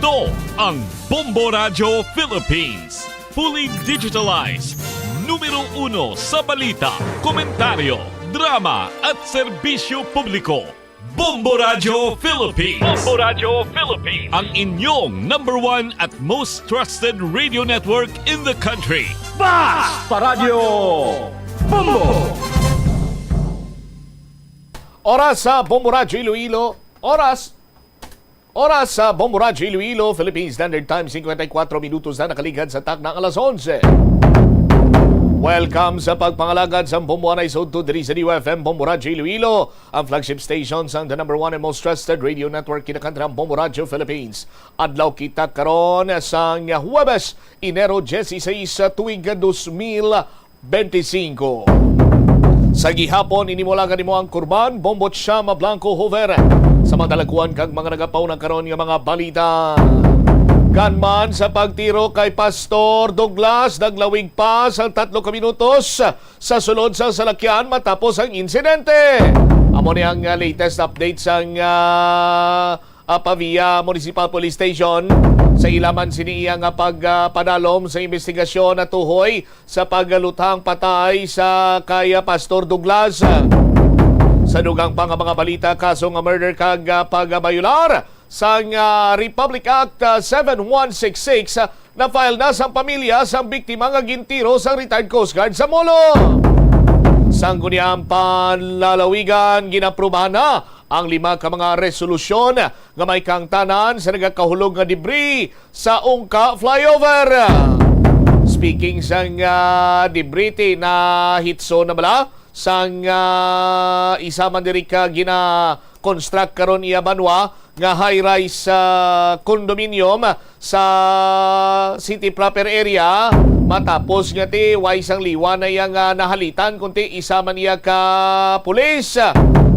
Ito ang Bombo Radio Philippines. Fully digitalized. Numero 1 sa balita, komentaryo, drama at serbisyo publiko. Bombo Radio Philippines. Bombo Radio Philippines. Ang inyong #1 at most trusted radio network in the country. Basta Radio Bombo! Oras sa Bombo Radio Iloilo. Oras sa Bombo Radio Iloilo, Philippine Standard Time, 54 minutos na nakaligad sa tak ng alas 11. Welcome sa pagpangalagad sa Bombo Anay Sod to diri sa DUFM Bombo Radio Iloilo, ang flagship station sa the #1 and most trusted radio network kinakantang Bombo Radio Philippines. Adlaw kita karon sa Huwebes, Enero 16 sa tuig 2025. Sa gihapon, inimulagan nimo ang kurban, bombot Shama Blanco Hover. Sa mga dalaguan kag mga nagapaw ng karon nga mga balita. Gunman sa pagtiro kay Pastor Douglas, naglawig pa sa 3 minutos sa sulod sa salakyan matapos ang insidente. Amo ni ang latest update sa Pavia Municipal Police Station. Sa ilaman siniya nga pagpadalom sa investigasyon na tuhoy sa paggalutang patay sa kaya Pastor Douglas. Sa dugang pang mga balita, kaso nga murder kag pagbayular sa Republic Act 7166 na file na sa pamilya sa biktima nga gintiro sa retired Coast Guard sa Molo. Sangguniang panlalawigan, ginaprubahan na ang 5 ka mga resolusyon nga may kang tanan sa nagakahulog nga debris sa Ungka flyover. Speaking sang debris na hitso na bala sang isa man diri ka gina-construct karon iya banwa nga high-rise condominium sa city proper area. Matapos nga ti way sang liwa na yang nahalitan kunti isa man iya ka pulis.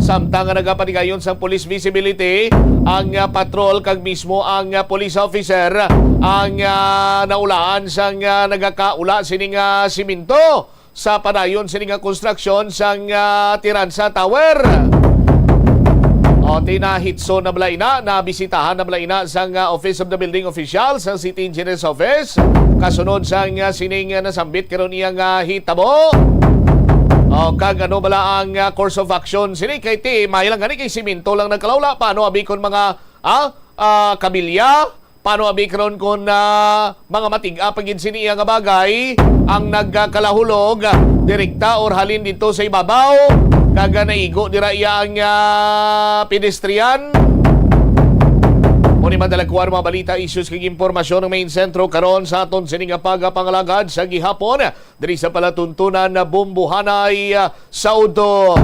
Samtang nga nagapanigayon sa police visibility, ang patrol kag mismo ang police officer ang naulaan sang nagakaula sining simento sa padayon sining construction sang Tiransa Tower. O tinahitso na balaina, nabisitahan na balaina sang Office of the Building Official sa City Engineer's Office. Kasunod sang sining nasambit karon iyang hitabo. O kag ano bala ang course of action sini kay ti mahilang gani kay simento lang nagkalawla, paano abi kon mga kabilya, paano abi karon kon mga matig-a pagid sini nga bagay ang nagkalahulog direkta or halin dito sa ibabaw kag naigo dira iya ang pedestrian. Muni madalakuan mga balita, issues kag impormasyon ng main sentro karon sa aton sining pagapangalagad sa gihapon diri sa palatuntunan na Bumbuhanay Saudo.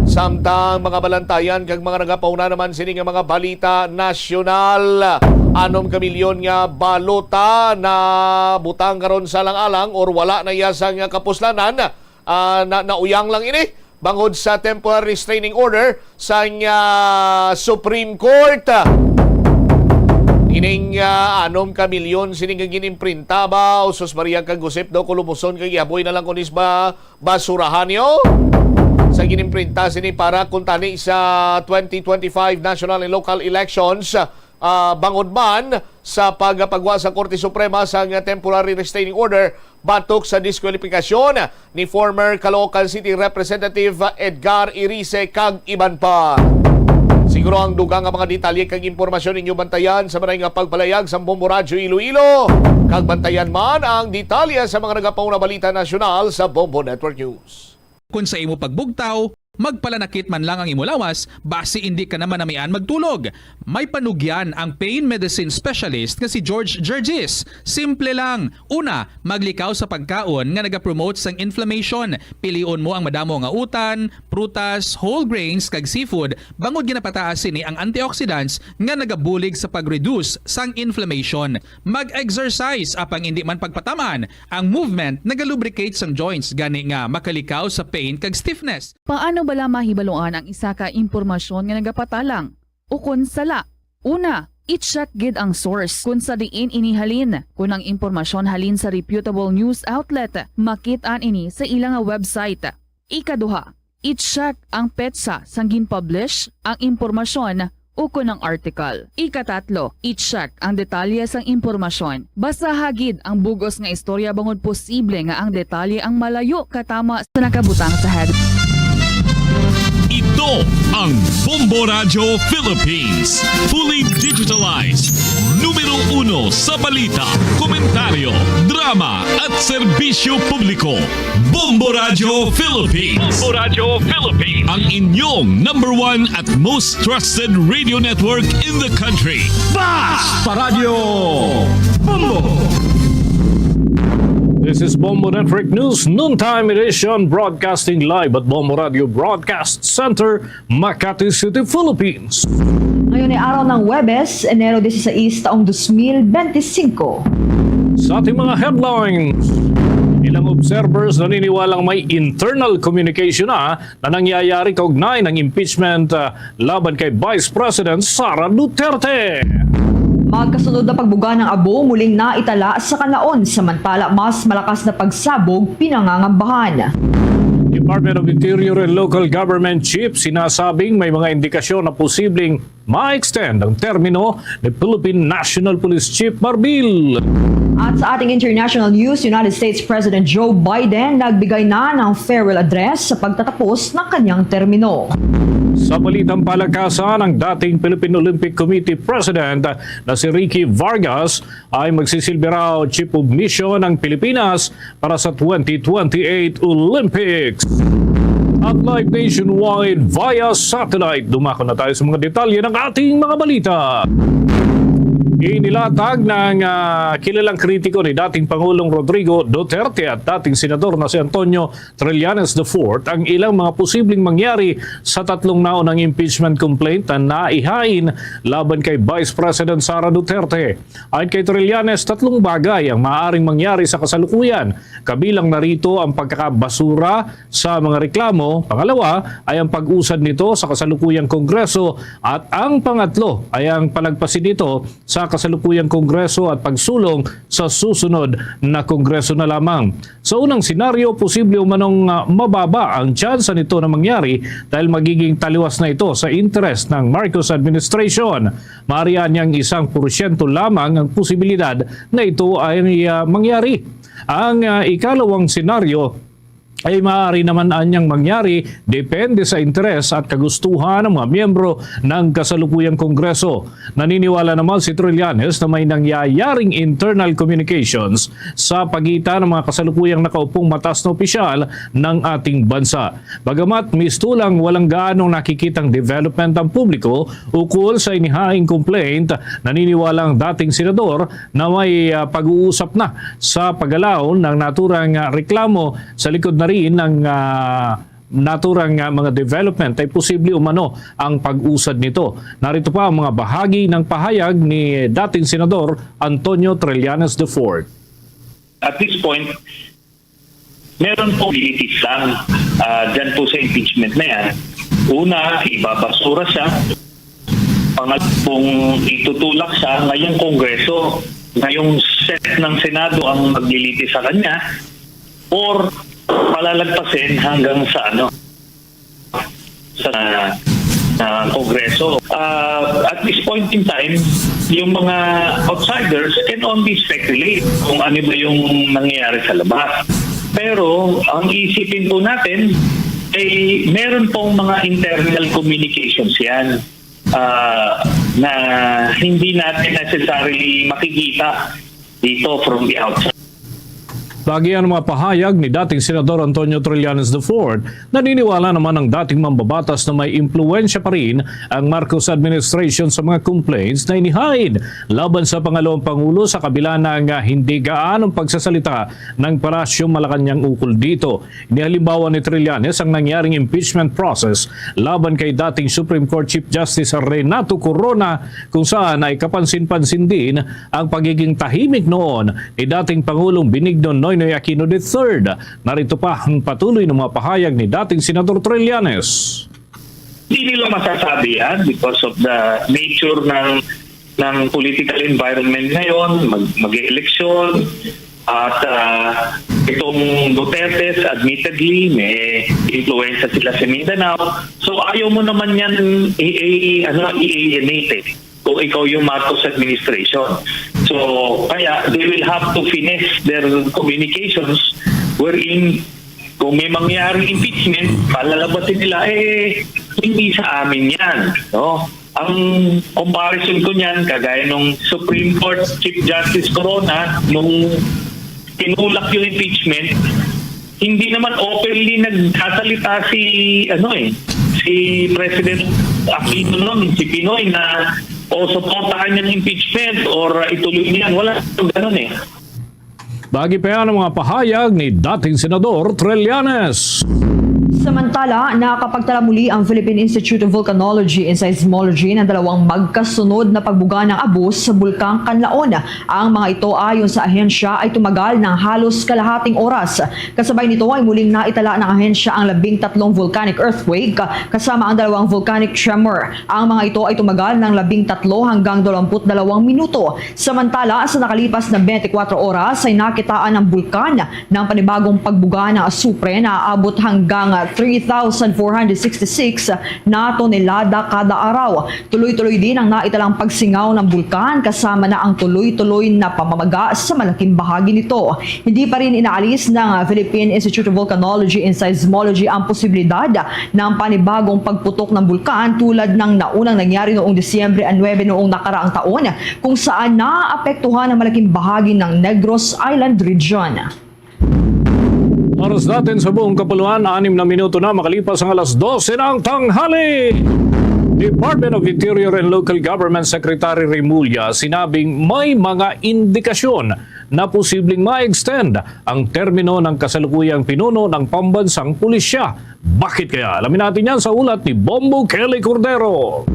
Samtang mga balantayan kag mga nagapauna naman sining mga balita nasyonal. 6 ka milyon nga balota na butang karon sa lang-alang or wala na iya sang kapuslanan nauyang lang ini bangod sa temporary restraining order sa Supreme Court. Ining 6 ka milyon sining ginimprinta ba o sus Maria kag gusip daw kulumuson kag yaboy na lang kunis basurahan yo sa ginimprinta sini para kuntani sa 2025 national and local elections. Bangod man sa pagpagwa sa Korte Suprema sa temporary restraining order batok sa diskwalifikasyon ni former Caloocan City Representative Edgar Irice kag iban pa. Siguro ang dugang nga mga detalye kag impormasyon ninyo bantayan sa maray nga pagpalayag sa Bombo Radio Iloilo. Kag bantayan man ang detalye sa mga nagapaw na balita nasyonal sa Bombo Network News. Kung sa imo pagbugtaw, magpalanakit man lang ang imulawas, basi hindi ka naman namian magtulog. May panugyan ang pain medicine specialist nga si George Gergis. Simple lang. Una, maglikaw sa pagkaon nga nagapromote sang inflammation. Pilion mo ang madamo nga utan, prutas, whole grains kag seafood. Bangod ginapataas sini ang antioxidants nga nagabulig sa pag-reduce sang inflammation. Mag-exercise apang hindi man pagpataman. Ang movement nagalubricate sang joints gani nga makalikaw sa pain kag stiffness. Paano bala mahibaluan ang isa ka impormasyon nga nagapatalang? Ukon sala. Una, i-check gid ang source kung sa diin inihalin. Kung ang impormasyon halin sa reputable news outlet, makit-an ini sa ilang website. Ikaduha, i-check ang petsa sang gin-publish ang impormasyon ukon ng article. Ikatatlo, i-check ang detalye sang impormasyon. Basta hagid ang bugos nga istorya bangod posible nga ang detalye ang malayo katama sa nakabutang sa head. Ito ang Bombo Radio Philippines. Fully digitalized. Numero 1 sa balita, komentaryo, drama at serbisyo publiko. Bombo Radio Philippines. Bombo Radio Philippines. Ang inyong number 1 at most trusted radio network in the country. Basta Radio Bombo! This is Bombo Network News Noontime Edition, broadcasting live at Bombo Radio Broadcast Center, Makati City, Philippines. Ngayon ay araw ng Huwebes, Enero 16, taong 2025. Sa ating mga headlines, ilang observers naniniwalang may internal communication na nangyayari kaugnay ng impeachment laban kay Vice President Sara Duterte. Magkasunod na pagbuga ng abo muling naitala sa Kalaon, samantala mas malakas na pagsabog pinangangambahan. Department of Interior and Local Government Chief sinasabing may mga indikasyon na posibleng ma-extend ang termino ni Philippine National Police Chief Marbil. At sa ating international news, United States President Joe Biden nagbigay na ng farewell address sa pagtatapos ng kanyang termino. Sa balitang palakasan, ang dating Philippine Olympic Committee President na si Ricky Vargas ay magsisilbi raw Chief of Mission ng Pilipinas para sa 2028 Olympics. At live nationwide via satellite, dumako na tayo sa mga detalye ng ating mga balita. Inilatag ng kilalang kritiko ni dating Pangulong Rodrigo Duterte at dating Senador na si Antonio Trillanes IV ang ilang mga posibleng mangyari sa tatlong naunang impeachment complaint na naihain laban kay Vice President Sara Duterte. Ayon kay Trillanes, tatlong bagay ang maaaring mangyari sa kasalukuyan. Kabilang narito ang pagkakabasura sa mga reklamo. Pangalawa ay ang pag-usad nito sa kasalukuyang Kongreso. At ang pangatlo ay ang palagpasin nito sa kasalukuyang Kongreso at pagsulong sa susunod na Kongreso na lamang. Sa unang senaryo, posible umanong mababa ang tsansa nito na mangyari dahil magiging taliwas na ito sa interes ng Marcos administration. Maaari niyang 1% lamang ang posibilidad na ito ay mangyari. Ang ikalawang senaryo ay maaari naman anyang mangyari depende sa interes at kagustuhan ng mga miyembro ng kasalukuyang Kongreso. Naniniwala naman si Trillanes na may nangyayaring internal communications sa pagitan ng mga kasalukuyang nakaupong matas na opisyal ng ating bansa. Bagamat mistulang walang gaanong nakikitang development ang publiko ukol sa inihaing complaint, naniniwala ang dating senador na may pag-uusap na sa paggalaw ng naturang reklamo sa likod na rin ng naturang mga development ay posible umano ang pag-usad nito. Narito pa ang mga bahagi ng pahayag ni dating Senador Antonio Trillanes IV. At this point, meron po abilities lang dyan po sa impeachment na yan. Una, ibabasura siya. Pangalawang itutulak siya ngayong Kongreso, ngayong set ng Senado ang magliliti sa kanya, or palalagpasin hanggang sa Kongreso. At this point in time, yung mga outsiders can only speculate kung ano ba yung nangyayari sa labas. Pero ang isipin po natin ay meron pong mga internal communications yan na hindi natin necessarily makikita dito from the outside. Lagi ang mga pahayag ni dating Senador Antonio Trillanes IV, naniniwala naman ang dating mambabatas na may impluwensya pa rin ang Marcos administration sa mga complaints na inihain laban sa pangalawang Pangulo sa kabila ng hindi gaanong pagsasalita ng Palasyong Malacanang ukol dito. Inihalimbawa ni Trillanes ang nangyaring impeachment process laban kay dating Supreme Court Chief Justice Renato Corona kung saan ay kapansin-pansin din ang pagiging tahimik noon ni dating Pangulong Benigno Noynoy Aquino III. Narito pa ang patuloy ng mga pahayag ni dating Senador Trillanes. Hindi nila masasabi yan because of the nature ng political environment ngayon, mag-eleksyon, at Itong Dutertes, admittedly, may influensya sila sa Mindanao. So ayaw mo naman yan i-alienate eh, kung ikaw yung Marcos administration. So kaya they will have to finesse their communications wherein kung may mangyari impeachment, palalabasin nila, hindi sa amin yan. No? Ang comparison ko niyan, kagaya nung Supreme Court Chief Justice Corona, nung tinulak yung impeachment, hindi naman openly nagsasalita si President Aquino noon, si Pinoy na supportahan yung impeachment or ituloy niyan. Wala ganun eh. Bagi pa yan ang mga pahayag ni dating Senador Trillanes. Samantala, nakakapagtala muli ang Philippine Institute of Volcanology and Seismology ng dalawang magkasunod na pagbuga ng abos sa Bulkang Canlaon. Ang mga ito ayon sa ahensya ay tumagal ng halos kalahating oras. Kasabay nito ay muling naitala ng ahensya ang 13 volcanic earthquake kasama ang 2 volcanic tremor. Ang mga ito ay tumagal ng 13 hanggang 22 minuto. Samantala, sa nakalipas na 24 oras ay nakitaan ng bulkan ng panibagong pagbuga ng asupre na aabot hanggang 3,466 na tonelada kada araw. Tuloy-tuloy din ang naitalang pagsingaw ng bulkan kasama na ang tuloy-tuloy na pamamaga sa malaking bahagi nito. Hindi pa rin inaalis ng Philippine Institute of Volcanology and Seismology ang posibilidad ng panibagong pagputok ng bulkan tulad ng naunang nangyari noong Disyembre 9 noong nakaraang taon kung saan naapektuhan ang malaking bahagi ng Negros Island region. Oras natin sa buong kapuluan, 6 na minuto na makalipas ang alas 12 ng tanghali. Department of Interior and Local Government Secretary Remulla sinabing may mga indikasyon na posibleng ma-extend ang termino ng kasalukuyang pinuno ng pambansang pulisya. Bakit kaya? Alamin natin yan sa ulat ni Bombo Kelly Cordero.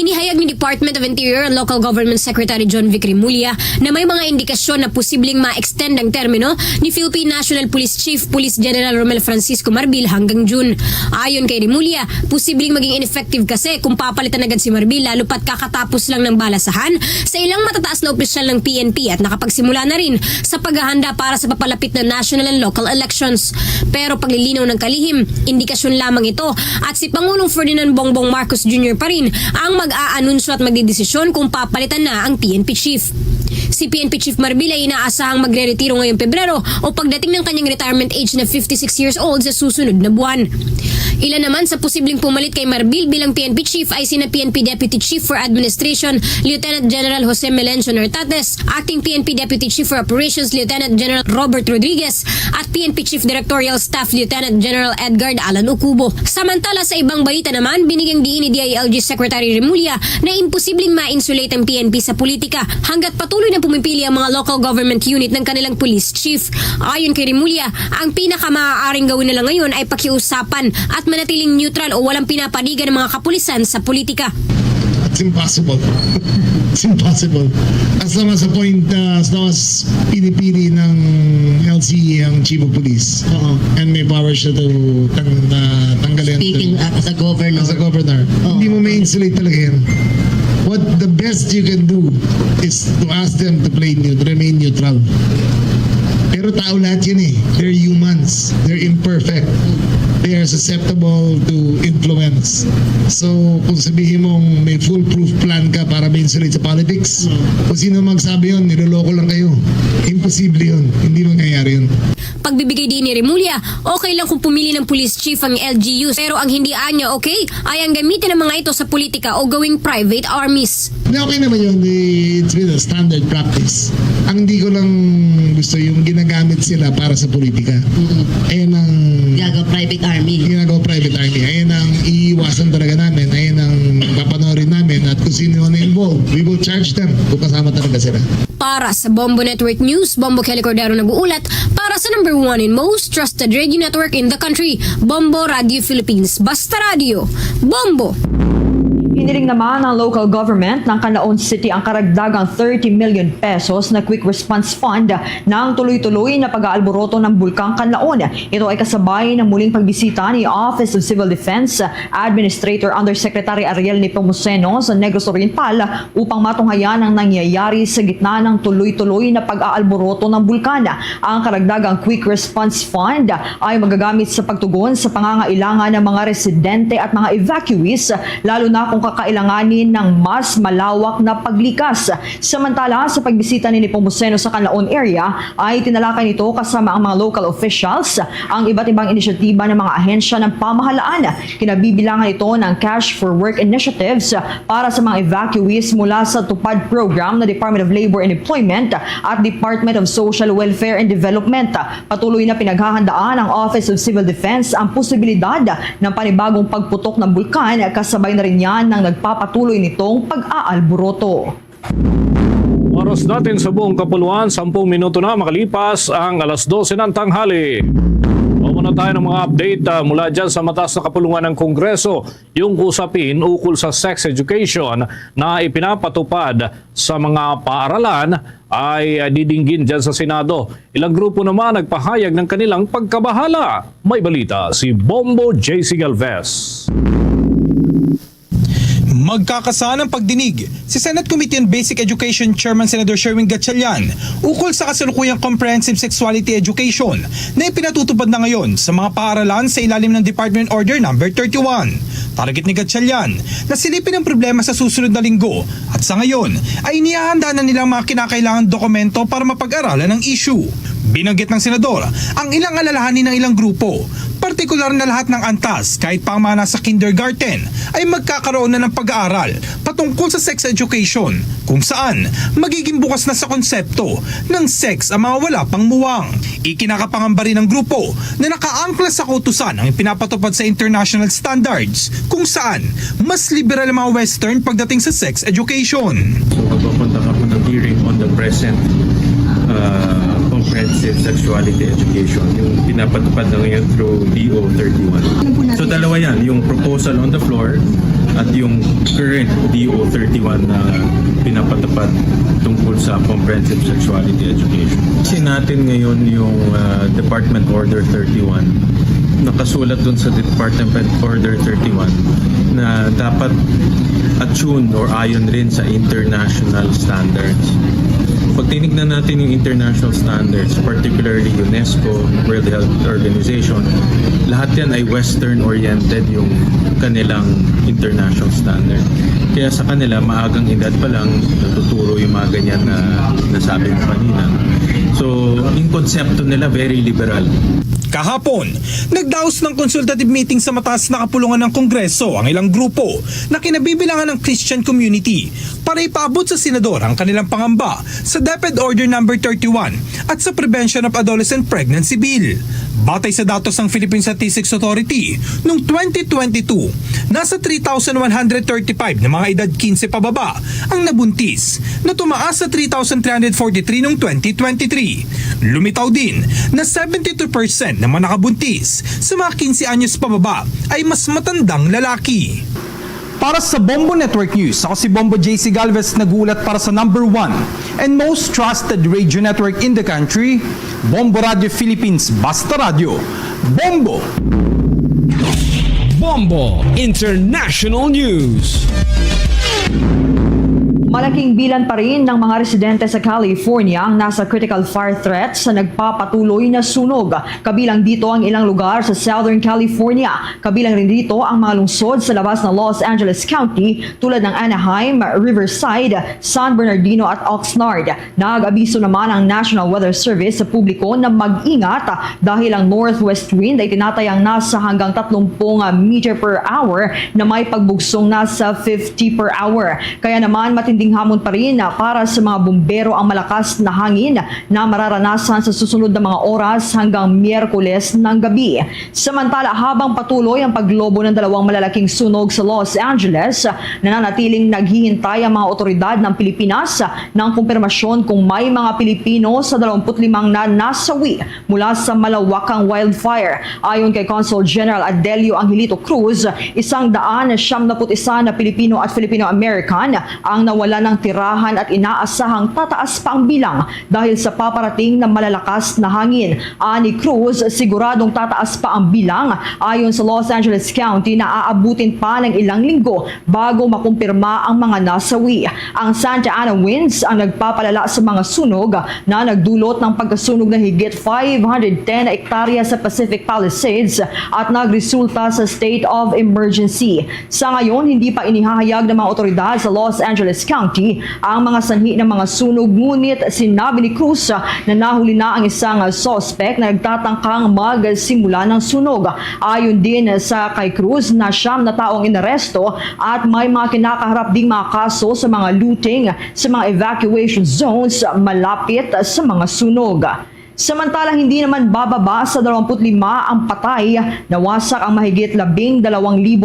Inihayag ni Department of Interior and Local Government Secretary John Vic Remulla na may mga indikasyon na posibleng ma-extend ang termino ni Philippine National Police Chief Police General Romel Francisco Marbil hanggang June. Ayon kay Remulla, posibleng maging ineffective kasi kung papalitan agad si Marbil lalo pat kakatapos lang ng balasahan sa ilang matataas na opisyal ng PNP at nakapagsimula na rin sa paghahanda para sa papalapit na national and local elections. Pero paglilinaw ng kalihim, indikasyon lamang ito at si Pangulong Ferdinand Bongbong Marcos Jr. pa rin ang mag-aanunsyo at magdidesisyon kung papalitan na ang PNP Chief. Si PNP Chief Marbil ay inaasahang magre-retiro ngayong Pebrero o pagdating ng kanyang retirement age na 56 years old sa susunod na buwan. Ilan naman sa posibleng pumalit kay Marbil bilang PNP Chief ay sina PNP Deputy Chief for Administration Lieutenant General Jose Melencio Nortates, Acting PNP Deputy Chief for Operations Lieutenant General Robert Rodriguez at PNP Chief Directorial Staff Lieutenant General Edgar Alan Ucubo. Samantala sa ibang balita naman, binigyang diin ni DILG Secretary Remulla na imposibleng ma-insulate ang PNP sa politika hanggat patuloy na pumipili ang mga local government unit ng kanilang police chief. Ayon kay Remulla, ang pinakamaaaring gawin nila ngayon ay pakiusapan at manatiling neutral o walang pinapanigan ng mga kapulisan sa politika. It's impossible. It's impossible. As long as pinipili ng LCE ang Chief of Police and may power siya to tanggalin. Speaking as a governor. Hindi mo may insulate talaga yan. What the best you can do is to ask them to remain neutral. Pero tao lahat yun eh. They're humans. They're imperfect. They are susceptible to influence. So, kung sabihin mong may foolproof plan ka para ma-insulate sa politics, kung sino magsabi yun, niloloko lang kayo. Imposible yun. Hindi mangyayari yun. Pagbibigay din ni Remulla, okay lang kung pumili ng police chief ang LGUs pero ang hindi anya okay ay ang gamitin ng mga ito sa politika o gawing private armies. Okay naman yun. It's been a standard practice. Ang hindi ko lang gusto yung ginagamit sila para sa politika. Ayun ang private army. Ginagawa private army. Ayun ang iiwasan talaga namin. Ayun ang papanorin namin at kung sino na involved, we will charge them kung kasama talaga sila. Para sa Bombo Network News, Bombo Kelly Cordero nag-uulat para sa number 1 and most trusted radio network in the country, Bombo Radio Philippines. Basta Radio, Bombo! Hiniling naman ng local government ng Canlaon City ang karagdagang 30 million pesos na quick response fund ng tuloy-tuloy na pag-aalboroto ng Bulkang Canlaon. Ito ay kasabay ng muling pagbisita ni Office of Civil Defense Administrator Undersecretary Ariel Nepomuceno sa Negros Oriental upang matunghayan ang nangyayari sa gitna ng tuloy-tuloy na pag-aalboroto ng bulkan. Ang karagdagang quick response fund ay magagamit sa pagtugon sa pangangailangan ng mga residente at mga evacuees, lalo na kung kakailanganin ng mas malawak na paglikas. Samantala, sa pagbisita ni Nepomuceno sa Canlaon area ay tinalakay nito kasama ang mga local officials ang iba't ibang inisyatiba ng mga ahensya ng pamahalaan. Kinabibilangan ito ng Cash for Work initiatives para sa mga evacuees mula sa TUPAD program na Department of Labor and Employment at Department of Social Welfare and Development. Patuloy na pinaghahandaan ng Office of Civil Defense ang posibilidad ng panibagong pagputok ng bulkan, kasabay na rin yan ng nagpapatuloy nitong pag-aalboroto. Oras natin sa buong kapuluan, 10 minuto na makalipas ang alas 12 ng tanghali. Muna tayo ng mga update mula dyan sa mataas na kapulungan ng Kongreso, yung usapin ukol sa sex education na ipinapatupad sa mga paaralan ay didinggin dyan sa Senado. Ilang grupo naman nagpahayag ng kanilang pagkabahala. May balita si Bombo J.C. Galvez. Magkakasa ng pagdinig si Senate Committee on Basic Education Chairman Senator Sherwin Gatchalian ukol sa kasalukuyang Comprehensive Sexuality Education na ipinatutupad na ngayon sa mga paaralan sa ilalim ng Department Order No. 31. Target ni Gatchalian na silipin ang problema sa susunod na linggo at sa ngayon ay inihahanda na nilang mga kinakailangang dokumento para mapag-aralan ang issue. Binanggit ng senador ang ilang alalahanin ng ilang grupo, partikular na lahat ng antas kahit pa ang mga nasa kindergarten ay magkakaroon na ng pag-aaral patungkol sa sex education kung saan magiging bukas na sa konsepto ng sex ang mga wala pang muwang. Ikinakapangamba rin ng grupo na nakaangkla sa kautusan ang ipinapatupad sa international standards kung saan mas liberal ang mga Western pagdating sa sex education. So magpapunta ako ng hearing on the present Comprehensive Sexuality Education, yung pinapatupad na ngayon through DO 31. So dalawa yan, yung proposal on the floor at yung current DO 31 na pinapatupad tungkol sa Comprehensive Sexuality Education. Kasi natin ngayon yung Department Order 31. Nakasulat dun sa Department Order 31 na dapat attune or ayon rin sa international standards. Pag tinignan natin yung international standards, particularly UNESCO, World Health Organization, lahat yan ay Western-oriented yung kanilang international standard. Kaya sa kanila, maagang edad pa lang natuturo yung mga ganyan na nasabi mo kanina. So, yung konsepto nila, very liberal. Kahapon, nagdaos ng consultative meeting sa mataas na kapulungan ng Kongreso ang ilang grupo na kinabibilangan ng Christian community para ipaabot sa senador ang kanilang pangamba sa DepEd Order No. 31 at sa Prevention of Adolescent Pregnancy Bill. Batay sa datos ng Philippine Statistics Authority, noong 2022, nasa 3,135 na mga edad 15 pababa ang nabuntis na tumaas sa 3,343 noong 2023. Lumitaw din na 72% na mga nakabuntis sa mga 15 anyos pababa ay mas matandang lalaki. Para sa Bombo Network News, ako si Bombo J.C. Galvez, nagulat para sa number 1 and most trusted radio network in the country, Bombo Radio Philippines, Basta Radio. Bombo! Bombo International News. Malaking bilan pa rin ng mga residente sa California ang nasa critical fire threat sa nagpapatuloy na sunog. Kabilang dito ang ilang lugar sa Southern California. Kabilang rin dito ang mga lungsod sa labas ng Los Angeles County tulad ng Anaheim, Riverside, San Bernardino at Oxnard. Nag-abiso naman ang National Weather Service sa publiko na mag-ingat dahil ang northwest wind ay tinatayang nasa hanggang 30 meter per hour na may pagbugsong nasa 50 per hour. Kaya naman matindi matinding hamon pa rin para sa mga bumbero ang malakas na hangin na mararanasan sa susunod na mga oras hanggang Miyerkules ng gabi. Samantala, habang patuloy ang paglobo ng dalawang malalaking sunog sa Los Angeles, nananatiling naghihintay ang mga otoridad ng Pilipinas ng kumpirmasyon kung may mga Pilipino sa 25 na nasawi mula sa malawakang wildfire. Ayon kay Consul General Adelio Angelito Cruz, 171 na Pilipino at Filipino-American ang nawala ng tirahan at inaasahang tataas pa ang bilang dahil sa paparating na malalakas na hangin. Ani Cruz, siguradong tataas pa ang bilang ayon sa Los Angeles County na aabutin pa ng ilang linggo bago makumpirma ang mga nasawi. Ang Santa Ana winds ang nagpapalala sa mga sunog na nagdulot ng pagkasunog na higit 510 na ektarya sa Pacific Palisades at nagresulta sa state of emergency. Sa ngayon, hindi pa inihahayag ng mga otoridad sa Los Angeles County ang mga sanhi ng mga sunog, ngunit sinabi ni Cruz na nahuli na ang isang suspect na nagtatangkang magsimula ng sunog. Ayon din sa kay Cruz na 9 na taong inaresto at may mga kinakaharap ding mga kaso sa mga looting sa mga evacuation zones malapit sa mga sunog. Samantala, hindi naman bababa sa 25 ang patay, nawasak ang mahigit 12,000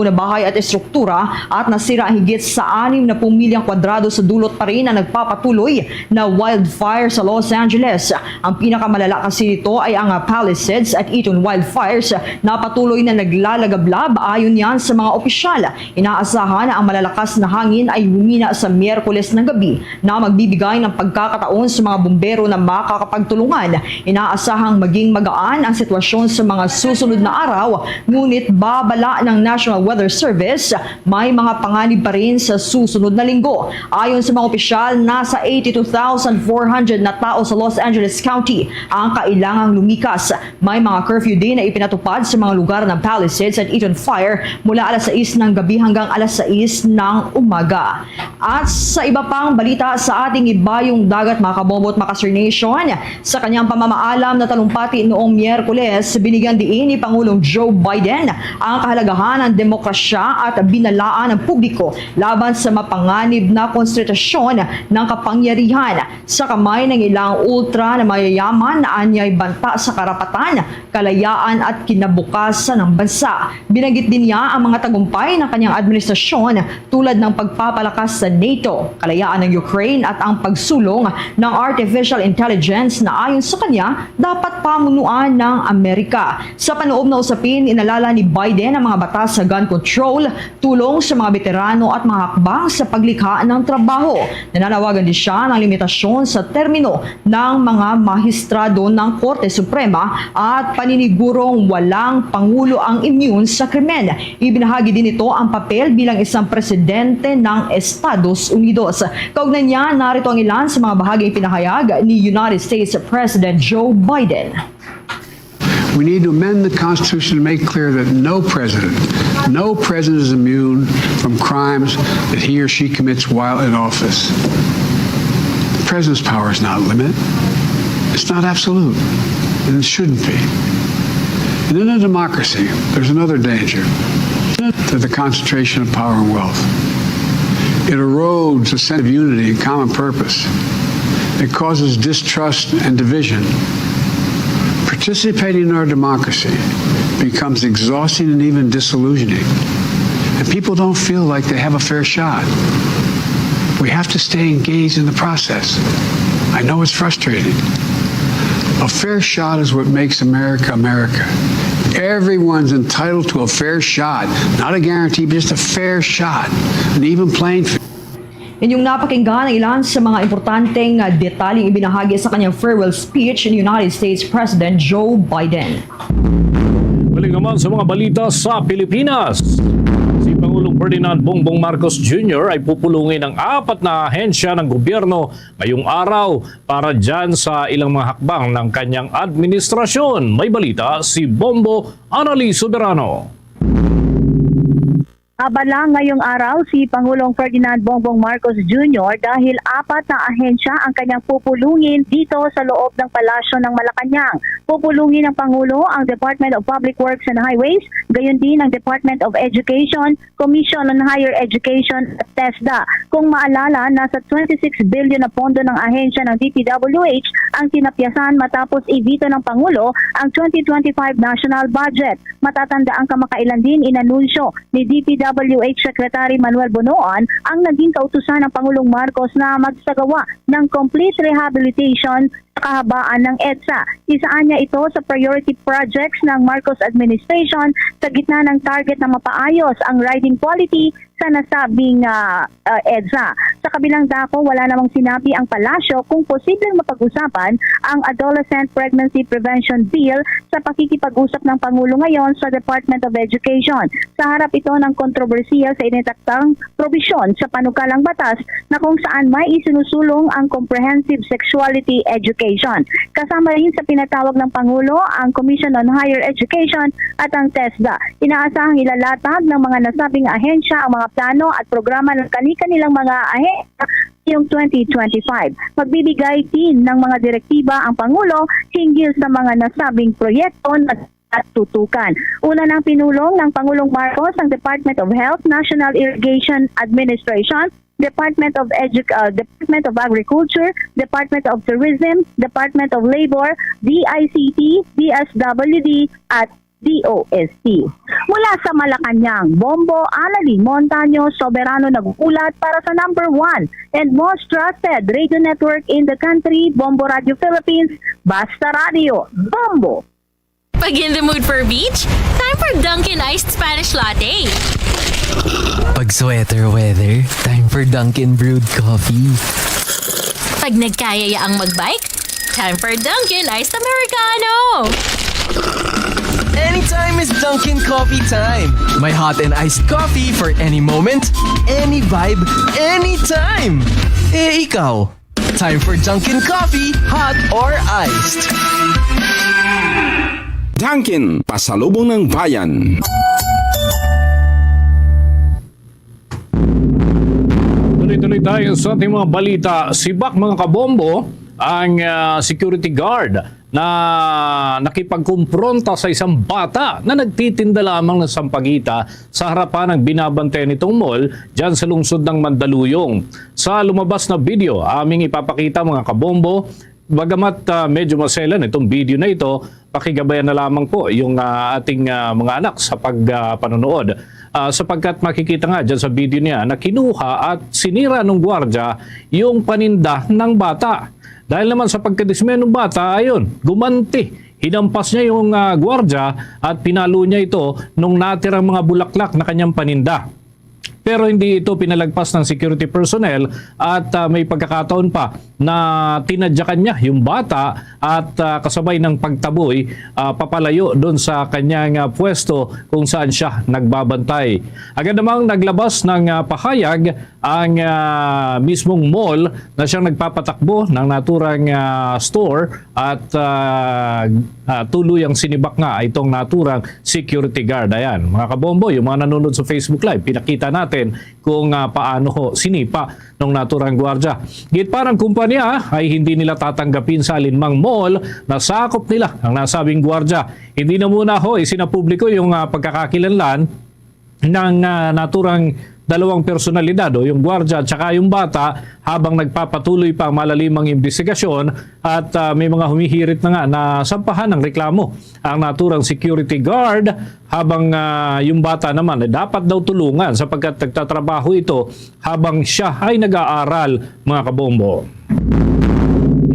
na bahay at estruktura at nasira ang higit sa 60 milyang kwadrado sa dulot pa rin na nagpapatuloy na wildfire sa Los Angeles. Ang pinakamalala kasi nito ay ang Palisades at Eaton wildfires na patuloy na naglalagablab. Ayon yan sa mga opisyal, inaasahan na ang malalakas na hangin ay humina sa Miyerkules ng gabi na magbibigay ng pagkakataon sa mga bumbero na makakapagtulungan. Inaasahang maging magaan ang sitwasyon sa mga susunod na araw, ngunit babala ng National Weather Service, may mga panganib pa rin sa susunod na linggo. Ayon sa mga opisyal, nasa 82,400 na tao sa Los Angeles County ang kailangang lumikas. May mga curfew din na ipinatupad sa mga lugar ng Palisades at Eaton Fire mula alas 6 ng gabi hanggang alas 6 ng umaga. At sa iba pang balita sa ating ibayong dagat, mga kabombo at makasir nation, sa kanyang pamamaalam na talumpati noong Miyerkules, binigyan diin ni Pangulong Joe Biden ang kahalagahan ng demokrasya at binalaan ng publiko laban sa mapanganib na konstitusyon ng kapangyarihan sa kamay ng ilang ultra na mayayaman na anyay banta sa karapatan, kalayaan at kinabukasan ng bansa. Binanggit din niya ang mga tagumpay ng kanyang administrasyon tulad ng pagpapalakas sa NATO, kalayaan ng Ukraine at ang pagsulong ng artificial intelligence na ayon sa kanya dapat pamunuan ng Amerika. Sa panoob na usapin, inalala ni Biden ang mga batas sa gun control, tulong sa mga veterano at mga hakbang sa paglikha ng trabaho. Nananawagan din siya ng limitasyon sa termino ng mga mahistrado ng Korte Suprema at paninigurong walang pangulo ang immune sa krimen. Ibinahagi din ito ang papel bilang isang presidente ng Estados Unidos. Kaugnay niya, narito ang ilan sa mga bahagi ipinahayag ni United States President Joe Biden. We need to amend the Constitution to make clear that no president is immune from crimes that he or she commits while in office. The president's power is not limited. It's not absolute, and it shouldn't be. And in a democracy, there's another danger to the concentration of power and wealth. It erodes a sense of unity and common purpose. It causes distrust and division. Participating in our democracy becomes exhausting and even disillusioning. And people don't feel like they have a fair shot. We have to stay engaged in the process. I know it's frustrating. A fair shot is what makes America America. Everyone's entitled to a fair shot. Not a guarantee, but just a fair shot. An even playing field. Inyong napakinggan ang ilan sa mga importanteng detalyeng ibinahagi sa kanyang farewell speech ni United States President Joe Biden. Balik naman sa mga balita sa Pilipinas. Si Pangulong Ferdinand Bongbong Marcos Jr. ay pupulungin ng 4 na ahensya ng gobyerno ngayong araw para dyan sa ilang mga hakbang ng kanyang administrasyon. May balita si Bombo Anali Soberano. Abala ngayong araw si Pangulong Ferdinand Bongbong Marcos Jr. dahil 4 na ahensya ang kanyang pupulungin dito sa loob ng Palasyo ng Malacanang. Pupulungin ng Pangulo ang Department of Public Works and Highways, gayon din ang Department of Education, Commission on Higher Education at TESDA. Kung maalala, nasa 26 billion na pondo ng ahensya ng DPWH ang tinapyasan matapos i-veto ng Pangulo ang 2025 national budget. Matatanda ang kamakailan din inanunsyo ni DPWH Secretary Manuel Bonoan ang naging kautusan ng Pangulong Marcos na magsagawa ng complete rehabilitation sa kahabaan ng EDSA. Isaan niya ito sa priority projects ng Marcos administration sa gitna ng target na mapaayos ang riding quality sa nasabing EDSA. Sa kabilang dako, wala namang sinabi ang palasyo kung posibleng mapag-usapan ang Adolescent Pregnancy Prevention Bill sa pakikipag-usap ng Pangulo ngayon sa Department of Education. Sa harap ito ng kontrobersiya sa initaktang probisyon sa panukalang batas na kung saan may isinusulong ang comprehensive sexuality education. Kasama rin sa pinatawag ng Pangulo ang Commission on Higher Education at ang TESDA. Inaasahang ilalatag ng mga nasabing ahensya ang mga plano at programa ng kanilang mga ahensya yung 2025. Magbibigay din ng mga direktiba ang Pangulo hinggil sa mga nasabing proyekto at tutukan. Una nang pinulong ng Pangulong Marcos ang Department of Health, National Irrigation Administration, Department of Agriculture, Department of Tourism, Department of Labor, DICT, DSWD at DOST. Mula sa Malacanang, Bombo Analing Montaño Soberano nagulat para sa number 1 and most trusted radio network in the country, Bombo Radio Philippines, Basta Radio, Bombo. Pag in the mood for beach, time for Dunkin' Iced Spanish Latte. Pag sweater weather, time for Dunkin' Brewed Coffee. Pag nagkayaya ang magbike, time for Dunkin' Iced Americano. Anytime is Dunkin' Coffee time. My hot and iced coffee for any moment, any vibe, anytime. Eh, ikaw? Time for Dunkin' Coffee, hot or iced. Dunkin', pasalubong ng bayan. Tuloy-tuloy tayo sa ating mga balita. Sibak mga kabombo ang security guard na nakipagkumpronta sa isang bata na nagtitinda lamang ng sampagita sa harapan ng binabantay nitong mall dyan sa lungsod ng Mandaluyong. Sa lumabas na video, aming ipapakita mga kabombo, bagamat medyo maselan itong video na ito, pakigabayan na lamang po yung ating mga anak sa pagpanonood. Sapagkat makikita nga dyan sa video niya na kinuha at sinira ng gwardya yung paninda ng bata. Dahil naman sa pagkadismay ng bata, ayun, gumanti. Hinampas niya yung gwardya at pinalo niya ito nung natirang mga bulaklak na kanyang paninda. Pero hindi ito pinalagpas ng security personnel at may pagkakataon pa na tinadyakan niya yung bata at kasabay ng pagtaboy papalayo doon sa kanyang pwesto kung saan siya nagbabantay. Agad namang naglabas ng pahayag ang mismong mall na siyang nagpapatakbo ng naturang store at tuluyang sinibak nga itong naturang security guard. Ayan, mga kabombo, yung mga nanonood sa Facebook Live, pinakita natin kung paano ho sinipa ng naturang gwardya. Git parang kumpanya ay hindi nila tatanggapin sa alinmang mall na sakop nila ang nasabing gwardya. Hindi na muna ho isinapubliko yung pagkakakilanlan ng naturang dalawang personalidad o yung gwardya at saka yung bata habang nagpapatuloy pa ang malalimang investigasyon at may mga humihirit na nga na sampahan ng reklamo ang naturang security guard habang yung bata naman dapat daw tulungan sapagkat nagtatrabaho ito habang siya ay nag-aaral mga kabombo.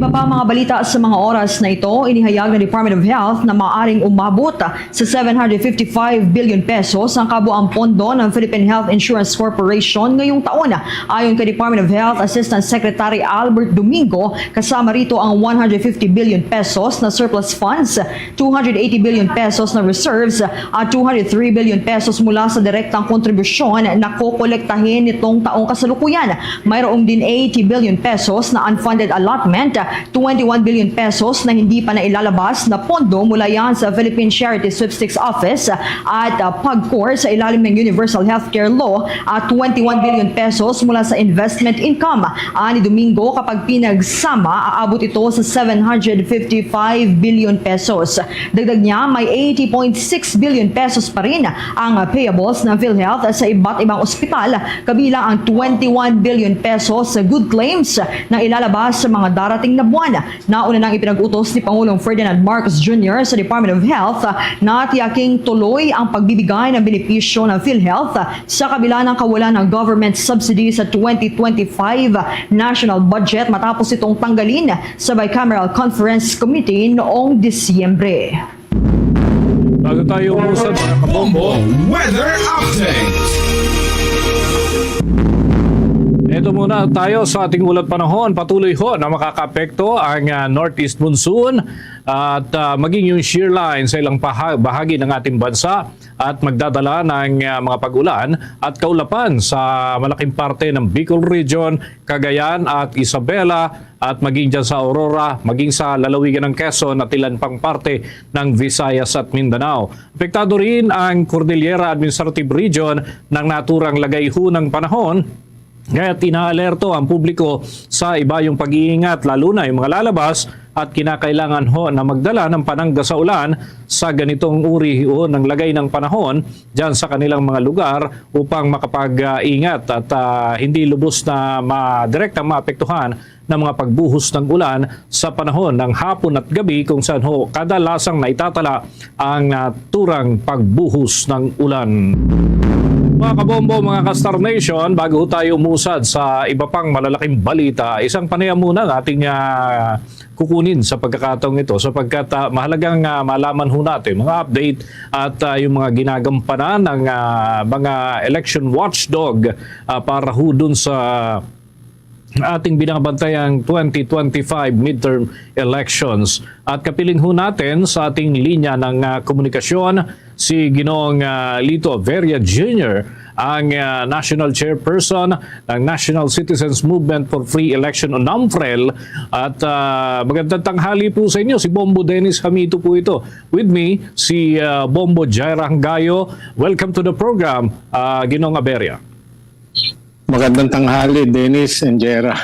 Iba pa mga balita sa mga oras na ito, inihayag ng Department of Health na maaaring umabot sa 755 billion pesos ang kabuang pondo ng Philippine Health Insurance Corporation ngayong taon. Ayon kay Department of Health Assistant Secretary Albert Domingo, kasama rito ang 150 billion pesos na surplus funds, 280 billion pesos na reserves at 203 billion pesos mula sa direktang kontribusyon na kokolektahin nitong taong kasalukuyan. Mayroong din 80 billion pesos na unfunded allotment 21 billion pesos na hindi pa nailalabas na pondo mula yan sa Philippine Charity Sweepstakes Office at PAGCOR sa ilalim ng Universal Healthcare Law at 21 billion pesos mula sa investment income. Ani Domingo, kapag pinagsama, aabot ito sa 755 billion pesos. Dagdag niya, may 80.6 billion pesos pa rin ang payables ng PhilHealth sa iba't ibang ospital, kabilang ang 21 billion pesos sa good claims na ilalabas sa mga darating na buwan. Nauna nang ipinag-utos ni Pangulong Ferdinand Marcos Jr. sa Department of Health na tiyaking tuloy ang pagbibigay ng benepisyo ng PhilHealth sa kabila ng kawalan ng government subsidy sa 2025 national budget matapos itong tanggalin sa Bicameral Conference Committee noong Disyembre. Bago tayo umusad, mga kabombo, Weather Update. ito muna tayo sa ating ulat panahon. Patuloy ho na makakaapekto ang northeast monsoon at maging yung shear line sa ilang bahagi ng ating bansa at magdadala ng mga pag-ulan at kaulapan sa malaking parte ng Bicol Region, Cagayan at Isabela at maging dyan sa Aurora, maging sa lalawigan ng Quezon at ilan pang parte ng Visayas at Mindanao. Apektado rin ang Cordillera Administrative Region ng naturang lagay ho ng panahon. Kaya inaalerto ang publiko sa iba yung pag-iingat, lalo na yung mga lalabas at kinakailangan ho na magdala ng panangga sa ulan sa ganitong uri ho ng lagay ng panahon dyan sa kanilang mga lugar upang makapag-ingat at hindi lubos na direktang maapektuhan ng mga pagbuhos ng ulan sa panahon ng hapon at gabi kung saan ho kadalasang naitatala ang naturang pagbuhos ng ulan. Mga kabombo, mga ka-Star Nation, bago tayo umusad sa iba pang malalaking balita, isang panayam muna ang ating kukunin sa pagkakataong ito sapagkat mahalagang malaman ho natin mga update at yung mga ginagampanan ng mga election watchdog para ho dun sa ating binabantayang 2025 midterm elections. At kapiling ho natin sa ating linya ng komunikasyon si Ginoong Lito Averia Jr., ang National Chairperson ng National Citizens Movement for Free Election o NAMFREL. At magandang tanghali po sa inyo. Si Bombo Dennis Hamito po ito. With me, si Bombo Jaira Hangayo. Welcome to the program, Ginoong Averia. Magandang tanghali, Dennis and Jera.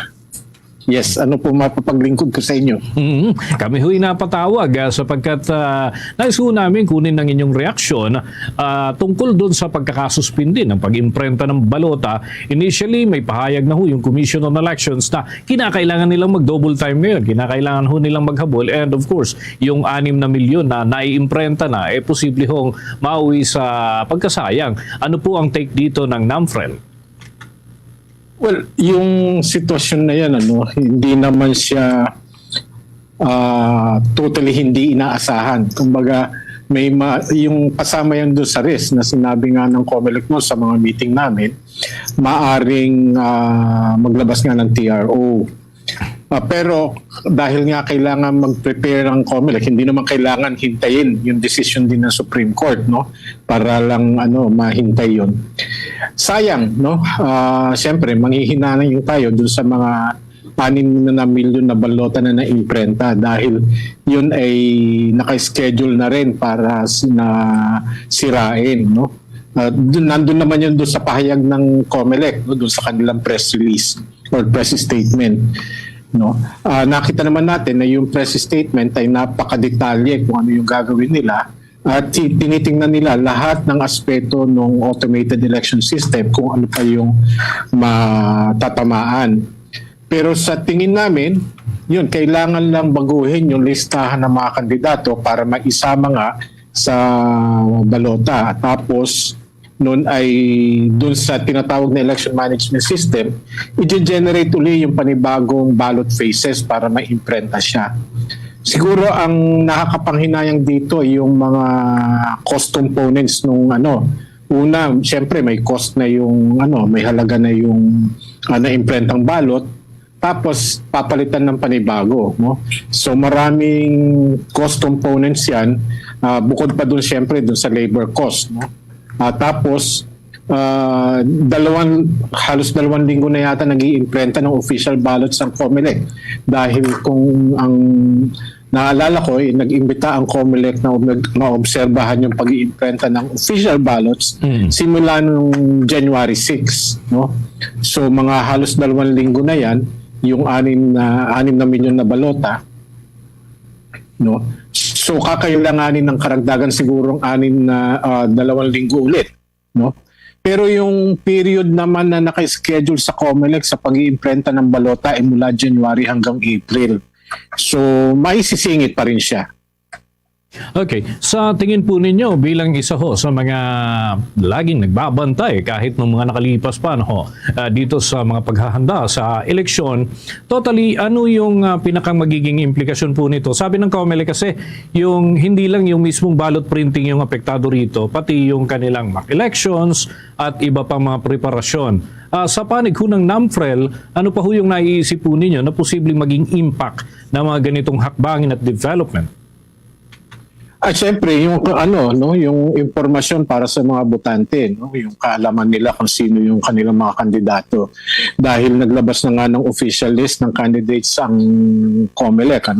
Yes, ano po mapapaglingkod ko sa inyo? Kami ho'y napatawag sapagkat nais ho namin kunin ng inyong reaksyon tungkol doon sa pagkakasuspindi ng pag-imprenta ng balota. Initially, may pahayag na ho yung Commission on Elections na kinakailangan nilang mag-double time ngayon. Kinakailangan ho nilang maghabol. And of course, yung 6 na milyon na nai-imprenta na, posible hong mauwi sa pagkasayang. Ano po ang take dito ng NAMFREL? Well, yung sitwasyon na yan, hindi naman siya totally hindi inaasahan. Kumbaga, yung kasama yan doon sa risk na sinabi nga ng COMELEC mo sa mga meeting namin, maaring maglabas nga ng TRO. Pero dahil nga kailangan mag-prepare ang COMELEC, hindi naman kailangan hintayin yung decision din ng Supreme Court, no? Para lang mahintay yun. Sayang, no? Siyempre, manghihinanay yung tayo dun sa mga 6 na milyon na balota na na-imprenta dahil yun ay naka-schedule na rin para sirain, no? Nandun naman yun doon sa pahayag ng COMELEC, no? Doon sa kanilang press release or press statement. No? Nakita naman natin na yung press statement ay napakadetalye kung ano yung gagawin nila at tinitingnan nila lahat ng aspeto ng automated election system kung ano pa yung matatamaan. Pero sa tingin namin, yun, kailangan lang baguhin yung listahan ng mga kandidato para maisama nga sa balota. At tapos, noon ay doon sa tinatawag na election management system, i-generate uli yung panibagong ballot phases para ma-imprenta siya. Siguro ang nakakapanghinayang dito yung mga cost components nung una, syempre may cost na yung may halaga na yung na-imprentang ballot, tapos papalitan ng panibago, no? So maraming cost components yan, bukod pa doon syempre doon sa labor cost, no? Tapos halos 2 linggo na yata nag-iimprenta ng official ballots ng COMELEC. Dahil kung ang naalala ko, nag-imbita ang COMELEC na maobserbahan yung pag-iimprenta ng official ballots simula nung January 6. No? So mga halos 2 linggo na yan, yung 6 na milyon na balota. No? So kakailanganin ng karagdagan sigurong 2 linggo ulit. No? Pero yung period naman na naka-schedule sa COMELEC sa pag-iimprenta ng balota ay mula January hanggang April. So, maisisingit pa rin siya. Okay. Sa tingin po ninyo bilang isa ho sa mga laging nagbabantay kahit ng mga nakalipas pa dito sa mga paghahanda sa eleksyon, totally ano yung pinakang magiging implikasyon po nito? Sabi ng COMELEC kasi yung hindi lang yung mismong ballot printing yung apektado rito, pati yung kanilang mock elections at iba pang mga preparasyon. Sa panig ho ng NAMFREL, ano pa ho yung naiisip po ninyo na posibleng maging impact ng mga ganitong hakbangin at development? Siyempre, yung impormasyon para sa mga botante, yung kaalaman nila kung sino yung kanilang mga kandidato. Dahil naglabas na nga ng official list ng candidates ang COMELEC,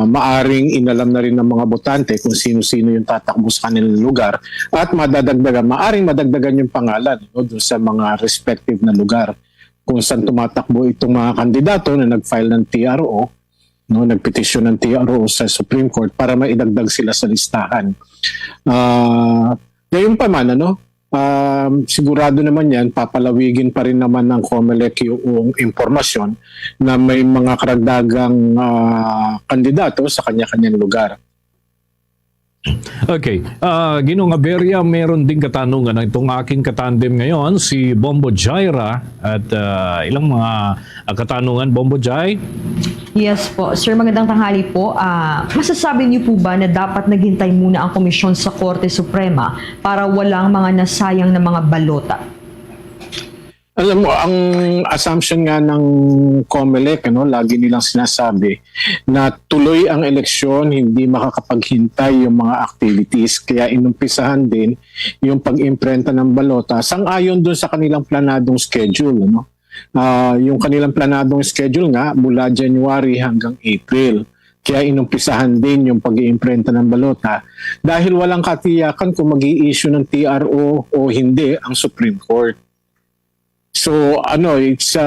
maaring inalam na rin ng mga botante kung sino-sino yung tatakbo sa kanilang lugar at maaring madagdagan yung pangalan doon sa mga respective na lugar kung saan tumatakbo itong mga kandidato na nag-file ng TRO. Nagpetisyon ng TRO sa Supreme Court para maidagdag sila sa listahan. Ngayon pa man, sigurado naman yan, papalawigin pa rin naman ng COMELEC yung impormasyon na may mga karagdagang kandidato sa kanya-kanyang lugar. Okay. Ginong Aberia, meron ding katanungan ng itong aking katandem ngayon, si Bombo Jaira at ilang mga katanungan. Bombo Jai? Yes po. Sir, magandang tanghali po. Masasabi niyo po ba na dapat naghintay muna ang komisyon sa Korte Suprema para walang mga nasayang na mga balota? Alam mo, ang assumption nga ng COMELEC, lagi nilang sinasabi na tuloy ang eleksyon, hindi makakapaghintay yung mga activities. Kaya inumpisahan din yung pag-imprenta ng balota sang-ayon doon sa kanilang planadong schedule. Yung kanilang planadong schedule nga mula January hanggang April. Kaya inumpisahan din yung pag-iimprenta ng balota dahil walang katiyakan kung mag-i-issue ng TRO o hindi ang Supreme Court. So it's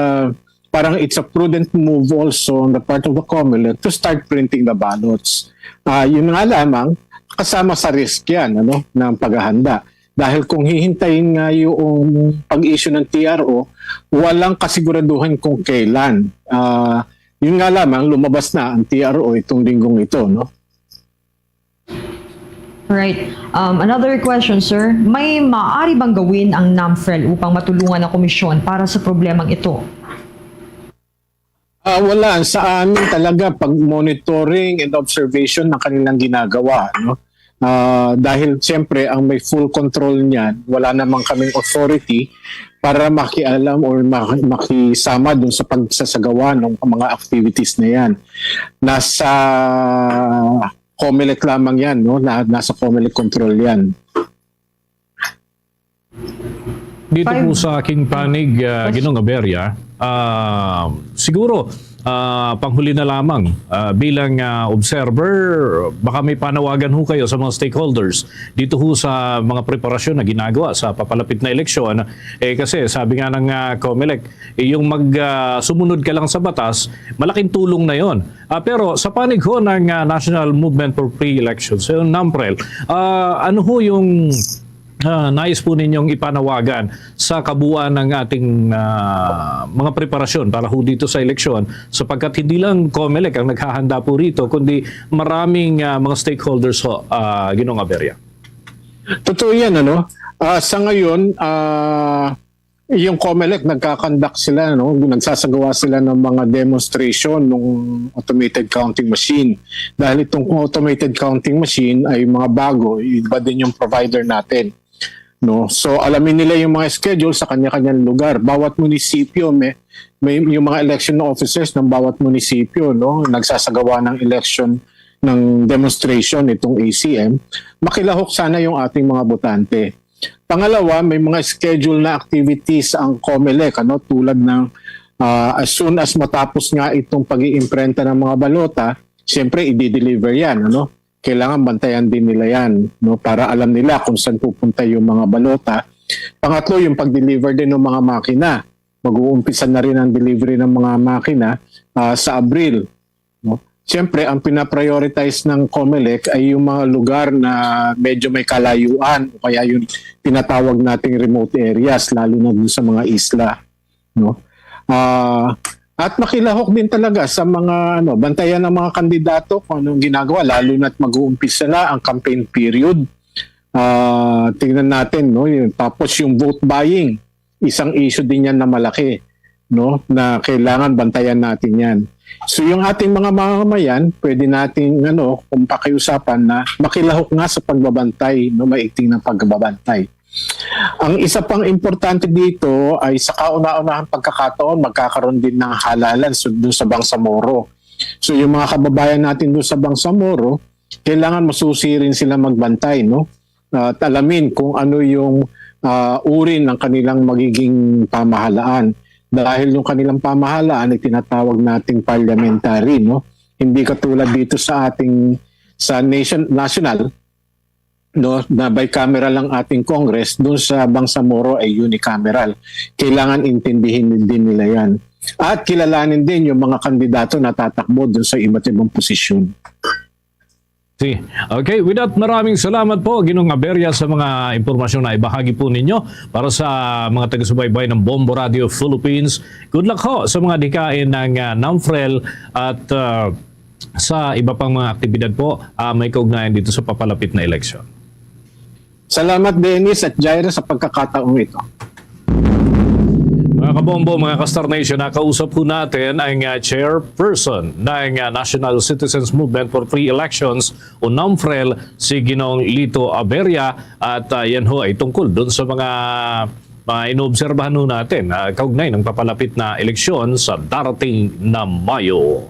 it's a prudent move also on the part of the COMELEC to start printing the ballots. Yun nga lamang, kasama sa risk yan ng paghahanda. Dahil kung hihintayin nga yung pag-issue ng TRO, walang kasiguraduhan kung kailan. Yun nga lamang, lumabas na ang TRO itong linggong ito, Right. Another question, sir. May maaari bang gawin ang NAMFREL upang matulungan ang komisyon para sa problemang ito? Wala. Sa amin talaga pag-monitoring and observation ng kanilang ginagawa. Dahil siyempre ang may full control niyan, wala namang kaming authority para makialam or makisama dun sa pagsasagawa ng mga activities na yan. Nasa COMELEC lamang yan, nasa COMELEC control yan. Dito po sa aking panig, Ginong Aberia, siguro panghuli na lamang bilang observer, baka may panawagan ho kayo sa mga stakeholders dito ho sa mga preparasyon na ginagawa sa papalapit na eleksyon. Kasi sabi nga ng COMELEC, yung sumunod ka lang sa batas, malaking tulong na yon. Pero sa panig ho ng National Movement for Pre-Elections, yung NAMFREL, ano ho yung nais po ninyong ipanawagan sa kabuuan ng ating mga preparasyon para ho dito sa eleksyon, sapagkat hindi lang COMELEC ang naghahanda po rito, kundi maraming mga stakeholders ho, Ginong Aberia. Totoo yan, sa ngayon, yung COMELEC nagkakandak sila, nagsasagawa sila ng mga demonstration ng automated counting machine. Dahil itong automated counting machine ay mga bago, iba din yung provider natin. So alamin nila yung mga schedule sa kanya-kanyang lugar. Bawat munisipyo may yung mga election officers ng bawat munisipyo nagsasagawa ng election ng demonstration itong ACM. Makilahok sana yung ating mga botante. Pangalawa, may mga schedule na activities ang COMELEC, tulad ng as soon as matapos nga itong pag-iimprenta ng mga balota, siyempre i-deliver yan. Kailangan bantayan din nila yan, para alam nila kung saan pupunta yung mga balota. Pangatlo, yung pag-deliver din ng mga makina. Mag-uumpisa na rin ang delivery ng mga makina sa Abril. Siyempre, ang pinaprioritize ng COMELEC ay yung mga lugar na medyo may kalayuan o kaya yung tinatawag nating remote areas, lalo na dun sa mga isla. At makilahok din talaga sa mga bantayan ng mga kandidato kung anong ginagawa, lalo na't mag-uumpisa na ang campaign period. Tingnan natin, tapos yung vote buying, isang issue din yan na malaki, na kailangan bantayan natin yan. So yung ating mga mamamayan, pwede natin kung pakiusapan na makilahok nga sa pagbabantay, maigting ng pagbabantay. Ang isa pang importante dito ay sa kauna-unahang pagkakataon, magkakaroon din ng halalan doon sa Bangsamoro. So yung mga kababayan natin doon sa Bangsamoro, kailangan masusirin sila magbantay, at alamin kung ano yung uri ng kanilang magiging pamahalaan. Dahil yung kanilang pamahalaan ay tinatawag nating parliamentary, Hindi katulad dito sa ating national, na bicameral lang ating Congress, doon sa Bangsamoro ay unicameral. Kailangan intindihin din nila yan. At kilalanin din yung mga kandidato na tatakbo doon sa iba't ibang posisyon. Okay, with that, maraming salamat po, Ginong Aberya, sa mga impormasyon na ibahagi po ninyo para sa mga taga-subaybay ng Bombo Radio Philippines. Good luck ho sa mga dikain ng NAMFREL at sa iba pang mga aktibidad po may kaugnayan dito sa papalapit na eleksyon. Salamat, Dennis at Jaira, sa pagkakataong ito. Mga kabombo, mga Kastar Nation, nakausap po natin ang chairperson ng National Citizens Movement for Free Elections o NAMFREL, si Ginong Lito Aberya, at yan ho ay tungkol doon sa mga inoobserbahan ho natin kaugnay ng papalapit na eleksyon sa darating na Mayo.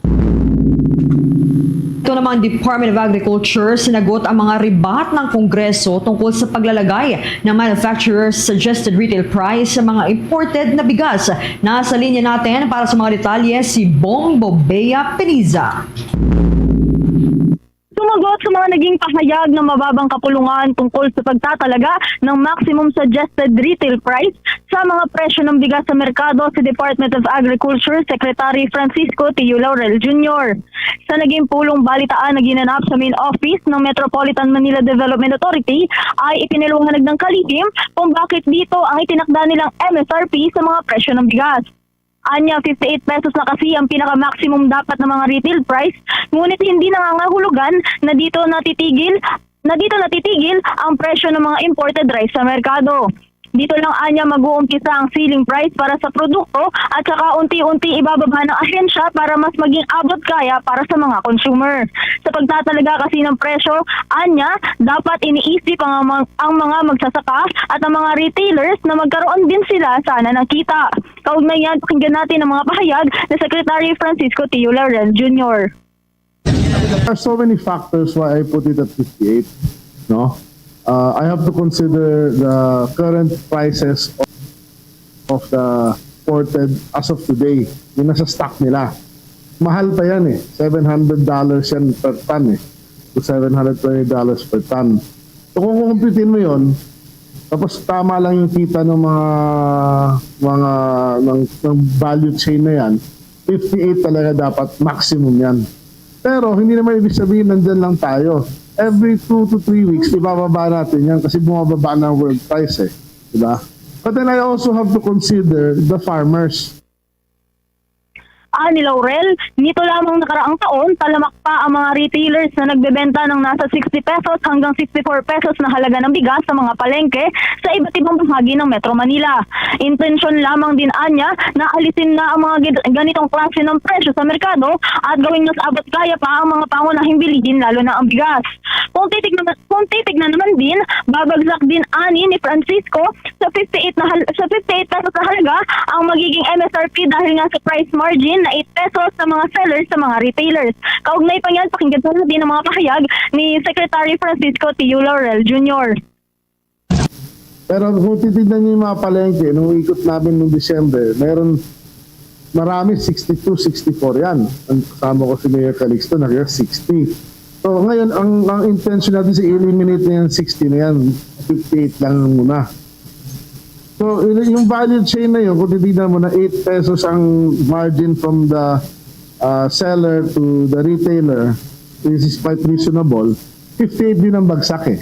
Ito namang Department of Agriculture, sinagot ang mga ribat ng Kongreso tungkol sa paglalagay ng manufacturer's suggested retail price sa mga imported na bigas. Nasa linya natin para sa mga detalye si Bong Bobea Peniza. Sumagot sa mga naging pahayag ng mababang kapulungan tungkol sa pagtatalaga ng maximum suggested retail price sa mga presyo ng bigas sa merkado si Department of Agriculture Secretary Francisco Tio Laurel Jr. Sa naging pulong balitaan na ginanap sa main office ng Metropolitan Manila Development Authority ay ipinaliwanag ng kalihim kung bakit dito ang itinakda nilang MSRP sa mga presyo ng bigas. Anya, 58 pesos na kasi ang pinaka-maximum dapat ng mga retail price, ngunit hindi nangangahulugan na dito natitigil ang presyo ng mga imported rice sa merkado. Dito lang anya mag-uumpisa ang ceiling price para sa produkto at saka unti-unti ibababa ng ahensya para mas maging abot kaya para sa mga consumer. Sa pagtatalaga kasi ng presyo, anya, dapat iniisip ang mga magsasaka at ang mga retailers na magkaroon din sila sana ng kita. Kaugnay yan, pakinggan natin ang mga pahayag ni Secretary Francisco Tio Laurel Jr. There are so many factors why I put it at 58, no? I have to consider the current prices of the imported as of today, yung nasa stock nila. Mahal pa yan $700 yan per ton to $720 per ton. So kung kumpitin mo yun, tapos tama lang yung kita ng ng value chain na yan, 58 talaga dapat maximum yan. Pero hindi naman ibig sabihin nandyan lang tayo. Every 2 to 3 weeks, ibababa natin yan kasi bumababa na world price diba? But then I also have to consider the farmers. Ni Laurel, nito lamang nakaraang taon, talamak pa ang mga retailers na nagbebenta ng nasa 60 pesos hanggang 64 pesos na halaga ng bigas sa mga palengke sa iba't ibang bahagi ng Metro Manila. Intensyon lamang din anya na alisin na ang mga ganitong klase ng presyo sa merkado at gawing mas abot kaya pa ang mga pangunahing bilihin, lalo na ang bigas. Kung titignan naman din, babagsak din ani ni Francisco sa 58 pesos na halaga ang magiging MSRP dahil nga sa price margin na 8 pesos sa mga sellers sa mga retailers. Kaugnay pa yan, pakinggan po din ang mga pahayag ni Secretary Francisco Tio Laurel Jr. Pero kung titignan niyo yung mga palengke, nung ikot namin noong December, marami 62, 64 yan. Ang kasama ko si Mayor Calixto, nakita 60. So ngayon, ang intention natin si eliminate na yan 60 na yan, 58 lang muna. So yung value chain na yun, kung titignan mo na 8 pesos ang margin from the seller to the retailer, this is quite reasonable, 58 din ang bagsak eh.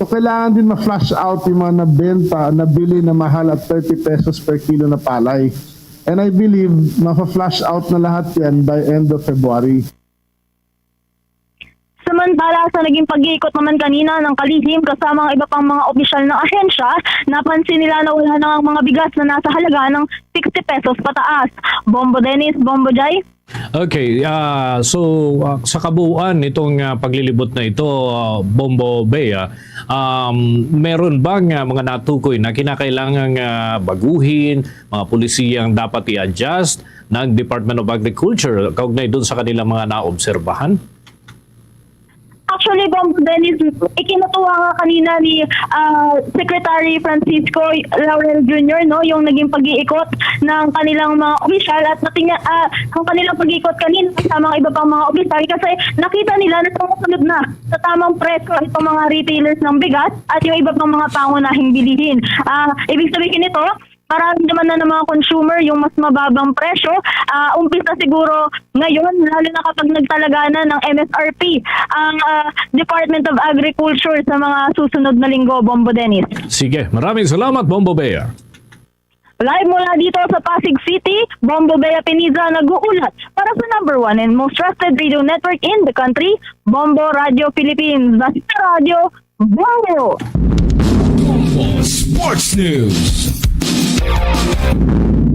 So kailangan din ma-flush out yung mga nabenta, nabili na mahal at 30 pesos per kilo na palay. And I believe ma-flush out na lahat yan by end of February. Samantala sa naging pag-iikot naman kanina ng kalihim kasama ang iba pang mga opisyal ng ahensya, napansin nila na wala na ang mga bigas na nasa halaga ng 60 pesos pataas. Bombo Dennis, Bombo Jai. Okay, so sa kabuuan itong paglilibot na ito, Bombo Bea, meron bang mga natukoy na kinakailangang baguhin, mga pulisiyang dapat i-adjust ng Department of Agriculture kaugnay doon sa kanilang mga naobserbahan? Actually, Bombo Dennis, ikinutuwa nga kanina ni Secretary Francisco Laurel Jr., no, yung naging pag-iikot ng kanilang mga opisyal at ang kanilang pag-iikot kanina kasama ang iba pang mga opisyal kasi nakita nila na sumusunod na sa tamang presyo itong mga retailers ng bigas at yung iba pang mga pangunahing bilihin. Ibig sabihin nito, para naman na ng mga consumer yung mas mababang presyo, umpisa siguro ngayon, lalo na kapag nagtalaga na ng MSRP ang Department of Agriculture sa mga susunod na linggo, Bombo Dennis. Sige, maraming salamat, Bombo Bea. Live mula dito sa Pasig City, Bombo Bea Piniza nag-uulat para sa #1 and most trusted radio network in the country, Bombo Radio Philippines. Basta Radio, Bombo! Bombo Sports News.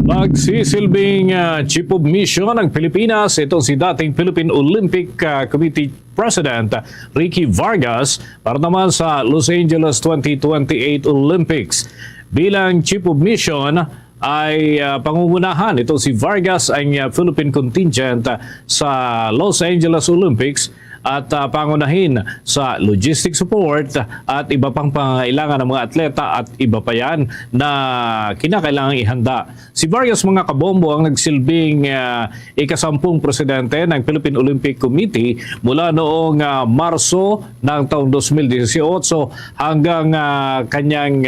Magsisilbing Chief of Mission ng Pilipinas, ito si dating Philippine Olympic Committee President Ricky Vargas para naman sa Los Angeles 2028 Olympics. Bilang Chief of Mission ay pangungunahan ito si Vargas ang Philippine contingent sa Los Angeles Olympics at pangunahin sa logistic support at iba pang pangailangan ng mga atleta at iba pa yan na kinakailangang ihanda. Si Vargas, mga kabombo, ang nagsilbing ika-10 presidente ng Philippine Olympic Committee mula noong Marso ng taong 2018 hanggang kanyang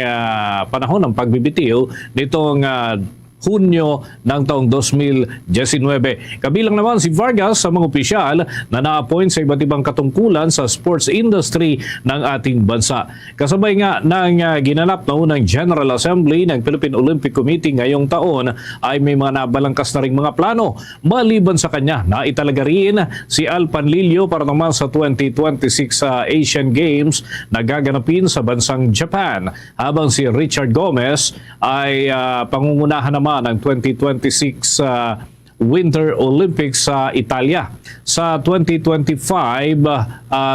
panahon ng pagbibitiw nitong Hunyo ng taong 2019. Kabilang naman si Vargas sa mga opisyal na na-appoint sa iba't ibang katungkulan sa sports industry ng ating bansa. Kasabay nga ng ginanap na unang General Assembly ng Philippine Olympic Committee ngayong taon ay may mga nabalangkas na ring mga plano. Maliban sa kanya, naitalaga rin si Al Panlilio para naman sa 2026 Asian Games na gaganapin sa bansang Japan. Habang si Richard Gomez ay pangungunahan naman ng 2026 Winter Olympics sa Italia. Sa 2025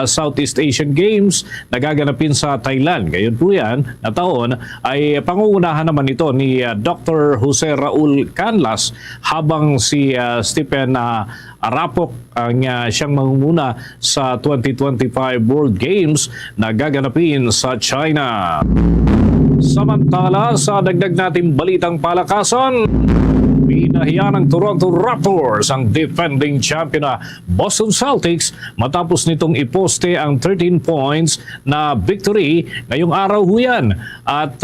Southeast Asian Games na gaganapin sa Thailand. Ngayon po yan na taon ay pangungunahan naman ito ni Dr. Jose Raul Canlas habang si Stephen Arapok ang siyang mangunguna sa 2025 World Games na gaganapin sa China. Samantala, sa dagdag nating balitang palakasan, pinahiya ng Toronto Raptors ang defending champion na Boston Celtics matapos nitong iposte ang 13 points na victory ngayong araw huyan at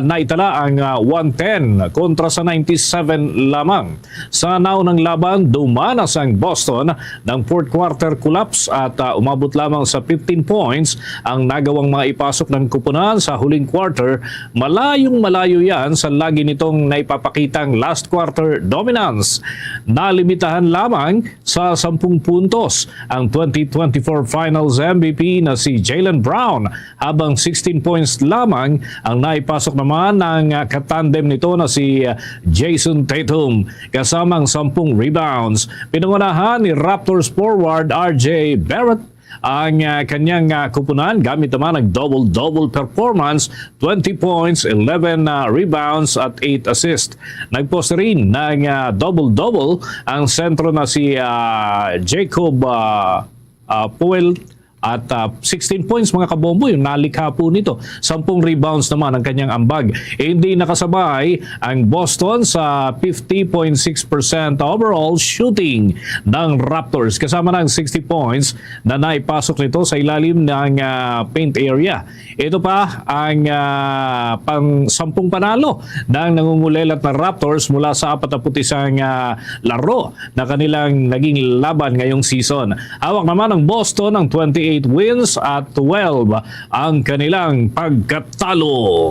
naitala ang 110 kontra sa 97 lamang. Sa naunang laban, dumanas ang Boston ng fourth quarter collapse at umabot lamang sa 15 points ang nagawang mga ipasok ng kupunan sa huling quarter. Malayo yan sa lagi nitong naipapakitang last quarter dominance. Nalimitahan lamang sa 10 puntos ang 2024 Finals MVP na si Jaylen Brown habang 16 points lamang ang naipasok naman ng katandem nito na si Jason Tatum kasamang 10 rebounds. Pinangunahan ni Raptors forward RJ Barrett ang kanyang kupunan gamit naman ng double-double performance, 20 points, 11 rebounds at 8 assists. Nagpost rin ng double-double ang sentro na si Jacob Poel at 16 points mga kabombo yung nalikha po nito. 10 rebounds naman ang kanyang ambag. Hindi nakasabay ang Boston sa 50.6% overall shooting ng Raptors kasama ng 60 points na naipasok nito sa ilalim ng paint area. Ito pa ang pang-10 panalo ng nangungulelat na Raptors mula sa 41 laro na kanilang naging laban ngayong season. Hawak naman ng Boston ng 28 wins at 12 ang kanilang pagkatalo.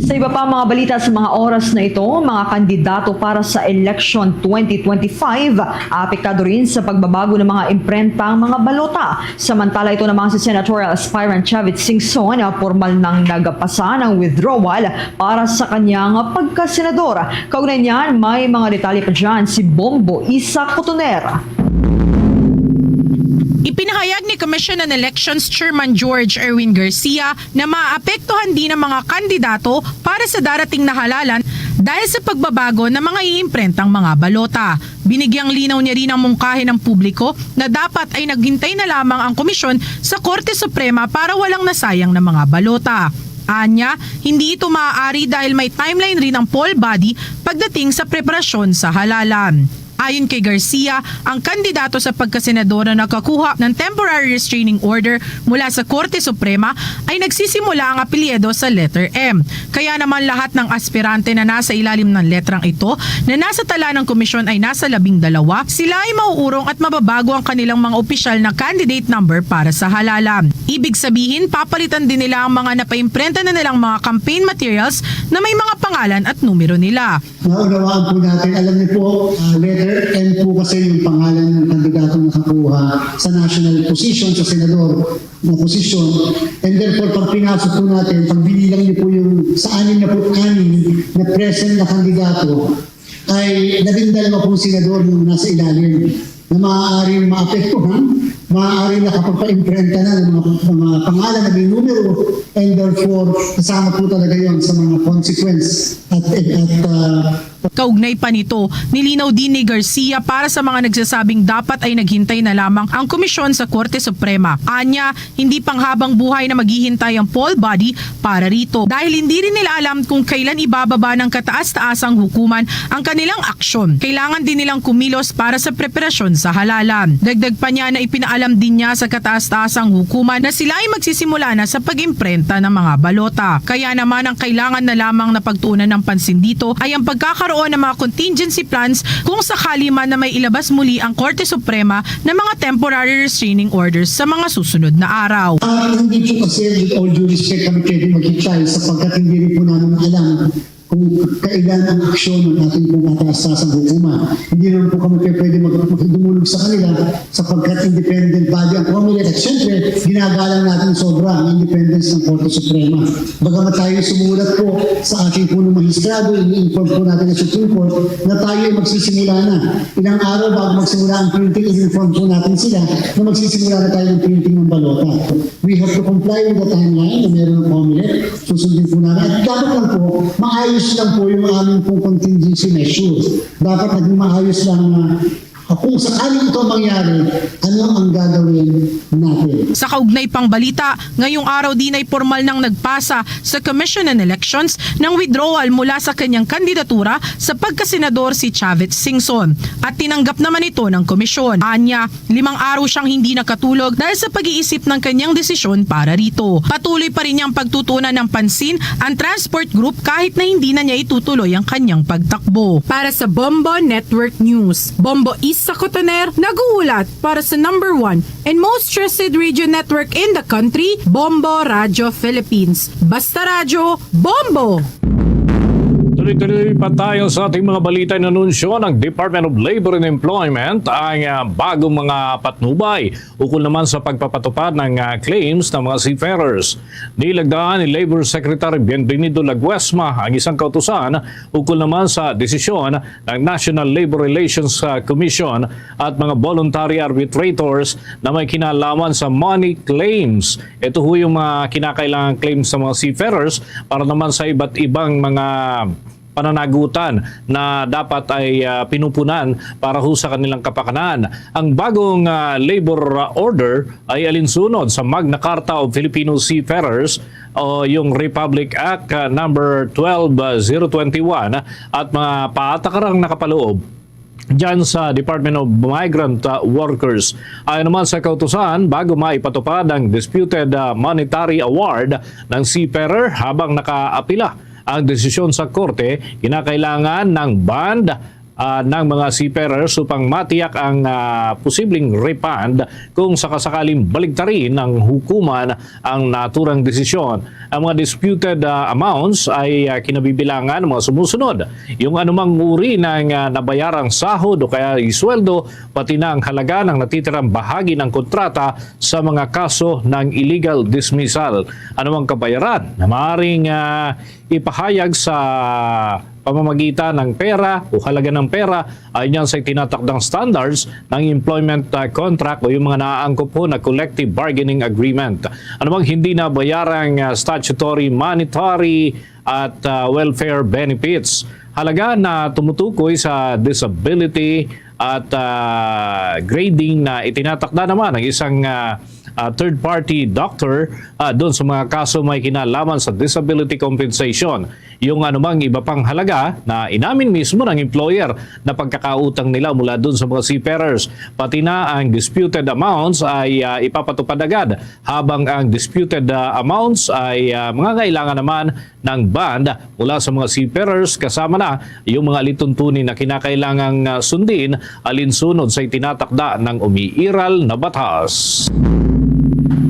Sa iba pa mga balita sa mga oras na ito, mga kandidato para sa election 2025 apektado rin sa pagbabago ng mga imprenta ang mga balota. Samantala ito naman si senatorial aspirant Chavit Singson na formal nang nagpasa ng withdrawal para sa kanyang pagkasenador. Kaugnay niyan, may mga detalye pa dyan si Bombo Isa Cotoner. Ipinahayag ni Commission on Elections Chairman George Erwin Garcia na maapektuhan din ang mga kandidato para sa darating na halalan dahil sa pagbabago ng mga iimprentang mga balota. Binigyang linaw niya rin ang mungkahi ng publiko na dapat ay naghintay na lamang ang komisyon sa Korte Suprema para walang nasayang na mga balota. Anya, hindi ito maaari dahil may timeline rin ang poll body pagdating sa preparasyon sa halalan. Ayon kay Garcia, ang kandidato sa pagkasenador na nakakuha ng temporary restraining order mula sa Korte Suprema ay nagsisimula ang apelyido sa letter M. Kaya naman lahat ng aspirante na nasa ilalim ng letrang ito na nasa tala ng komisyon ay nasa 12, sila ay mauurong at mababago ang kanilang mga opisyal na candidate number para sa halalan. Ibig sabihin, papalitan din nila ang mga napaimprenta na nilang mga campaign materials na may mga pangalan at numero nila. Naunawaan po natin, alam niyo po, letter M po kasi yung pangalan ng kandidato na nakakuha sa national position, sa senador na posisyon. And therefore, pag pinasok po natin, pag binilang niyo po yung sa 66 na present na kandidato, ay 12 pong senador yung nasa ilalim na maaaring maapektuhan, maaaring nakapagpa-imprenta na ng mga pangalan na may numero, and therefore, kasama po talaga yon sa mga consequence at Kaugnay pa nito, nilinaw din ni Garcia para sa mga nagsasabing dapat ay naghintay na lamang ang komisyon sa Korte Suprema. Anya, hindi panghabang buhay na maghihintay ang poll body para rito dahil hindi rin nila alam kung kailan ibababa ng kataas-taasang hukuman ang kanilang aksyon. Kailangan din nilang kumilos para sa preparasyon sa halalan. Dagdag pa niya na ipinaalam din niya sa kataas-taasang hukuman na sila ay magsisimula na sa pag-imprenta ng mga balota. Kaya naman ang kailangan na lamang na pagtuunan ng pansin dito ay ang pagkakaroon ng mga contingency plans kung sakali man na may ilabas muli ang Korte Suprema ng mga temporary restraining orders sa mga susunod na araw. Hindi po kasi with all due respect kami pwede mag-try sapagkat hindi rin po namin alam kung kailan ang aksyon ng ating pong kataas-taasang hukuman. Hindi naman po kami pwede magdumulog sa kanila sapagkat independent body ang COMELEC at syempre ginagalang natin sobra ang independence ng Korte Suprema. Bagamat tayo sumulat po sa ating punong magistrado, i-inform po natin ang Supreme Court na tayo ay magsisimula na. Ilang araw bago magsimula ang printing, i-inform po natin sila na magsisimula na tayo ng printing ng balota. We have to comply with the timeline na meron ng COMELEC. Susundin po natin. At dapat lang po, maayos lang po yung aming pong contingency measures. Dapat naging maayos lang na kung sakaling ito mangyari, ano ang gagawin natin? Sa kaugnay pang balita, ngayong araw din ay formal nang nagpasa sa Commission on Elections ng withdrawal mula sa kanyang kandidatura sa pagkasenador si Chavit Singson at tinanggap naman ito ng komisyon. Anya, 5 araw siyang hindi nakatulog dahil sa pag-iisip ng kanyang desisyon para rito. Patuloy pa rin niyang pagtutunan ng pansin ang transport group kahit na hindi na niya itutuloy ang kanyang pagtakbo. Para sa Bombo Network News, Bombo Isa Cotoner, nag-uulat para sa number 1 and most trusted radio network in the country, Bombo Radio Philippines. Basta Radyo, Bombo! Tuloy-tuloy pa tayo sa ating mga balita na anunsyo ng Department of Labor and Employment ang bagong mga patnubay ukol naman sa pagpapatupad ng claims ng mga seafarers. Nilagdaan ni Labor Secretary Bienvenido Laguesma ang isang kautusan ukol naman sa desisyon ng National Labor Relations Commission at mga voluntary arbitrators na may kinalaman sa money claims. Ito ho yung mga kinakailangang claims ng mga seafarers para naman sa iba't ibang mga pananagutan na dapat ay pinupunan para ho sa kanilang kapakanan. Ang bagong labor order ay alinsunod sa Magna Carta of Filipino Seafarers o yung Republic Act number 12021 at mga patakarang nakapaloob diyan sa Department of Migrant Workers. Ayon naman sa kautusan, bago maipatupad ang disputed monetary award ng seafarer habang nakaapila ang desisyon sa korte, kinakailangan ng band ng mga seafarers upang matiyak ang posibleng refund kung sakasakaling baligtarin ng hukuman ang naturang desisyon. Ang mga disputed amounts ay kinabibilangan ng mga sumusunod. Yung anumang uri ng nabayarang sahod o kaya isweldo, pati na ang halaga ng natitirang bahagi ng kontrata sa mga kaso ng illegal dismissal. Anumang kabayaran na maaaring ipahayag sa pamamagitan ng pera o halaga ng pera ay niyan sa tinatakdang standards ng employment contract o yung mga naaangkop po na collective bargaining agreement. Ano bang hindi na bayarang statutory monetary at welfare benefits. Halaga na tumutukoy sa disability at grading na itinatakda naman ng isang third-party doctor doon sa mga kaso may kinalaman sa disability compensation. Yung anumang iba pang halaga na inamin mismo ng employer na pagkakautang nila mula doon sa mga seafarers. Pati na ang disputed amounts ay ipapatupad agad, habang ang disputed amounts ay mga kailangan naman ng band mula sa mga seafarers, kasama na yung mga lituntunin na kinakailangang sundin alinsunod sa itinatakda ng umiiral na batas.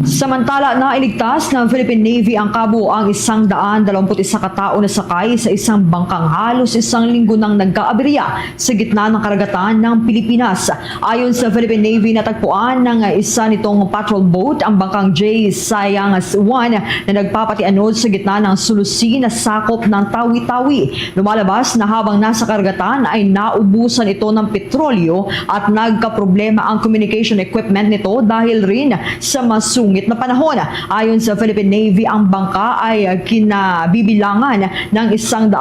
Samantala, nailigtas ng Philippine Navy ang kabuuang 121 katao na sakay sa isang bangkang halos isang linggo nang nagkaaberya sa gitna ng karagatan ng Pilipinas. Ayon sa Philippine Navy, natagpuan ng isa nitong patrol boat ang bangkang J. Sayangas 1 na nagpapatianod sa gitna ng sulusi na sakop ng Tawi-Tawi. Lumalabas na habang nasa karagatan ay naubusan ito ng petrolyo at nagkaproblema ang communication equipment nito dahil rin sa masungit na panahon. Ayon sa Philippine Navy, ang bangka ay kinabibilangan ng 106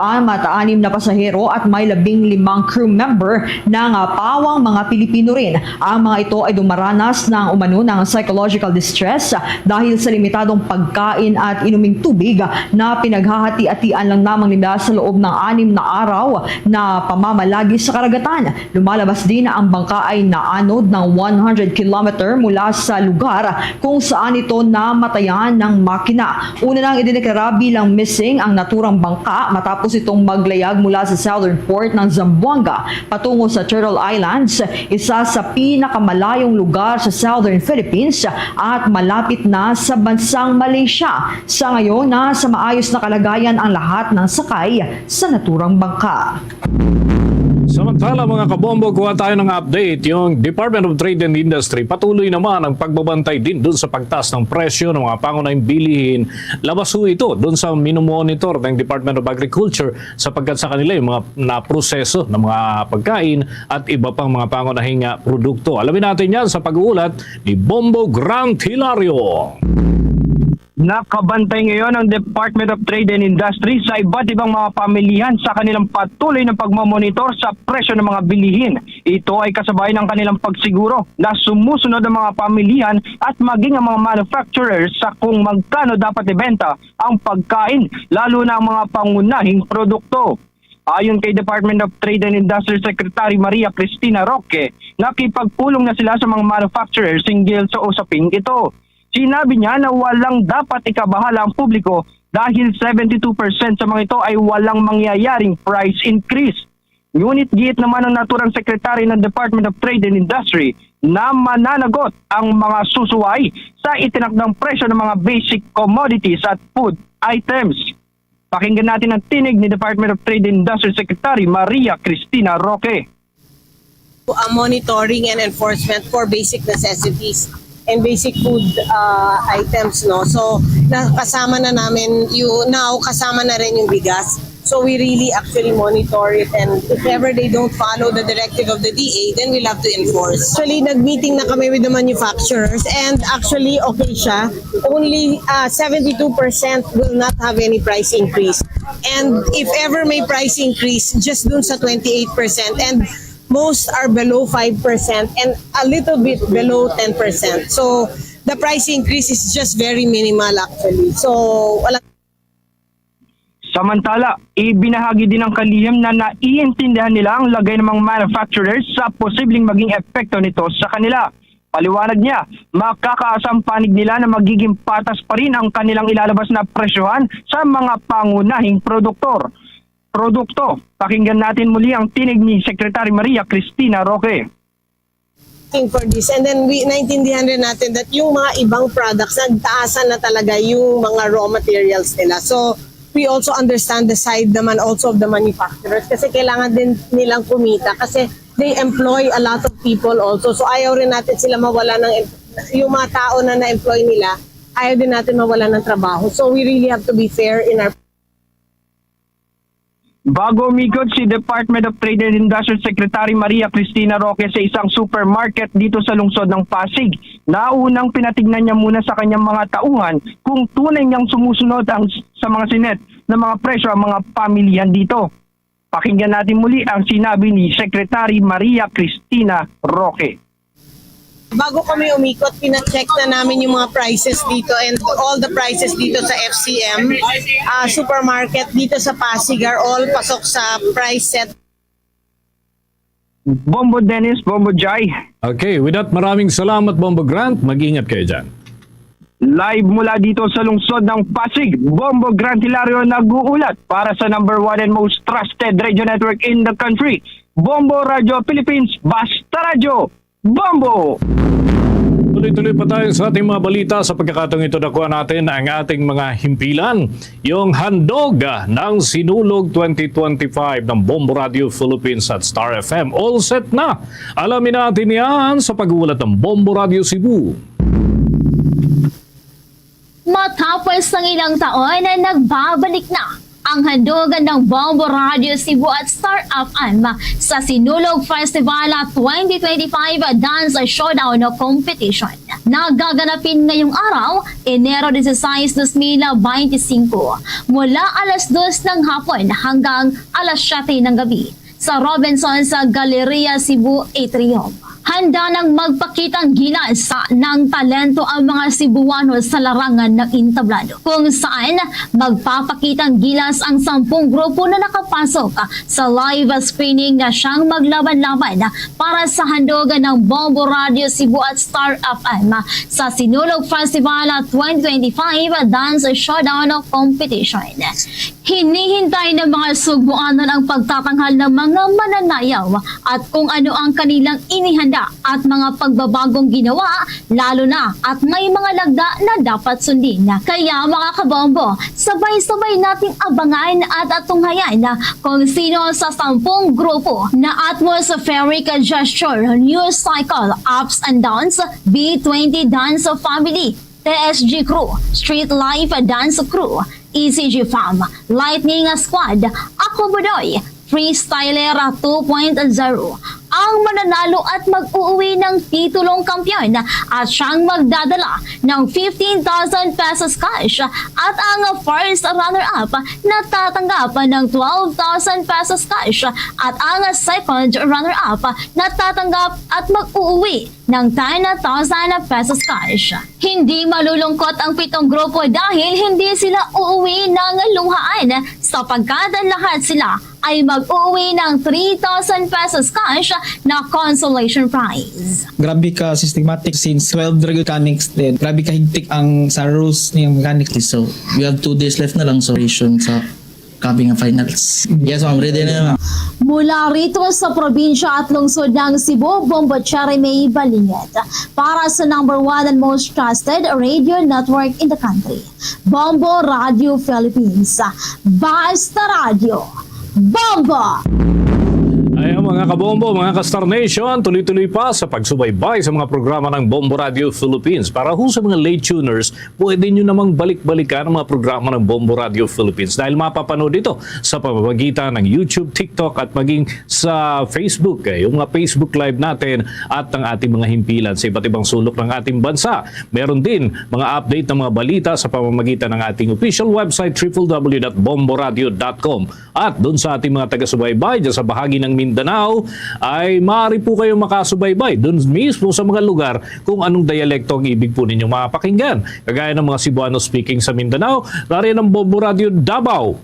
na pasahero at may 15 crew member ng pawang mga Pilipino rin. Ang mga ito ay dumaranas ng umano ng psychological distress dahil sa limitadong pagkain at inuming tubig na pinaghahati-hatian lang namang nila sa loob ng 6 na araw na pamamalagi sa karagatan. Lumalabas din na ang bangka ay naanod ng 100 km mula sa lugar kung saan ito namatayan ng makina. Una nang idineklara bilang missing ang naturang bangka matapos itong maglayag mula sa southern port ng Zamboanga patungo sa Turtle Islands, isa sa pinakamalayong lugar sa southern Philippines at malapit na sa bansang Malaysia. Sa ngayon, nasa maayos na kalagayan ang lahat ng sakay sa naturang bangka. Samantala mga kabombo, kuha tayo ng update. Yung Department of Trade and Industry patuloy naman ang pagbabantay din doon sa pagtaas ng presyo ng mga pangunahing bilihin. Labas ho ito doon sa minomonitor ng Department of Agriculture sapagkat sa kanila yung mga naproseso ng mga pagkain at iba pang mga pangunahing produkto. Alamin natin yan sa pag-uulat ni Bombo Grant Hilario. Nakabantay ngayon ang Department of Trade and Industry sa iba't ibang mga pamilihan sa kanilang patuloy na pagmamonitor sa presyo ng mga bilihin. Ito ay kasabay ng kanilang pagsiguro na sumusunod ang mga pamilihan at maging ang mga manufacturers sa kung magkano dapat ibenta ang pagkain, lalo na ang mga pangunahing produkto. Ayon kay Department of Trade and Industry Secretary Maria Cristina Roque, nakipagpulong na sila sa mga manufacturers hinggil sa usaping ito. Sinabi niya na walang dapat ikabahala ang publiko dahil 72% sa mga ito ay walang mangyayaring price increase. Ngunit giit naman ng naturang sekretary ng Department of Trade and Industry na mananagot ang mga susuway sa itinakdang presyo ng mga basic commodities at food items. Pakinggan natin ang tinig ni Department of Trade and Industry Secretary Maria Cristina Roque. Monitoring and enforcement for basic necessities. and basic food items, no? So kasama na namin kasama na rin yung bigas. So we really actually monitor it, and if ever they don't follow the directive of the DA, then we'll have to enforce. Actually, nag-meeting na kami with the manufacturers, and actually okay siya. Only 72% will not have any price increase. And if ever may price increase, just dun sa 28%, and most are below 5% and a little bit below 10%. So the price increase is just very minimal actually. So wala. Samantala, ibinahagi din ng kalihim na naiintindihan nila ang lagay ng mga manufacturers sa posibleng maging epekto nito sa kanila. Paliwanag niya, makakaasang panig nila na magiging patas pa rin ang kanilang ilalabas na presyohan sa mga pangunahing produkto. Pakinggan natin muli ang tinig ni Secretary Maria Cristina Roque. For this, and then naintindihan rin natin that yung mga ibang products, nagtaasan na talaga yung mga raw materials nila. So we also understand the side naman also of the manufacturers kasi kailangan din nilang kumita kasi they employ a lot of people also. So ayaw rin natin sila mawala yung mga tao na na-employ nila, ayaw din natin mawala ng trabaho. So we really have to be fair in our. Bago umikot si Department of Trade and Industry Secretary Maria Cristina Roque sa isang supermarket dito sa lungsod ng Pasig, naunang pinatignan niya muna sa kanyang mga tauhan kung tunay niyang sumusunod sa mga sinet ng mga presyo ang mga pamilyan dito. Pakinggan natin muli ang sinabi ni Secretary Maria Cristina Roque. Bago kami umikot, pina-check na namin yung mga prices dito and all the prices dito sa FCM, supermarket dito sa Pasig are all pasok sa price set. Bombo Dennis, Bombo Jai. Okay, with that, maraming salamat Bombo Grant. Mag-ingat kayo dyan. Live mula dito sa lungsod ng Pasig, Bombo Grant Hilario nag-uulat para sa number 1 and most trusted radio network in the country, Bombo Radio Philippines, Basta Radio. Bombo! Tuloy-tuloy pa tayo sa ating mga balita. Sa pagkakataong ito, nakuha natin ang ating mga himpilan. Yung handog ng Sinulog 2025 ng Bombo Radio Philippines at Star FM. All set na. Alamin natin yan sa pag-uulat ng Bombo Radio Cebu. Matapos ng ilang taon na nagbabalik na ang handogan ng Bombo Radio Cebu at Star FM sa Sinulog Festival 2025 Dance Showdown Competition. Nagaganapin ngayong araw, Enero 16, 2025, mula alas 2 ng hapon hanggang alas 7 ng gabi sa Robinson sa Galleria Cebu Atrium. Handa nang magpakitang gilas ng talento ang mga Cebuano sa larangan ng entablado, kung saan magpapakitang gilas ang 10 grupo na nakapasok sa live screening na siyang maglaban-laban para sa handogan ng Bombo Radio Cebu at Star FM sa Sinulog Festival 2025 Dance Showdown Competition. Hinihintay ng mga Cebuano ang pagtatanghal ng mga mananayaw at kung ano ang kanilang inihanda at mga pagbabagong ginawa, lalo na at may mga lagda na dapat sundin. Kaya mga kabombo, sabay-sabay nating abangan at tunghayan kung sino sa 10 grupo na atmospheric gesture, news cycle, ups and downs, B20 Dance Family, TSG Crew, Street Life Dance Crew, ECG Fam, Lightning Squad, Ako Budoy, Freestyler 2.0 ang mananalo at mag-uuwi ng titulong kampiyon at siyang magdadala ng 15,000 pesos cash at ang first runner-up na tatanggap ng 12,000 pesos cash at ang second runner-up na tatanggap at mag-uuwi ng 10,000 pesos cash. Hindi malulungkot ang 7 grupo dahil hindi sila uuwi ng luhaan sapagkat lahat sila ay mag-uwi ng 3,000 pesos cash na consolation prize. Grabe ka systematic since 12 drag mechanics din. Grabe ka higtik ang sa rules ng mechanics. So, we have 2 days left na lang sa ration sa coming finals. Yes, I'm ready na. Mula rito sa probinsya at lungsod ng Cebu, Bombo Cherry May Balingit. Para sa number 1 and most trusted radio network in the country, Bombo Radio Philippines. Basta Radio. Bombo! Ayan mga Mga kabombo, mga ka-Star Nation, tuloy-tuloy pa sa pagsubaybay sa mga programa ng Bombo Radio Philippines. Para ho sa mga late tuners, pwede nyo namang balik-balikan ang mga programa ng Bombo Radio Philippines dahil mapapanood ito sa pamamagitan ng YouTube, TikTok at maging sa Facebook. Yung mga Facebook Live natin at ang ating mga himpilan sa iba't ibang sulok ng ating bansa. Meron din mga update ng mga balita sa pamamagitan ng ating official website www.bomboradio.com. At doon sa ating mga taga-subaybay dyan sa bahagi ng Mindanao, ay maaari po kayong makasubaybay doon mismo sa mga lugar kung anong dialekto ang ibig po ninyong mapakinggan. Kagaya ng mga Cebuano speaking sa Mindanao, nariyan ang Bombo Radio Davao.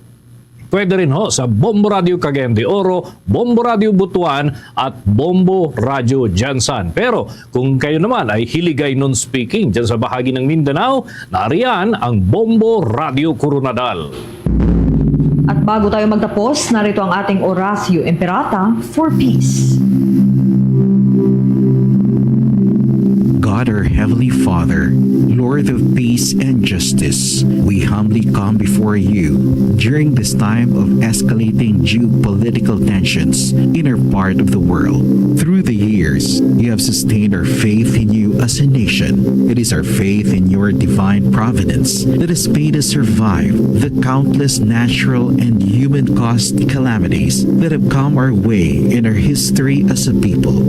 Pwede rin ho sa Bombo Radio Cagayan de Oro, Bombo Radio Butuan at Bombo Radio Jansan. Pero kung kayo naman ay hiligay non-speaking dyan sa bahagi ng Mindanao, nariyan ang Bombo Radio Coronadal. At bago tayo magtapos, narito ang ating Orasio Imperata for Peace. God, our Heavenly Father, Lord of peace and justice, we humbly come before you during this time of escalating geopolitical tensions in our part of the world. Through the years, you have sustained our faith in you as a nation. It is our faith in your divine providence that has made us survive the countless natural and human-caused calamities that have come our way in our history as a people.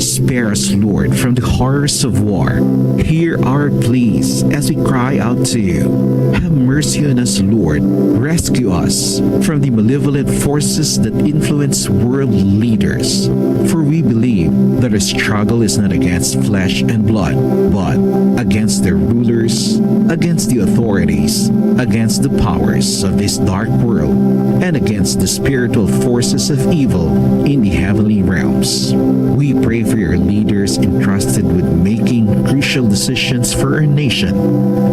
Spare us, Lord, from the horrors of war. Hear our pleas as we cry out to you. Have mercy on us, Lord. Rescue us from the malevolent forces that influence world leaders. For we believe that our struggle is not against flesh and blood, but against the rulers, against the authorities, against the powers of this dark world, and against the spiritual forces of evil in the heavenly realms. We pray for your leaders entrusted with making crucial decisions for our nation.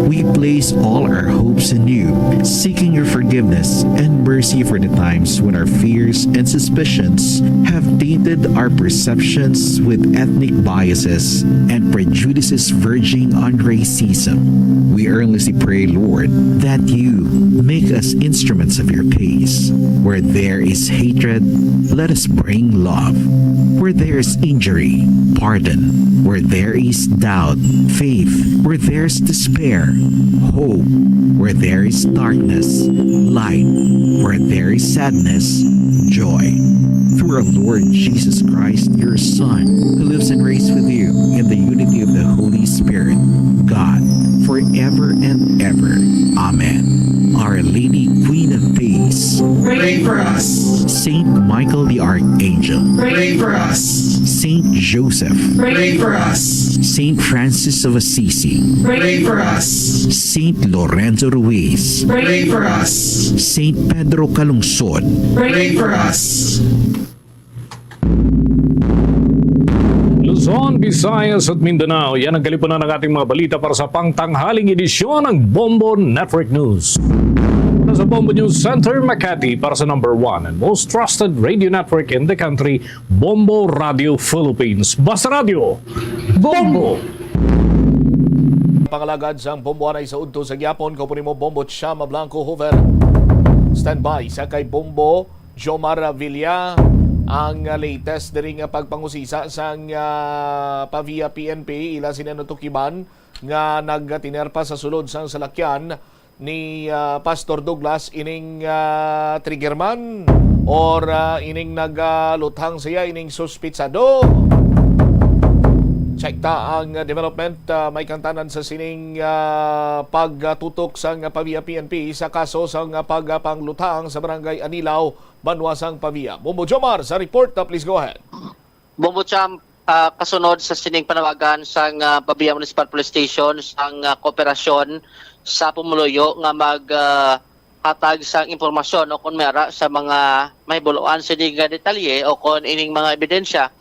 We place all our hopes in you, seeking your forgiveness and mercy for the times when our fears and suspicions have tainted our perceptions with ethnic biases and prejudices verging on racism. We earnestly pray, Lord, that you make us instruments of your peace. Where there is hatred, let us bring love. Where there is injury, pardon. Where there is doubt, faith. Where there is despair, hope. Where there is darkness, light. Where there is sadness, joy. Through our Lord Jesus Christ, your Son, who lives and reigns with you in the unity of the Holy Spirit, God, forever and ever. Amen. Our Lady, Queen of Peace, pray for us. Saint Michael the Archangel, Pray for us. Saint Joseph, Pray for us. Saint Francis of Assisi, Pray for us. Saint Lorenzo Ruiz, Pray for us. Saint Pedro Calungsod, Pray for us. Luzon, Visayas at Mindanao, yan ang kalipunan ng ating mga balita para sa pangtanghaling edisyon ng Bombo Network News. Sa Bombo News Center, Makati, para sa number 1 and most trusted radio network in the country, Bombo Radio Philippines. Basta Radio, Bombo! Pangalagad sang Bombo anay sa udto sa gyapon, kupunin mo Bombo Chama Blanco Hoover. Standby sa kay Bombo Jomar Villa. Ang latest diri nga pagpangusisa sang Pavia PNP ila sinutukiban nga nagtinerpa sa sulod sang salakyan ni Pastor Douglas ining triggerman or ining nagluthang siya ining suspitsado. Check ta ang development may kantanan sa sining pagtutok sang Pavia PNP sa kaso sang pagpanglutang sa barangay Anilaw, Banwasang Pavia. Bombo Jomar sa report, please go ahead. Bombo Cham, kasunod sa sining panawagan sang Pavia Municipal Police Station sang kooperasyon sa Pumuluyo nga maghatag sang impormasyon o kung mayara sa mga may buluan sa detalye o kung ining mga ebidensya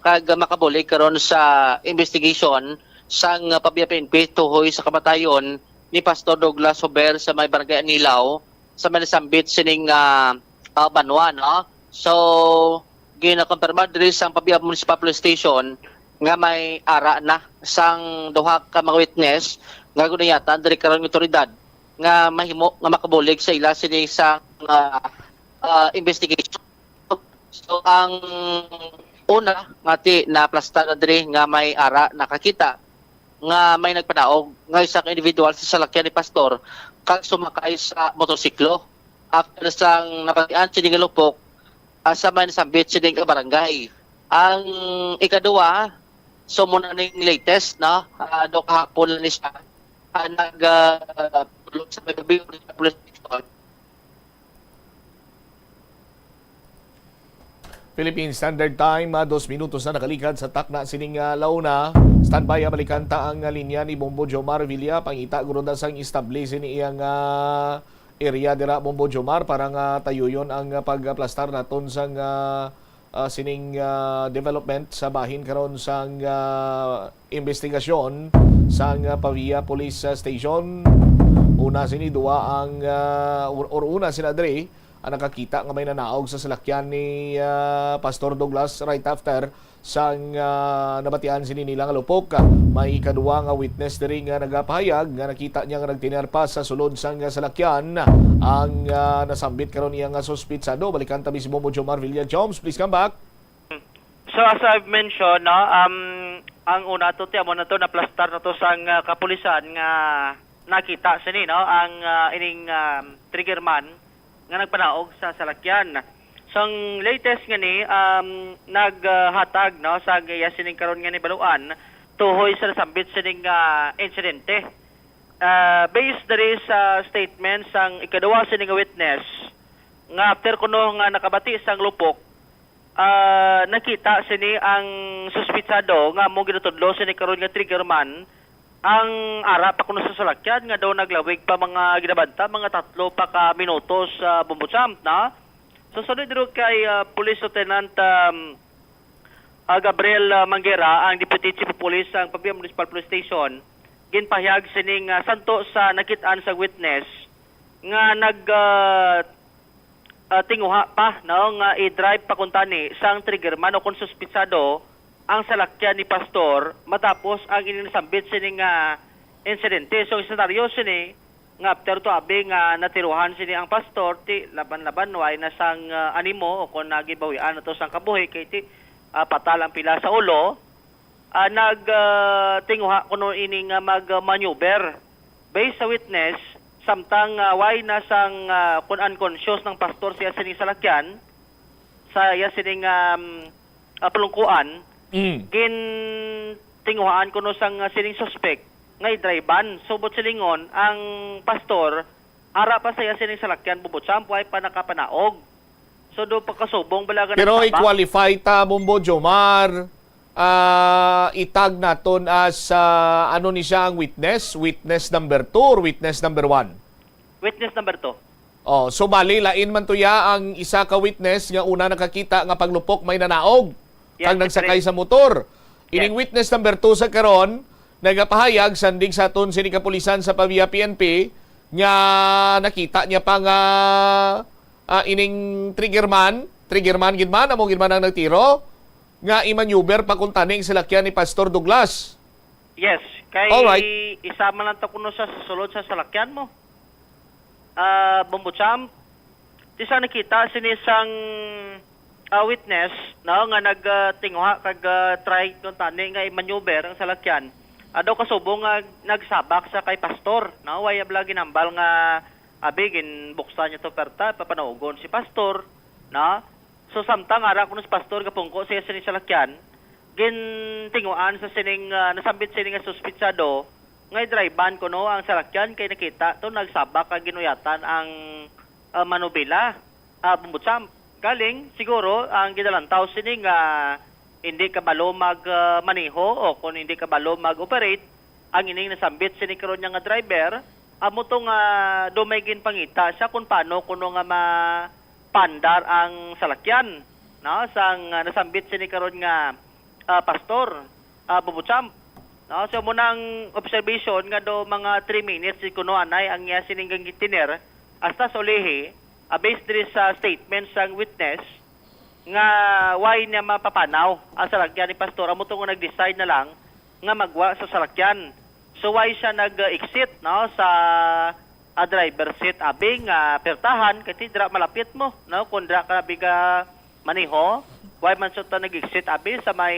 kag makabulig karon sa investigation sang Pavia PNP tuhoy sa kamatayon ni Pastor Douglas Hober sa may barangay Anilaw sa Manisambit sining Banwa, no? So ginakompirma diri sang Pavia Municipal Police Station nga may ara na sang duha ka mga witness nga gunayatan diri karon ng otoridad nga mahimo nga makabulig sa ila sini sa investigation So ang una ngati na plastar na diri nga may ara nakakita nga may nagpanaog nga isang individual sa salakyan ni pastor kag sumakay sa motorsiklo. After sang napatian sining lupok sa may nasambit sining barangay. Ang ikaduwa, so muna ning latest no, do kahapon ni siya sa may police station. Philippine Standard Time, 2 minutos na nakalikad sa takna sining launa. Standby balikanta ang linya ni Bombo Jomar Villa. Pangita guruda sang establish ni iyang area dira Bombo Jomar para nga tayuyon ang pagplastar naton sang sining development sa bahin karon sang investigasyon sang Pavia Police Station. Una sini duwa ang una sila dre ang nakakita nga may nanaog sa salakyan ni Pastor Douglas right after sang nabatian sini nila nga lupok. May ikaduwa nga witness diri nga nagapahayag nga nakita niya nga nagtinerpa sa sulod sang salakyan ang nasambit karon iya nga suspitsado. Balikan tabi si Bombo Jomar Villa. Joms, please come back. So as I've mentioned, no, ang una to tiamo na to na plastar na to sang kapulisan nga nakita sini no ang ining triggerman nga nagpanaog sa salakyan. So ang latest nga ni naghatag no sa gaya sining karon nga ni baluan tuhoy sa nasambit sining insidente. Based diri sa statement sang ikaduwa sining witness nga after kuno nga nakabati sang lupok nakita sini ang suspitsado nga mo ginutudlo sini karon nga triggerman ang ara pa kuno sa salakyan nga daw naglawig pa mga ginabanta mga 3 pa ka minutos sa Bumbusamp na. So sunod dito kay Police Lieutenant Gabriel Manguera, ang Deputy Chief of Police ang Pabia Municipal Police Station, ginpahayag sining santo sa nakitaan sa witness nga tinguha pa no nga i-drive pakuntani sang triggerman o kung suspitsado ang salakyan ni pastor matapos ang ininasambit sining insidente. So senaryo sini nga after to abi nga natiruhan sini ang pastor ti laban-laban way na sang animo o kung nagibawian ato sang kabuhi kay ti patal ang pila sa ulo tinguha kuno ining mag-maneuver based sa witness samtang way na sang kun unconscious ng pastor siya sining salakyan sa sining palungkuan. Gin tinguhaan kuno sang sining suspect nga i-drivean. Subot silingon ang pastor ara pa saya sining salakyan bubot sampo ay pa nakapanaog. So do pagkasubong balagan. Pero i-qualify ta Bombo Jomar itag naton as ano ni siya ang witness number 2 or witness number 1? Witness number 2. Oh, so bali lain man tuya ang isa ka witness nga una nakakita nga paglupok may nanaog. Kang nagsakay sa motor. Ining witness number 2 sa karon nagapahayag sandig sa aton sini kapulisan sa Pavia PNP nga nakita niya pa nga ining triggerman gid man amo gid man ang nagtiro nga i-maneuver pa kung taning salakyan ni Pastor Douglas. Yes, kay alright. Isama lang ta kuno sa sulod sa salakyan mo. Bumbutsam tisa nakita sinisang witness no nga nagtinguha kag try kun tani nga i-maneuver ang salakyan. Daw kasubong nga nagsabak sa kay pastor no way abla ginambal nga abigin buksan niya to perta papanaugon si pastor no. So samtang ara kuno si pastor gapungko siya sining salakyan gin tinguan sa sining nasambit sining nga suspitsado nga i-drivean kuno ang salakyan kay nakita to nagsabak kag ginuyatan ang manubila bumbutsam. Galing siguro ang gidalantaw sini nga hindi kabalo mag-maniho o kung hindi kabalo mag-operate ang ining nasambit sini karon nga driver amo to nga dumay gin pangita siya kung paano kuno nga mapandar ang salakyan no sang nasambit sini karon nga pastor Bubutsamp no. So munang observation nga do mga 3 minutes si kuno anay ang iya sining gitiner hasta solehe based diri sa statement sang witness nga why niya mapapanaw ang salakyan ni pastor amo to nga nag-decide na lang nga magwa sa salakyan. So why siya nag-exit no sa driver seat abing pertahan kay dira malapit mo no kun dira ka biga maniho, why man siya nag-exit abi sa may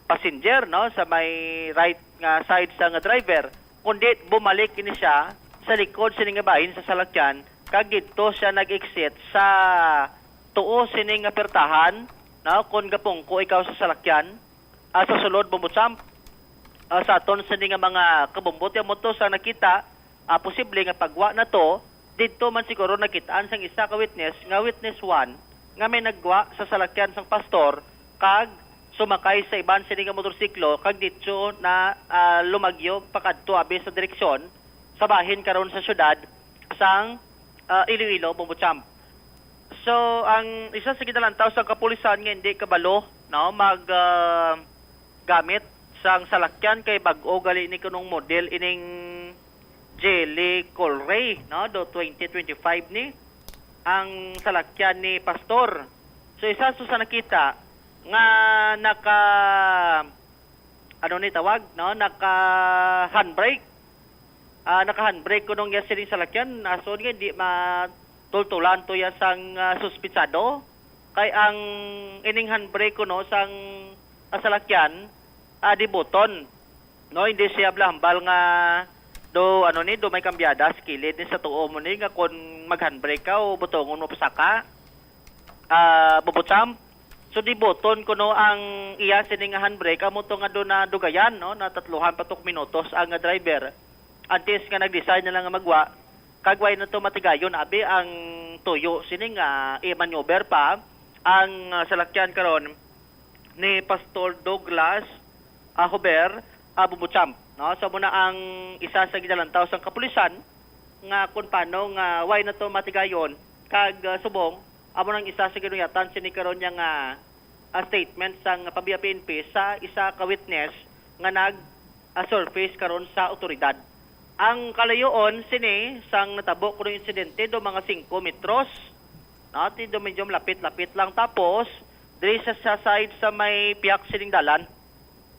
passenger, no, sa may right nga side sa nga driver, kundi bumalik ini siya sa likod sini nga bahin sa salakyan, kag dito siya nag-exit sa tuo sini nga pertahan, no, kun gapungko ikaw sa salakyan, sa sulod bumutsam sa aton sini nga mga kabumbot yung moto sa nakita, posible nga pagwa na to, dito man siguro nakitaan sang isa ka witness, nga witness 1, nga may nagwa sa salakyan sang pastor, kag sumakay sa iban sini nga motorsiklo, kag dito na lumagyo pakadto abi sa direksyon sa bahin karon sa syudad sang Iloilo, Bumbutsam. So ang isa sa kinalantaw sa kapulisan nga hindi kabalo, no, gamit sang salakyan kay bag-o gali ni kunong model ining Jelly Colray, no, do 2025 ni ang salakyan ni pastor. So isa sa nakita nga naka tawag, no, naka handbrake, naka handbrake kunong ya sining salakyan, aso nga di matultulan to ya sang suspitsado, kay ang ining handbrake kuno sang salakyan di button, no, hindi siya blambal nga do may kambyada sa kilid ni sa tuo mo ni nga kon mag-handbrake ka o butongon mo pasaka bubutsam. So di button kuno ang iya sini nga handbrake amo to nga do na dugayan, no, na 3 minutos ang driver. Antes nga nag-design na lang nga magwa, kagway na to matigayon abi ang tuyo sini nga i-maneuver pa ang salakyan karon ni Pastor Douglas Huber Bumbutsam, no. So muna ang isa sa gidalantaw sang kapulisan nga kun paano nga why na to matigayon kag subong amo nang isa sa ginuyatan sini karon nya nga statement sang pabiya PNP sa isa ka witness nga nag surface karon sa otoridad. Ang kalayoon sini sang natabo kuno insidente do mga 5 metros, no, do medyo lapit-lapit lang, tapos diri sa side sa may piyak sining dalan.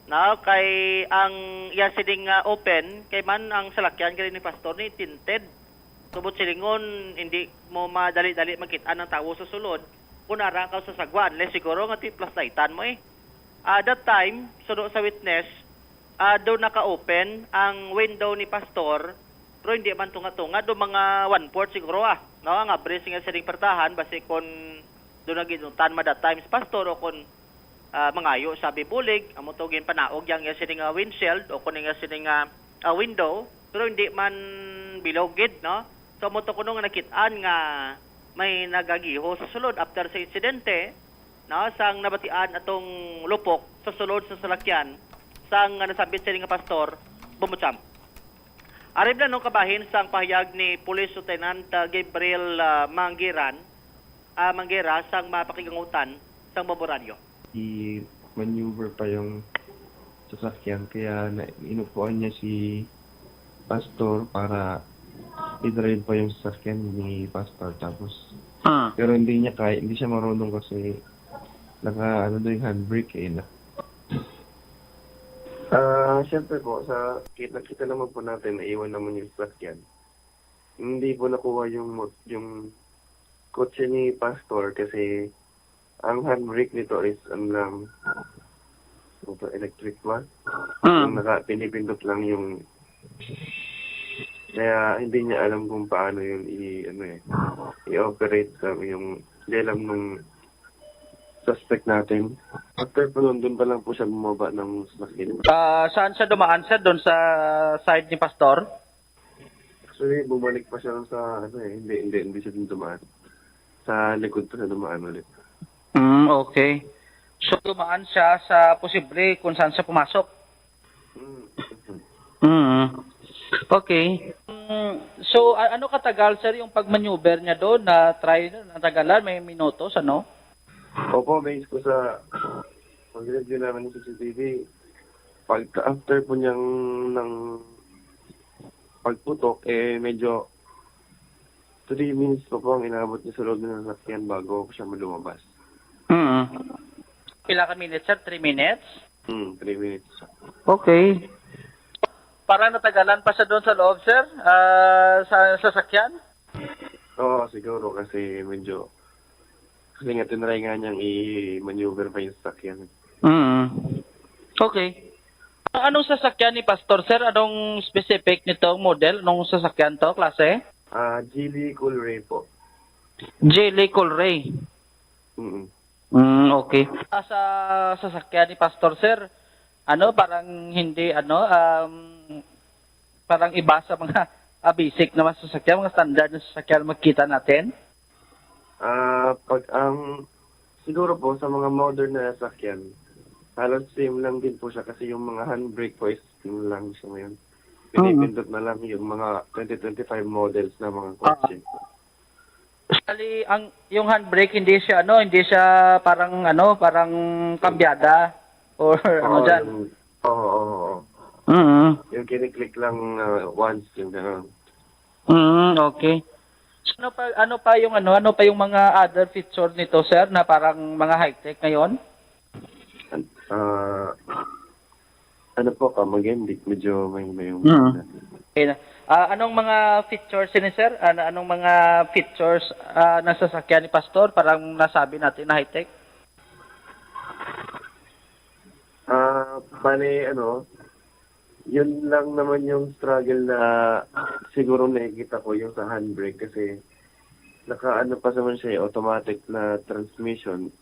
No, kay ang iya sining open kay man ang salakyan kay ni pastor ni tinted. Tubot silingon hindi mo madali-dali makita ng tawo sa sulod kung ara ka sa sagwan, unless siguro nga plus lightan mo that time suno sa witness do naka-open ang window ni pastor, pero hindi man tunga-tunga do mga 1/4 siguro no, nga brace nga sining pertahan basi kon do naginutan ma that times pastor o kon mangayo sabi bulig amo to gin panaog yang sining windshield o kuning sining window, pero hindi man bilogid, no. So mo to kuno nga nakit-an nga may nagagiho sa sulod after sa insidente, no, sang nabatian atong lupok sa sulod sa salakyan sang nasabit sining pastor Bumbutsam. Arib na no kabahin sang pahayag ni Police Lieutenant Gabriel Manggera sang mapakigangutan sang Bombo-Radio. I-maneuver pa yung sasakyan kaya inupuan niya si pastor para i-drive pa yung sasakyan ni pastor, tapos pero hindi siya marunong kasi naka yung handbrake Siyempre po sa kita naman po natin naiwan naman yung sasakyan, hindi po nakuha yung kotse ni pastor kasi ang handbrake nito is electric one. Pinipindot lang yung kaya hindi niya alam kung paano yun i-operate yung hindi alam nung suspect natin. After po doon pa lang po siya bumaba ng sasakyan. Saan siya dumaan, sir? Doon sa side ni pastor? Actually, bumalik pa siya sa hindi siya din dumaan. Sa likod pa siya dumaan ulit. Okay. So dumaan siya sa posible kung saan siya pumasok. Okay. So ano katagal, sir, yung pagmaneuver niya doon na try na tagalan, may minutos ano? Opo, based ko sa pag-review namin ng CCTV, after po niyang pagputok, medyo 3 minutes pa po ang inabot niya sa loob ng sasakyan bago siya lumabas. Pila ka minutes, sir? 3 minutes? 3 minutes. Okay. Para natagalan pa siya doon sa loob, sir? Sa sasakyan? Oo, siguro kasi medyo Kasi nga tinry nga niyang i-maneuver pa yung sasakyan. Okay. Anong sasakyan ni Pastor, sir? Anong specific nitong model? Anong sasakyan to, klase? Geely Coolray po. Geely Coolray. Okay. Sa sasakyan ni Pastor, sir, parang hindi, parang iba sa mga basic na sasakyan, mga standard na sasakyan makita natin? Siguro po sa mga modern na sasakyan, halos same lang din po siya kasi yung mga handbrake po is same lang siya ngayon. Pinipindot na lang yung mga 2025 models na mga kotse. Actually, yung handbrake hindi siya parang parang kambyada or dyan. Oo. Yung kiniklik lang once yung gano'n. Okay. So, ano pa yung mga other features nito, sir, na parang mga high-tech ngayon? Medyo may yung... Okay. Anong mga features ni sir? Anong mga features ng sasakyan ni Pastor? Parang nasabi natin na high-tech. Yun lang naman yung struggle na siguro nakikita ko yung sa handbrake kasi pa naman siya automatic na transmission.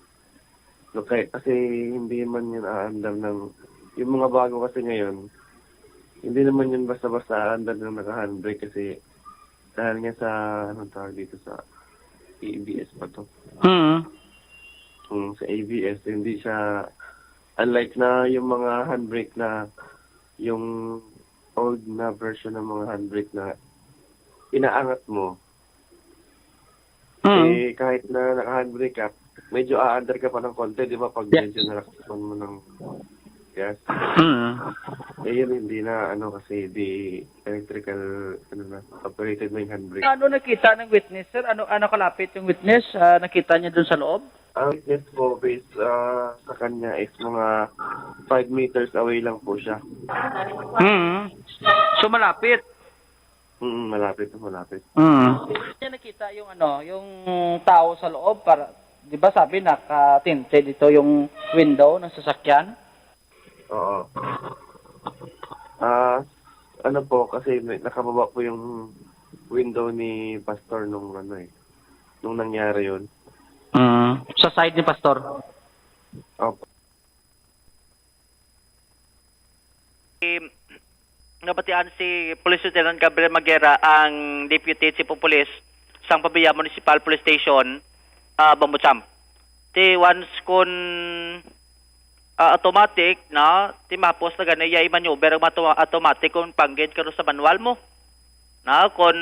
Kasi hindi man yun aandar ng yung mga bago kasi ngayon, hindi naman yun basta-basta aandar ng naka-handbrake kasi dahil nga sa tawag dito sa ABS pa to. Sa ABS, hindi siya unlike na yung mga handbrake na yung old na version ng mga handbrake na inaangat mo. Kahit na naka-handbrake ka, medyo aandar ka pa ng konti, di ba? Pag medyo nalakasan mo ng gas. Yun hindi na kasi di electrical operated na yung handbrake. Ano nakita ng witness, sir? Ano kalapit yung witness? Nakita niya dun sa loob? Ang witness po based sa kanya is mga 5 meters away lang po siya. So malapit? Malapit. Niya nakita yung yung tao sa loob para, di ba sabi naka-tinted dito yung window ng sasakyan? Oo. Kasi nakababa po yung window ni Pastor nung nangyari yun. Sa side ni Pastor? Opo. Nabatian si Police Lieutenant Gabriel Maguera ang Deputy Chief of Police sa Pabaya Municipal Police Station, Bambucham. Once kun automatic na timapos na ganaya i-maneuver ang automatic kung panggid karo sa manual mo. Kung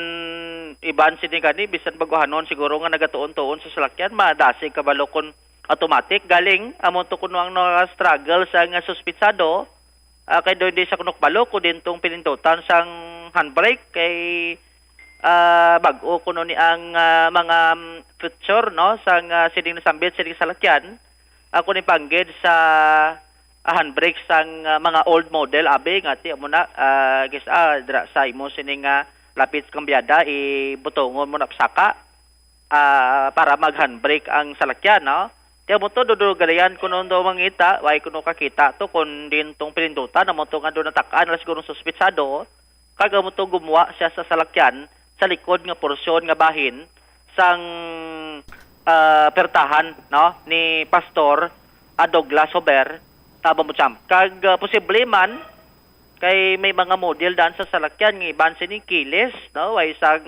iban sini gani bisan baguhanon siguro nga nagatuon-tuon sa salakyan madasig kabalo kun automatic galing amon to kuno ang struggle sa nga suspitsado kay do hindi sa kunok balo kun dintong pinindutan sang handbrake kay bag-o kuno ni ang mga feature sang sining nasambit sining salakyan ako ni panggid sa handbrake sang mga old model abi nga ti amo na dra sa imo sining lapit kambyada ibutongon mo na saka para mag-handbrake ang salakyan, no? Kaya mo to dudugalayan kuno do mangita, way kuno kakita to kun din tong pinindutan na mo to nga do natakaan na siguro suspitsado, kaga mo to gumawa siya sa salakyan sa likod nga porsyon nga bahin sang pertahan, no, ni Pastor Douglas Hober Bambucham. Kag posible man kay may mga model daan sa salakyan ng iban sining kilis, no? Way isang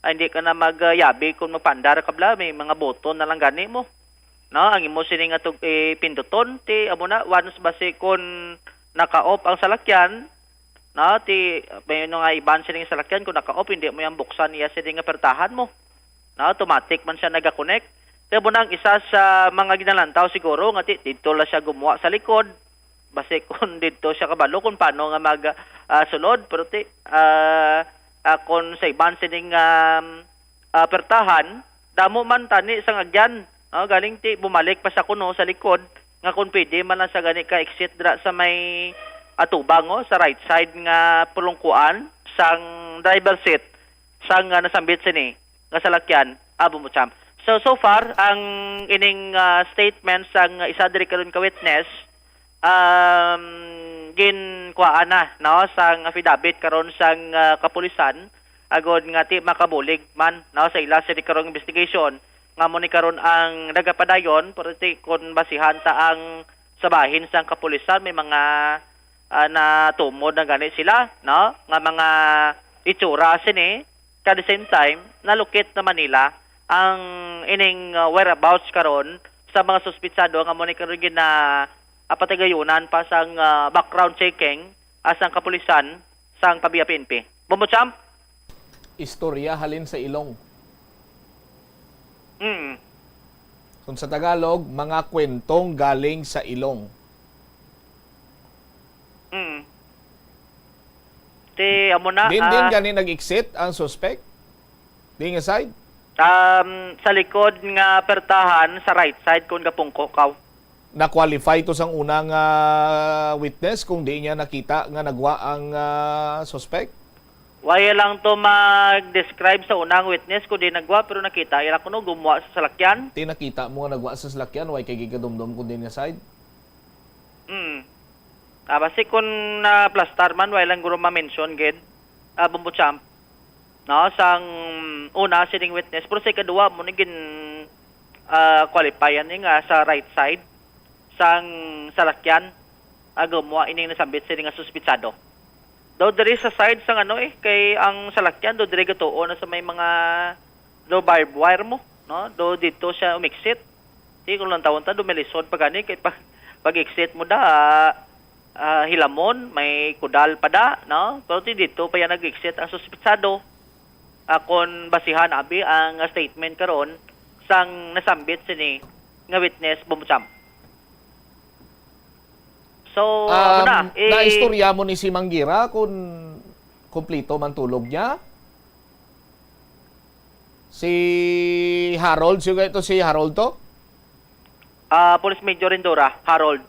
hindi ka na magyabi kung magpandar kabla, may mga boton na lang gani mo. No, ang imo sining atog pinduton ti amo na once base kun naka-off ang salakyan, no, ti may nga iban sining salakyan kung naka-off hindi mo yang buksan niya sining pertahan mo. No, automatic man siya naga-connect. Kaya mo nang isa sa mga ginalantaw siguro nga dito la siya gumawa sa likod. Base kung dito siya kabalo kung paano nga mag-sulod. Pero kung sa iban sining pertahan, damo man tani sa ngagyan. Galing ti bumalik pa sa kuno sa likod. Nga kung pwede man lang sa gani ka exit dra sa may atubang sa right side nga pulungkuan sang driver seat sang nasambit sini nga salakyan Bambucham. So far ang ining statement sang isa diri karon ka witness ginkuhaan na no sang affidavit karon sang kapulisan agod nga ti makabulig man no sa ila sa karong investigation nga mo ni karon ang nagapadayon perti kun basihan ta ang sabahin sang kapulisan may mga natumod na gani sila no nga mga itsura sini at the same time nalukit na Manila ang ining whereabouts karon sa mga suspitsado nga mo ni karon gina patagayunan pa sang background checking asang kapulisan sang Pabia PNP. Bombo Champ. Istorya halin sa ilong. Mm. Kung sa Tagalog, mga kwentong galing sa ilong. Mm. Ti amo na Din gani nag-exit ang suspect? Di nga side? Sa likod nga pertahan sa right side kung gapungko kaw. Na-qualify to sang unang witness kung di niya nakita nga nagwa ang suspect? Waya lang to mag-describe sa unang witness kung di nagwa pero nakita. Ila kuno gumawa sa salakyan. Ti nakita mo nga nagwa sa salakyan, way kay gigadumdum kung di nga side? Basi kung plastar man, wala lang guro ma-mention, gid. Bombo Champ. No, sang una, sining witness. Pero sa ikadua, mo naging qualifyan nga sa right side. Sang salakyan. Gumawa, ining nasambit sining nga suspitsado. Daw diri sa side sang kay ang salakyan, daw diri gatuo na sa may mga daw barbed wire mo. No? Daw dito siya umixit. Di kung lang taon ta, dumilisod pa gani. Kay pag-exit mo da, hilamon, may kudal pa da, no? Pero dito pa yan nag-exit ang suspitsado. Kung basihan abi ang statement karon sang nasambit sini nga witness Bombo Champ. So, na-istorya mo ni si Manggira kung kumplito man tulog niya? Si Harold, ito si Harold to? Police Major Indora, Harold.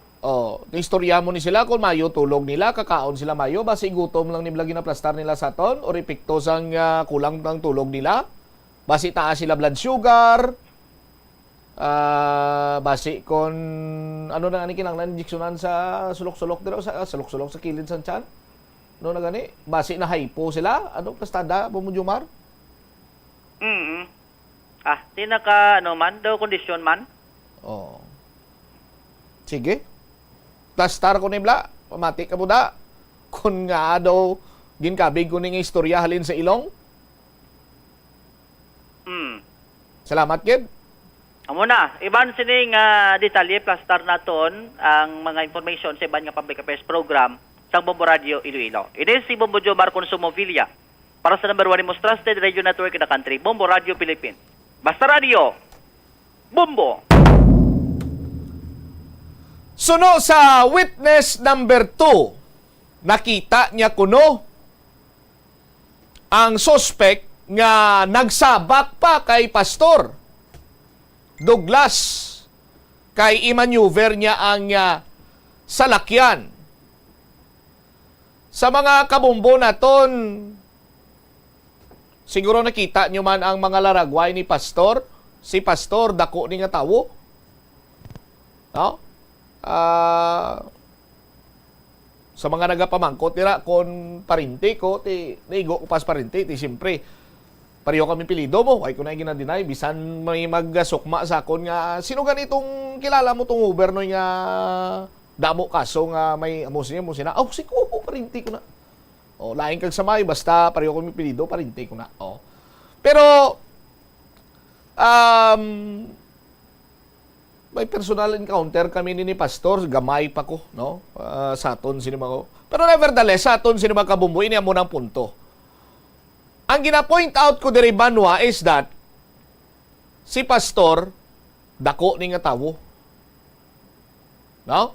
Na-istorya mo ni sila kung mayo tulog nila, kakaon sila mayo, basi gutom lang nila ginaplastar nila sa ton, o ripikto sang kulang ng tulog nila? Basi taas sila blood sugar, basi kon ano na kinanglan injeksyonan sa sulok-sulok dito sa sulok-sulok sa kilid sa tiyan no na gani basi na hypo sila ano pastada mo Jomar tinaka man daw kondisyon man sige plastar ko nibla pamati ka buda kun nga daw ginkabig ko ning istorya halin sa ilong salamat kid. Amo na, iban sining detalye plastar naton ang mga information sa iban nga public affairs program sa Bombo Radio Iloilo. Ini si Bombo Jomar Consumo Villa para sa number 1 most trusted radio network in the country, Bombo Radio Philippines. Basta Radio, Bombo! Suno sa witness number 2, nakita niya kuno ang suspect nga nagsabak pa kay Pastor Douglas kay i-maneuver niya ang salakyan. Sa mga kabumbo naton, siguro nakita nyo man ang mga laragway ni Pastor. Si Pastor, dako ni nga tawo. No? Sa mga nagapamangkot nila, kung parinti ko, naigo ko pas parinti, siyempre, pareho kami pilido mo. Ay ko na ginadinay. Bisan may magsukma sa akon nga, sino ganitong kilala mo tong Uber no nga damo kaso nga may amos niya mo sina. Si ko, parinti ko na. Laing kag samay, basta pareho kami pilido, parinti ko na. Pero, may personal encounter kami ni Pastor, gamay pa ko, no? Sa aton sinima ko. Pero nevertheless, sa aton sinima kabumbo, ini mo ng punto. Ang gina-point out ko diri Banwa is that si Pastor dako ni nga tawo. No?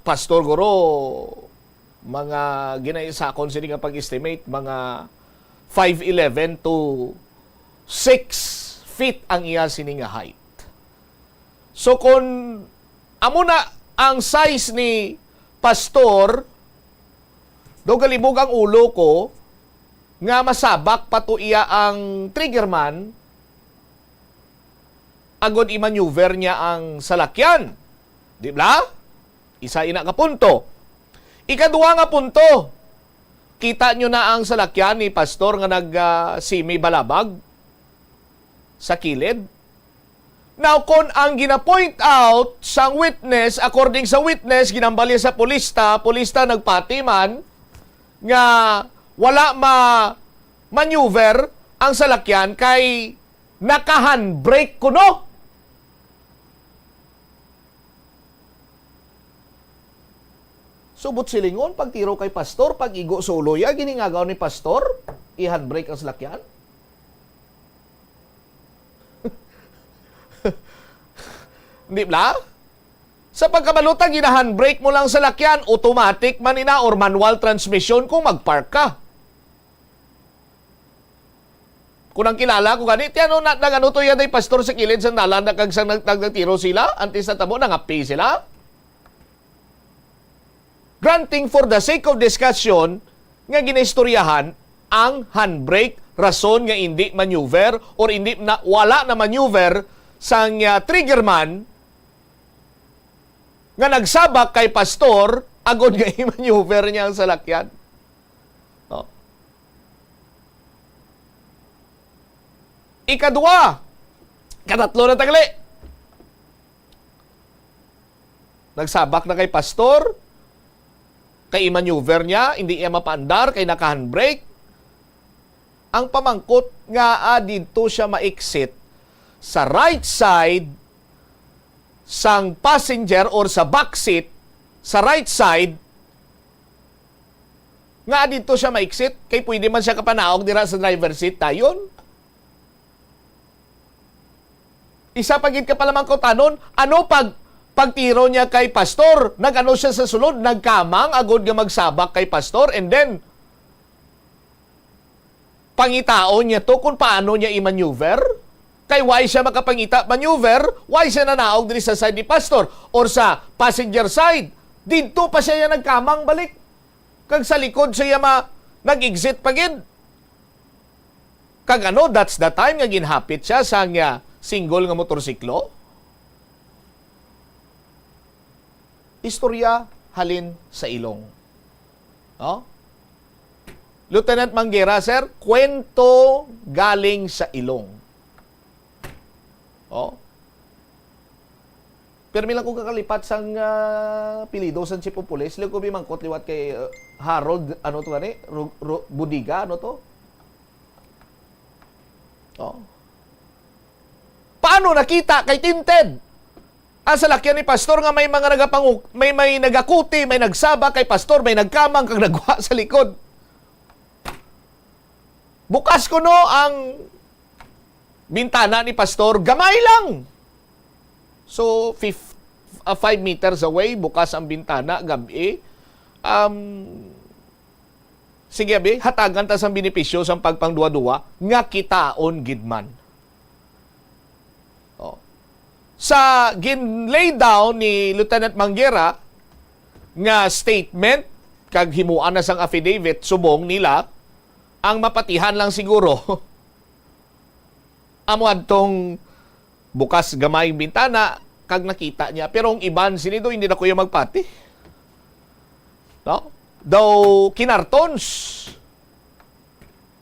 Pastor guro mga ginaisakon sini nga pag-estimate mga 5'11 to 6 feet ang iya sini nga height. So kung amo na ang size ni Pastor do galibog ang ulo ko nga masabak pato iya ang triggerman, agod i-maneuver niya ang salakyan. Di ba? Isa ina ka punto. Ikaduha nga punto, kita nyo na ang salakyan ni pastor nga nag-simi balabag sa kilid. Now, kung ang gina-point out sang witness, according sa witness, ginambali sa polista nagpati man, nga wala maneuver ang salakyan kay naka-handbrake kuno. Subot silingon, pagtiro kay pastor, pag-igo sa uloya, giningagaw ni pastor, i-handbrake ang salakyan. Di ba? Sa pagkabalutan, gina-handbrake mo lang sa lakyan, automatic man ina or manual transmission kung mag-park ka. Kung ang kilala ko ganit, yan nagano to yan ay pastor sa kilid sa nalan na kag nagtiro sila, antes na tamo, nangapi sila. Granting for the sake of discussion, nga ginaistoryahan ang handbrake, rason nga hindi maneuver or hindi na, wala na maneuver sang triggerman nga nagsabak kay pastor, agod nga i-maneuver niya ang salakyan. No? Ikadua, katatlo na tagli. Nagsabak na kay pastor, kay i-maneuver niya, hindi niya mapaandar, kay naka-handbrake. Ang pamangkot nga dito siya ma-exit sa right side sang passenger or sa back seat, sa right side, nga dito siya ma-exit, kay pwede man siya kapanaog dira sa driver seat, tayon. Isa pagit ka palamang ko tanon, ano pagtiro niya kay pastor, nag-ano siya sa sulod, nagkamang, agod nga magsabak kay pastor, and then, pangitaon niya to kung paano niya i-maneuver, kay why siya makapangita maneuver, why siya nanaog diri sa side ni pastor, or sa passenger side, dito pa siya nagkamang balik, kag sa likod siya nag-exit pagid. Kag ano, that's the time nga ginhapit siya sa single nga motorsiklo. Istorya halin sa ilong. No? Lieutenant Manguera, sir, kwento galing sa ilong. Oh. Pero milang ko kakalipat sang pilido sa chief of police, lilang ko bimangkot liwat kay Harold, ano to gani? Budiga, ano to? Oh. Paano nakita kay tinted? Ang salakyan ni pastor nga may mga may nagakuti, may nagsaba kay pastor, may nagkamang kag nagwa sa likod. Bukas ko no ang bintana ni pastor, gamay lang. So 5 meters away, bukas ang bintana, gabi. Sige abi, hatagan ta sang benepisyo sang pagpangduwa-duwa nga kitaon gidman. Oh. Sa ginlay down ni Lieutenant Manguera nga statement kag himuan na sang affidavit subong nila, ang mapatihan lang siguro amo adtong bukas gamay bintana kag nakita niya, pero ang iban sinido hindi na kuya magpati. No? Daw kinartons.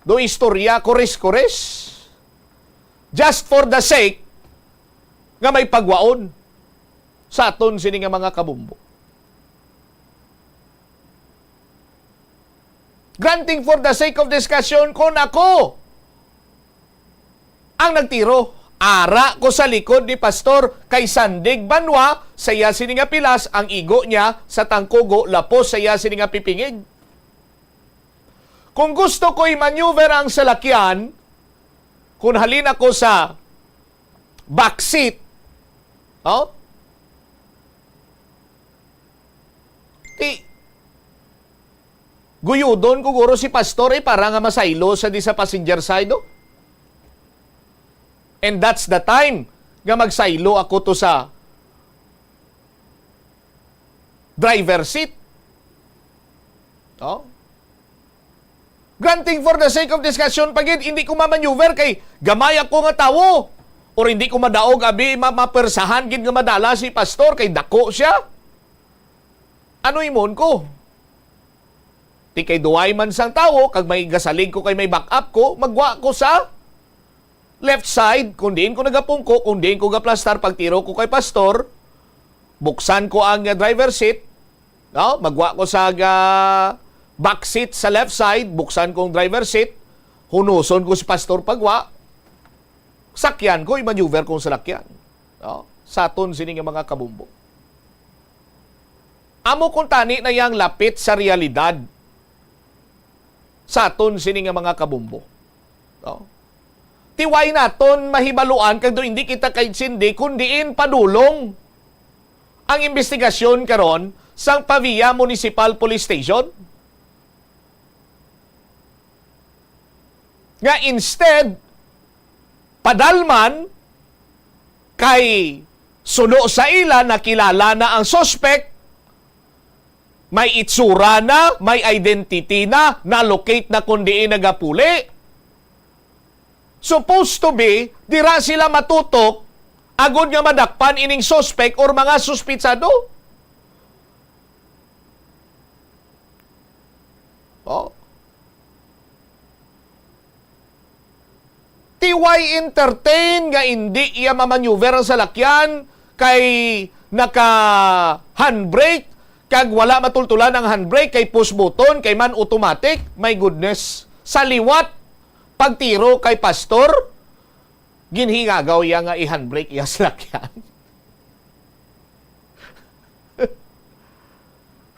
Do istorya kores-kores. Just for the sake nga may pagwaon sa aton sini nga mga kabumbo. Granting for the sake of discussion, kung ako ang nagtiro, ara ko sa likod ni pastor kay sandig banwa, saya sini nga pilas, ang igo niya sa tangkugo, lapos saya sini nga pipingig. Kung gusto ko i-maneuver ang salakyan, kung halin ako sa backseat, oh, guyudon ko guro si pastor para nga masaylo sa di sa passenger side, oh. And that's the time nga magsaylo ako to sa driver seat. Oh. Granting for the sake of discussion, pagid hindi ko mamaneuver kay gamay ako nga tawo. O hindi ko madaog abi mapersahan gid nga madala si pastor kay dako siya. Ano imon ko? Ti kay duway man sang tawo kag may gasalig ko kay may backup ko, magwa ko sa left side, kung diin ko nagapungko, kung diin ko gaplastar pagtiro ko kay pastor, buksan ko ang driver seat, no? Magwa ko sa back seat sa left side, buksan ko ang driver seat, hunuson ko si pastor pagwa, sakyan ko, i-maneuver kong salakyan. No? Saton sini nga mga kabumbo. Amo kung tani na yang lapit sa realidad. Saton sini nga mga kabumbo. No? Tiway naton mahibaluan kag do hindi kita kay sindi kundiin padulong ang investigasyon karon sang Pavia Municipal Police Station. Nga instead padalman kay suno sa ila nakilala na ang suspect, may itsura na, may identity na, na-locate na kundiin nagapuli. Supposed to be, dira sila matutok, agod nga madakpan ining suspect or mga suspitsado. Oh. Tiway entertain nga hindi iya mamaneuver ang salakyan kay naka handbrake kag wala matultulan ang handbrake kay push button kay man automatic. My goodness, sa liwat pagtiro kay pastor ginhingagaw iya nga i-handbrake iya salakyan.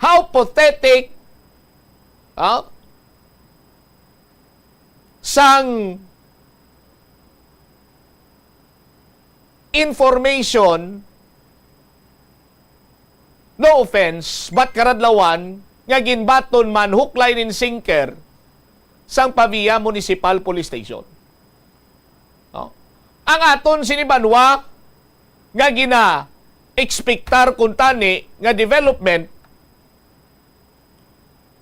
How pathetic sang information, no offense, but karadlawan, nga ginbaton man hook, line, and sinker sang Pavia Municipal Police Station. No? Ang aton sinibanwa, nga gina-expectar kung tani, nga development,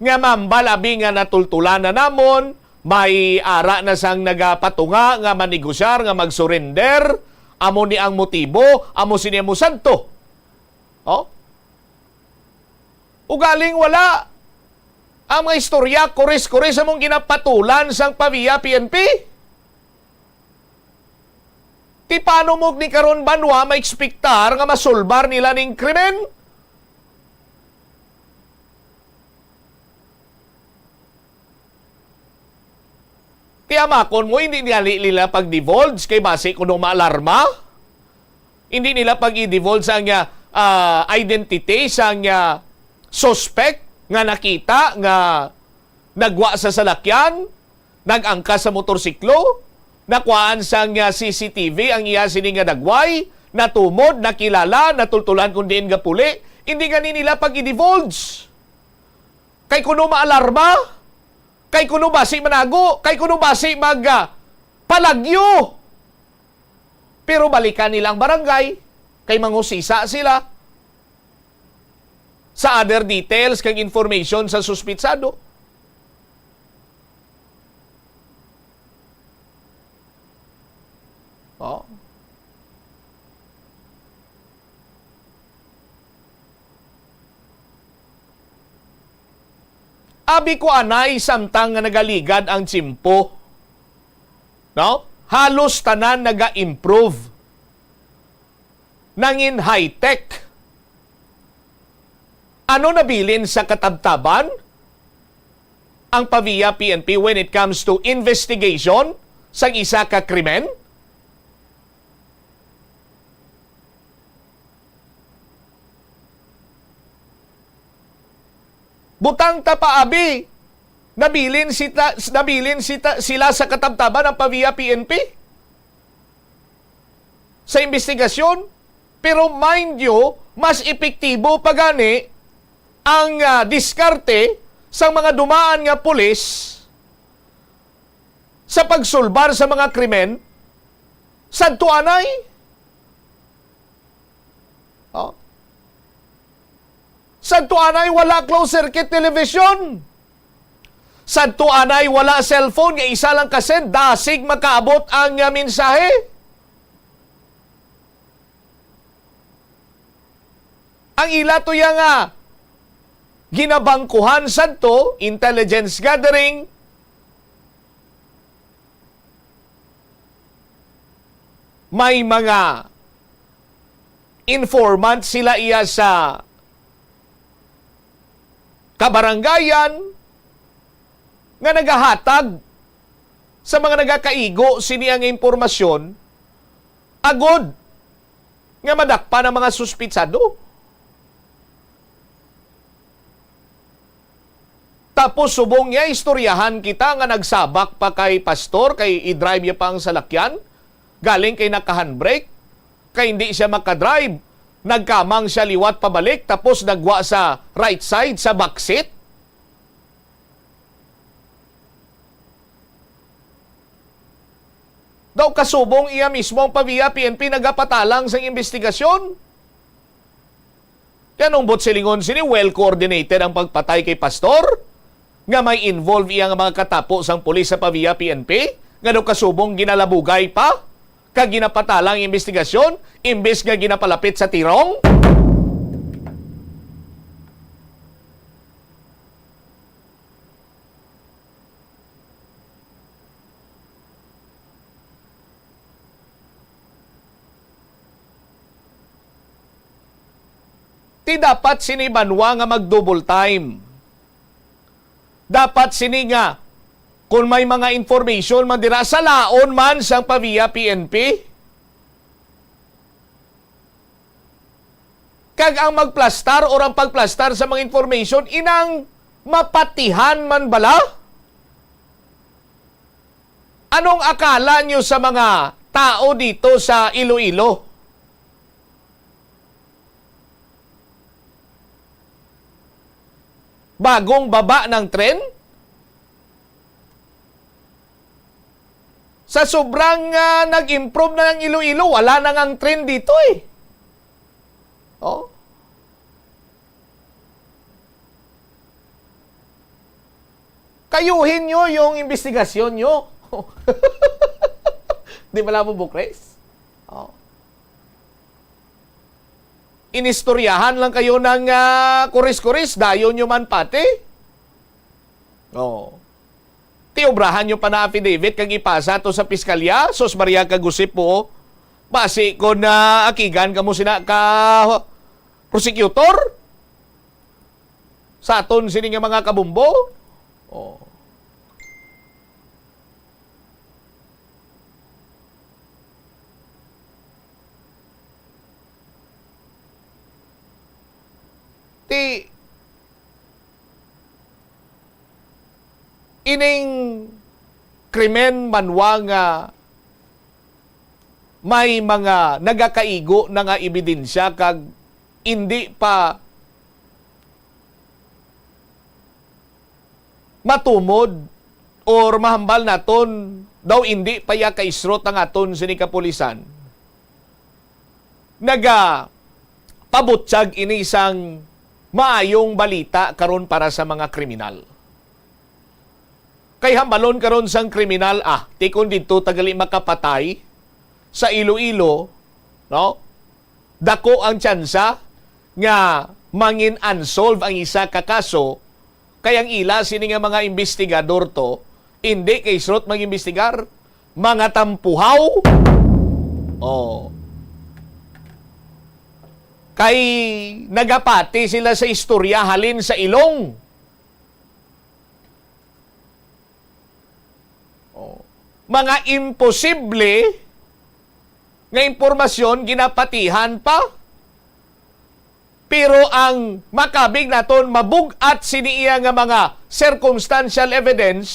nga mambalabi nga natultulan na namon, may ara na sang nagapatunga, nga manegosyar, nga mag-surrender, amo ni ang motibo, amo sini mo santo. Oh? Ugaling wala. Ang mga istorya, kuris-kuris among ginapatulan sang Pavia PNP. Ti paano mo ni karon banwa maekspektar nga masulbar nila ning krimen? Kaya makon mo, hindi nila pag-divulge kay base kung maalarma. Hindi nila pag-i-divulge sa identity sa suspect nga nakita nga nagwa sa salakyan, nag-angkas sa motorsiklo, nakuhaan sa CCTV ang iya sini nga dagway, natumod, nakilala, natultulan kung diin nga puli. Hindi gani nila pag-i-divulge. Kay kuno maalarma, kay kuno basi manago, kay kuno basi palagyo. Pero balikan nilang barangay, kay mangusisa sila sa other details kag information sa suspitsado. Oh. Abi ko anay samtang nga nagaligad ang tsimpo. No? Halos tanan naga-improve. Nangin high-tech. Ano nabilin sa katabtaban? Ang Pavia PNP when it comes to investigation sa isa ka krimen? Butang tapaabi, nabilin sila sa katabtaban ng Pavia PNP sa investigasyon. Pero mind you, mas epektibo pa gani ang diskarte sa mga dumaan nga pulis sa pagsulbar sa mga krimen sa tuanay. Oh. Sa tuanay wala closed circuit television. Sa tuanay wala cellphone, nga isa lang kasend, dasig makaabot ang mensahe. Ang ila to nga ginabangkuhan sadto, intelligence gathering, may mga informant sila iya sa kabaranggayan nga nagahatag sa mga nagakaigo sini ang impormasyon agod nga madakpa ng mga suspitsado. Tapos subong niya, istoryahan kita nga nagsabak pa kay pastor, kay i-drive niya pa ang salakyan, galing kay naka-handbrake, kay hindi siya makadrive, nagkamang siya liwat pabalik, tapos nagwa sa right side, sa backseat. Daw kasubong iya mismo ang paviya PNP nagapatalang sa investigasyon. Kaya nung silingon sini, well-coordinated ang pagpatay kay pastor, nga may involve iya nga mga katapo sang pulis sa paviya PNP, nga daw kasubong ginalabugay pa, kag ginapatalang investigasyon, imbes nga ginapalapit sa tirong. Ti dapat sinibanwa nga mag-double time. Dapat sini nga, kung may mga information man dira sa laon man sang paviya PNP, kag ang magplastar o ang pagplastar sa mga information, inang mapatihan man bala? Anong akala nyo sa mga tao dito sa Iloilo? Bagong baba ng tren? Sa sobrang nag-improve na ng Iloilo, wala na ngang tren dito eh. Oh. Kayuhin nyo yung investigasyon nyo. Di ba lang mo bukres? Oh. Inistoryahan lang kayo ng kuris-kuris, dayon nyo man pati. Oh. Tiobrahan nyo pa na affidavit kag ipasa to sa piskalya, sos Maria Kagusip po, base ko na akigan kamo sina ka prosecutor sa aton sini nga mga kabumbo. Oh. Ining krimen manwa nga may mga nagakaigo na nga ebidensya kag hindi pa matumod or mahambal naton daw hindi pa ya kaisrot ang aton sini kapulisan. Pabutyag ini isang maayong balita karon para sa mga kriminal. Kay hambalon karon sang kriminal, tikon dito tagali makapatay sa Iloilo, no? Dako ang tsansa nga mangin unsolve ang isa ka kaso, kay ang ila sini nga mga investigador to, hindi kay srot mag-imbestigar, mga tampuhaw. Oh. Kay nagapati sila sa istorya halin sa ilong. Oh. Mga imposible nga impormasyon ginapatihan pa. Pero ang makabig naton mabugat siniya nga mga circumstantial evidence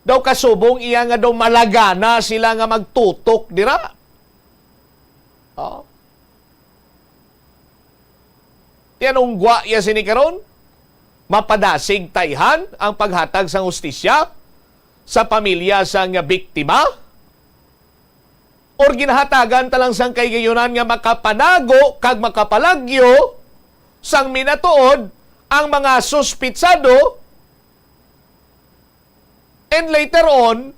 daw kasubong iya nga daw malagana sila nga magtutok dira. Oh. Yan ungwa ya sinikaron, mapadasig tayhan ang paghatag sa hustisya sa pamilya sang biktima, or ginahatagan talang sang kaygayunan nga makapanago kag makapalagyo sang minatuod ang mga suspitsado, and later on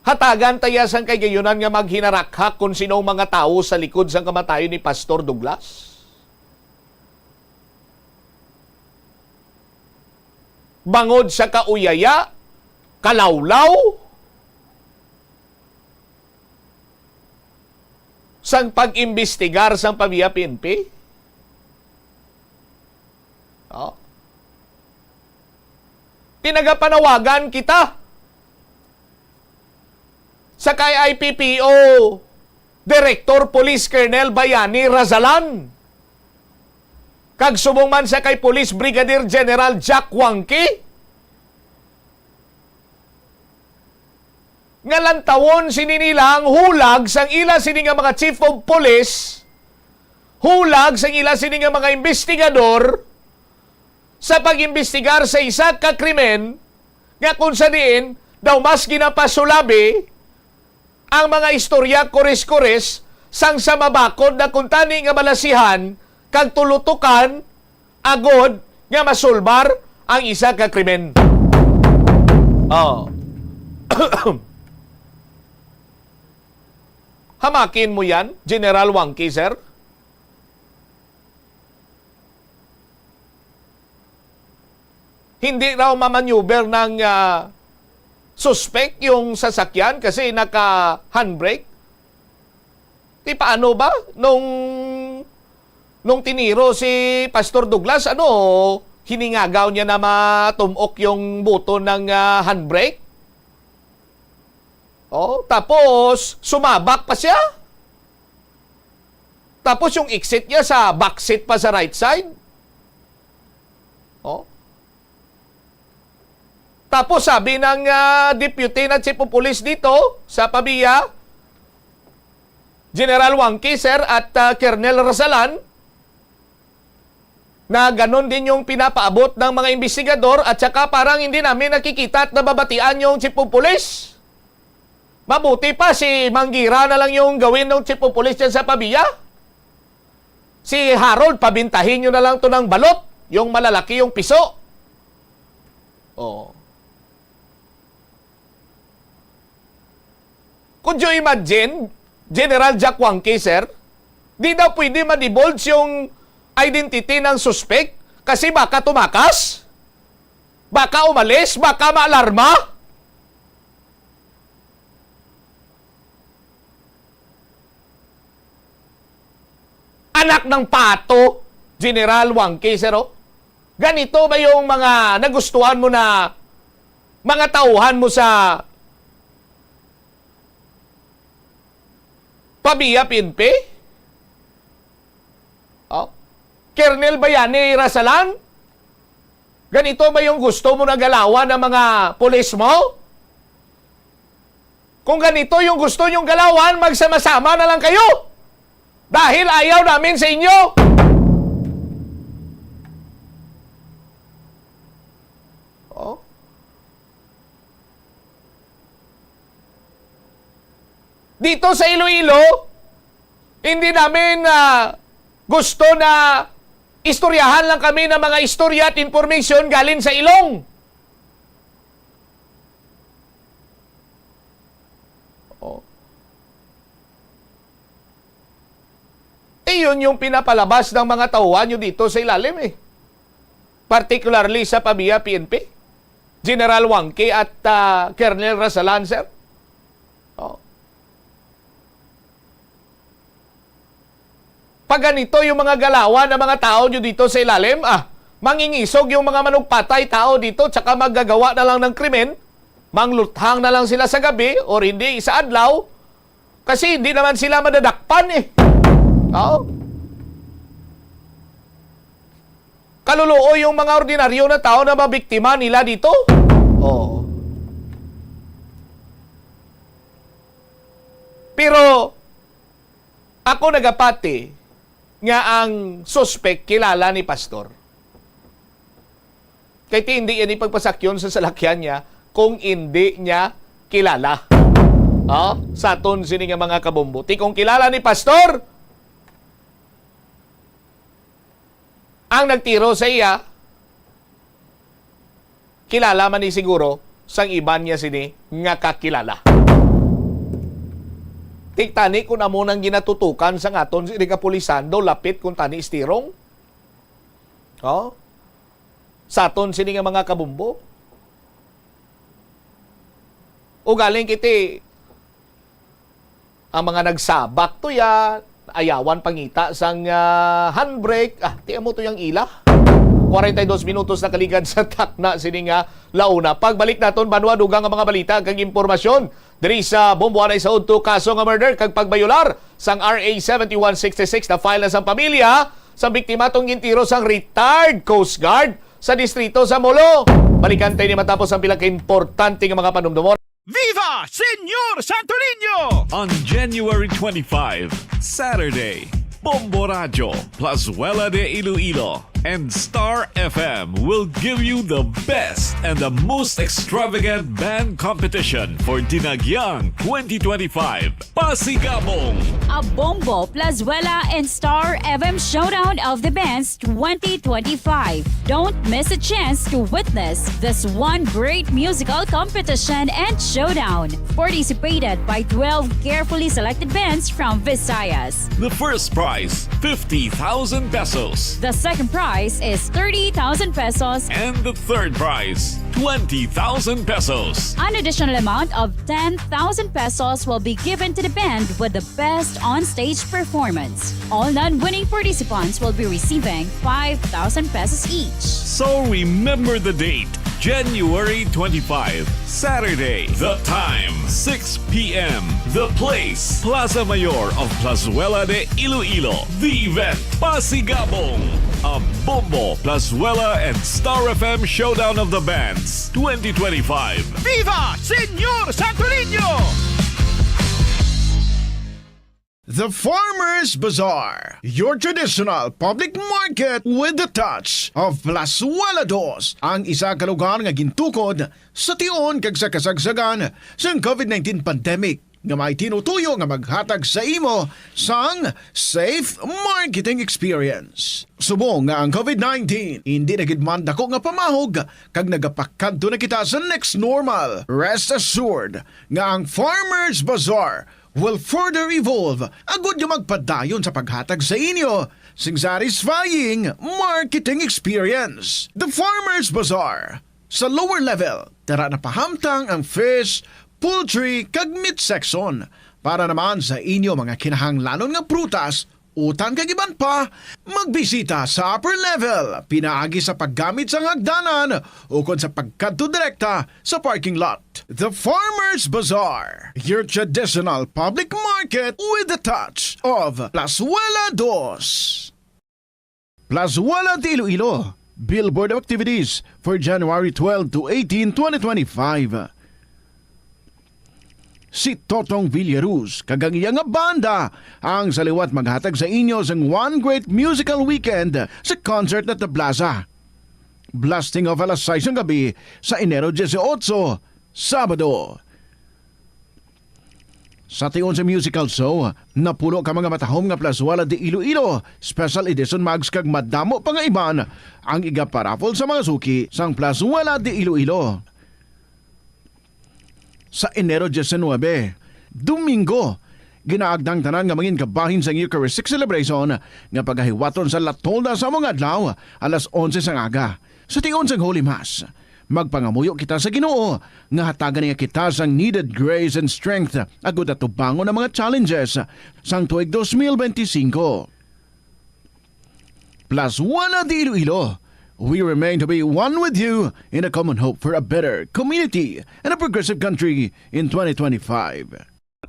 hatagan tayasan kay gayunan nga maghinarakak kung sino mga tao sa likod sa kamatayon ni Pastor Douglas. Bangod sa kauyaya, kalawlaw, sang pag-imbestigar sang PABIA PNP. Oh. Tinagapanawagan kita sa kay IPPO Director Police Colonel Bayani Razalan, kag subong man sa kay Police Brigadier General Jack Wangki, nga lantawon sini nila ang hulag sang ila sini nga mga chief of police, hulag sang ila sini nga mga investigador sa pag-imbestigar sa isa ka krimen nga kung sa diin daw mas ginapasulabi ang mga istorya kores-kores sang sa mabakod na kuntani nga malasihan kag tulutukan agod nga masulbar ang isa ka krimen. Oh. Hamakin mo yan, General Wangki, sir? Hindi raw mamanyuber ng suspect yung sasakyan kasi naka-handbrake? Di paano ba? Nung tiniro si Pastor Douglas, hiningagaw niya na matumok yung buto ng handbrake? Oh, tapos sumabak pa siya. Tapos yung exit niya sa backseat pa sa right side. Oh. Tapos sabi ng deputy na chief of police dito sa PABIA, General Wangki, sir, at Colonel Razalan, na ganon din yung pinapaabot ng mga investigador at saka parang hindi namin nakikita at nababatian yung chief of police. Mabuti pa si Manggira na lang yung gawin ng chief of police dyan sa PABIA. Si Harold, pabintahin nyo na lang to ng balot, yung malalaki yung piso. Oh. Could you imagine, General Jack Wangki, sir, di daw pwede ma-divulge yung identity ng suspect kasi baka tumakas, baka umalis, baka maalarma. Anak ng pato, General Wangki, sir, oh. Ganito ba yung mga nagustuhan mo na mga tauhan mo sa PABIA PNP? Oh. Colonel Bayani Razalan? Ganito ba yung gusto mo na galawan ng mga pulis mo? Kung ganito yung gusto nyong galawan, magsama-sama na lang kayo. Dahil ayaw namin sa inyo. Oh. Dito sa Iloilo, hindi namin gusto na istoryahan lang kami ng mga istorya at information galing sa ilong. Yun yung pinapalabas ng mga tauhan nyo dito sa ilalim eh. Particularly sa PABIA PNP. General Wangki at Colonel Razalan, sir. Oh. Pag ganito yung mga galawan ng mga tao nyo dito sa ilalim, mangingisog yung mga manugpatay tao dito tsaka maggagawa na lang ng krimen, mangluthang na lang sila sa gabi or hindi sa adlaw kasi hindi naman sila madadakpan eh. Oh. Kaluluo yung mga ordinaryo na tao na mabiktima nila dito. Oh. Pero ako nagapati nga ang suspect kilala ni Pastor. Kahit hindi yan ipagpasakyon sa salakyan niya kung hindi niya kilala. Oh, sa aton sini nga mga kabombo. Kung kilala ni Pastor, ang nagtiro sa iya, kilala man ni siguro sang iban niya sini nga kakilala. Tiktani kung amo nang ginatutukan sa ngaton si kapulisando lapit kung tani istirong. Oh? Sa aton sini nga mga kabumbo. O galing kiti ang mga nagsabak to ya, ayawan pangita sang handbrake. Tiyan mo to yung ila. 42 minutos na kaligad sa takna sini nga launa. Pagbalik naton banwa dugang ang mga balita kag impormasyon diri sa Bomboanay sa udto kaso nga murder kag pagbayular sang RA 7166 na file na sang pamilya sa biktima tong gintiro sang retired Coast Guard sa distrito sa Molo. Balikan tayo ni matapos ang pila ka importante nga mga panumdumon. Viva Senyor Santo Niño! On January 25, Saturday, Bombo Radio, Plazuela de Iloilo, and Star FM will give you the best and the most extravagant band competition for Dinagyang 2025, Pasigabong. A Bombo, Plazuela, and Star FM Showdown of the Bands 2025. Don't miss a chance to witness this one great musical competition and showdown. Participated by 12 carefully selected bands from Visayas. The first prize, 50,000 pesos. The second prize is 30,000 pesos. And the third prize, 20,000 pesos. An additional amount of 10,000 pesos will be given to the band with the best on-stage performance. All non-winning participants will be receiving 5,000 pesos each. So remember the date, January 25, Saturday. The time, 6 p.m. The place, Plaza Mayor of Plazuela de Iloilo. The event, Pasigabong. A Bombo, Plazuela, and Star FM Showdown of the Bands 2025. Viva Senyor Santo Niño! The Farmers Bazaar, your traditional public market with the touch of Plazuela Dos, ang isa ka lugar nga gintukod sa tion kag sa kasagsagan sa COVID-19 pandemic nga may tinutuyo nga maghatag sa imo sang safe marketing experience. Subong nga ang COVID-19 hindi na gid man dako nga pamahog kag nagapakadto na kita sa next normal. Rest assured nga ang Farmers Bazaar will further evolve agud yung magpadayon sa paghatag sa inyo sing satisfying marketing experience. The Farmers Bazaar. Sa lower level, tara na pahamtang ang fish, poultry, kag meat section. Para naman sa inyo mga kinahanglanon nga prutas, utan kag iban pa, magbisita sa upper level, pinaagi sa paggamit sa hagdanan o kon sa pagkadto direkta sa parking lot. The Farmers Bazaar, your traditional public market with the touch of Plazuela Dos. Plazuela de Iloilo, Billboard of Activities for January 12 to 18, 2025. Si Totong Villaruz, kagang iya nga banda, ang saliwat maghatag sa inyo sang one great musical weekend sa concert at the Plaza. Blasting of alas 6 ng gabi sa Enero 18, Sabado. Sa tion sa musical show, napulo ka mga matahom nga Plazuela de Iloilo, special edition mags kag madamo pa nga iban ang igaparapol sa mga suki sang Plazuela de Iloilo. Sa Enero 19, Domingo, ginaagdang tanan nga mangin kabahin sa Eucharistic celebration nga paghahiwaton sa Latolda sa mga adlaw alas 11 sang aga. Sa tion sang Holy Mass, magpangamuyo kita sa Ginoo nga hatagan niya kita sang needed grace and strength agud atubangon ang mga challenges sang tuig 2025. Plazuela de Iloilo. We remain to be one with you in a common hope for a better community and a progressive country in 2025.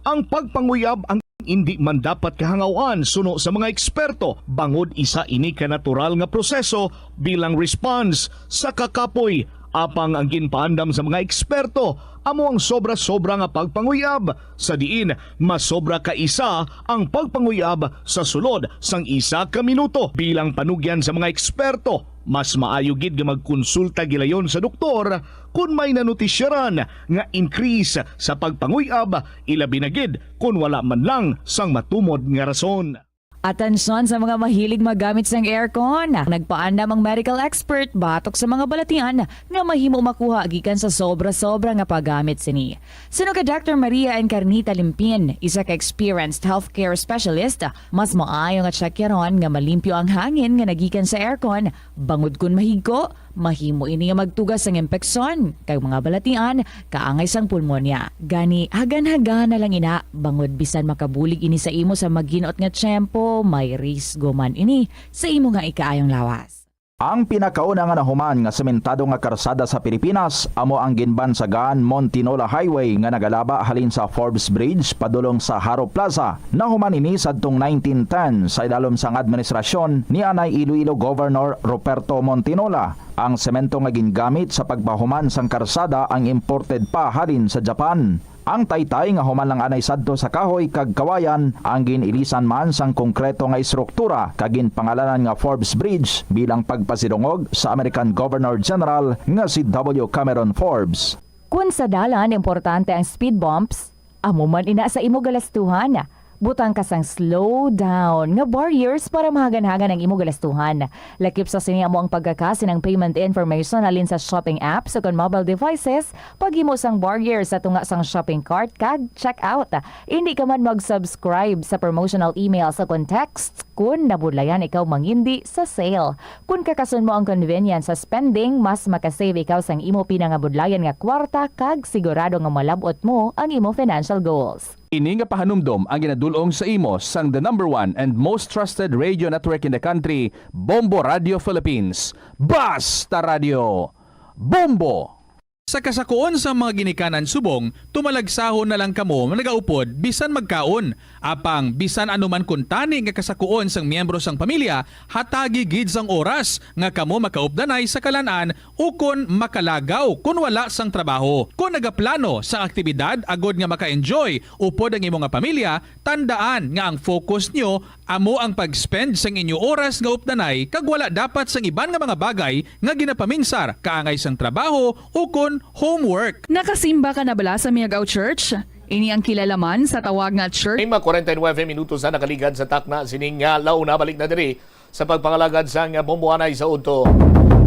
Ang pagpanguyab ang hindi man dapat kahangawan suno sa mga eksperto bangod isa ini ka natural nga proseso bilang response sa kakapoy apang ang ginpaandam sa mga eksperto amo ang sobra-sobra nga pagpanguyab sa diin masobra ka isa ang pagpanguyab sa sulod sang isa ka minuto bilang panugyan sa mga eksperto. Mas maayo gid nga magkonsulta gilayon sa doktor kung may nanutisyaran nga increase sa pagpanguyab ilabi na gid kung wala man lang sang matumod nga rason. Atensyon sa mga mahilig magamit sang aircon. Nagpaandam ang medical expert batok sa mga balatian nga mahimo makuha gikan sa sobra-sobra nga paggamit sini. Suno ka Dr. Maria Encarnita Limpin, isa ka experienced healthcare specialist, mas maayo nga tsakyaron nga malimpyo ang hangin nga nagikan sa aircon bangod kun mahigko, mahimo ini nga magtugas sang impeksyon kay mga balatian kaangay sang pulmonya. Gani hagan-hagan na lang ina bangod bisan makabulig ini sa imo sa maghinot nga tiyempo, may risgo man ini sa imo nga ikaayong lawas. Ang pinakauna nga nahuman nga sementado nga karsada sa Pilipinas amo ang ginbansagan Montinola Highway nga nagalaba halin sa Forbes Bridge padulong sa Haro Plaza. Nahuman ini sadtong 1910 sa idalom sang administrasyon ni anay Iloilo Governor Ruperto Montinola. Ang semento nga gingamit sa pagpahuman sang karsada ang imported pa halin sa Japan. Ang taytay nga human lang anay sadto sa kahoy kag kawayan ang ginilisan man sang konkreto nga istruktura kagin pangalanan nga Forbes Bridge bilang pagpasidungog sa American Governor General nga si W. Cameron Forbes. Kung sa dalan importante ang speed bumps, amo man ina sa imo galastuhan. Butang kasang slow down nga barriers para mahagan-hagan ang imo galastuhan. Lakip sa siniya mo ang pagkakasi ng payment information alin sa shopping apps o kon mobile devices, paghimo sang barriers sa tunga sang shopping cart kag check out. Hindi ka man mag-subscribe sa promotional email sa context kun nabudlayan ikaw mangindi sa sale. Kun kakasun mo ang convenience sa spending, mas makasave ikaw sang imo pinangabudlayan nga kwarta kag sigurado nga malabot mo ang imo financial goals. Ini nga pahanumdom ang ginadulong sa imo sang the #1 and most trusted radio network in the country, Bombo Radio Philippines. Basta Radio! Bombo! Sa kasakuon sa mga ginikanan subong, tumalagsahon na lang kamo nagaupod bisan magkaon. Apang bisan anuman kuntani nga kasakuon sang miyembro sang pamilya, hatagi gid sang oras nga kamo makaupdanay sa kalan-an o kon makalagaw kun wala sang trabaho. Kung nagaplano sa aktibidad agod nga maka-enjoy upod ang imo nga pamilya, tandaan nga ang focus nyo amo ang pag-spend sang inyo oras nga updanay kag wala dapat sang iban nga mga bagay nga ginapaminsar kaangay sang trabaho o kon homework. Nakasimba ka na bala sa Miagaw Church? Ini ang kilalaman sa tawag nga church. 49 minutos na nakaligad sa takna sining launa balik na diri sa pagpangalagad sa Bombohanay sa Udto.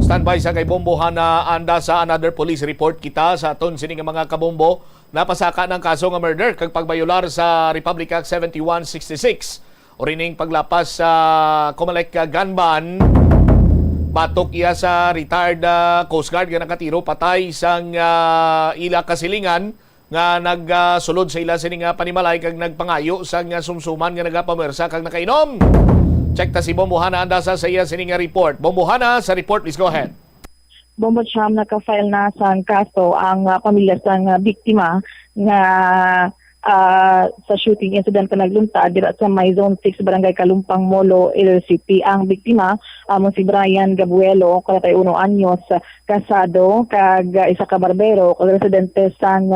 Standby sa kay Bombohana anda sa another police report kita sa aton sining mga kabombo napasaka ng kaso nga murder kag pagbayular sa Republic Act 7166 o rining paglapas sa Comelec gunman. Batok iya sa retired Coast Guard nga nakatiro patay sang ila kasilingan nga nagsulod sa ila sining panimalay kag nagpangayo sang sumsuman nga nagapamersa kag nakainom. Check ta si Bombohana anda sa iya sining report. Bombohana sa report, please go ahead. Bombo Cham naka-file na sang kaso ang pamilya sang biktima nga sa shooting incident na naglunta dira sa may Zone 6 Barangay Kalumpang Molo, LCP. Ang biktima mo si Brian Gabuelo, 41 anyos, kasado kag isa ka barbero kag residente sang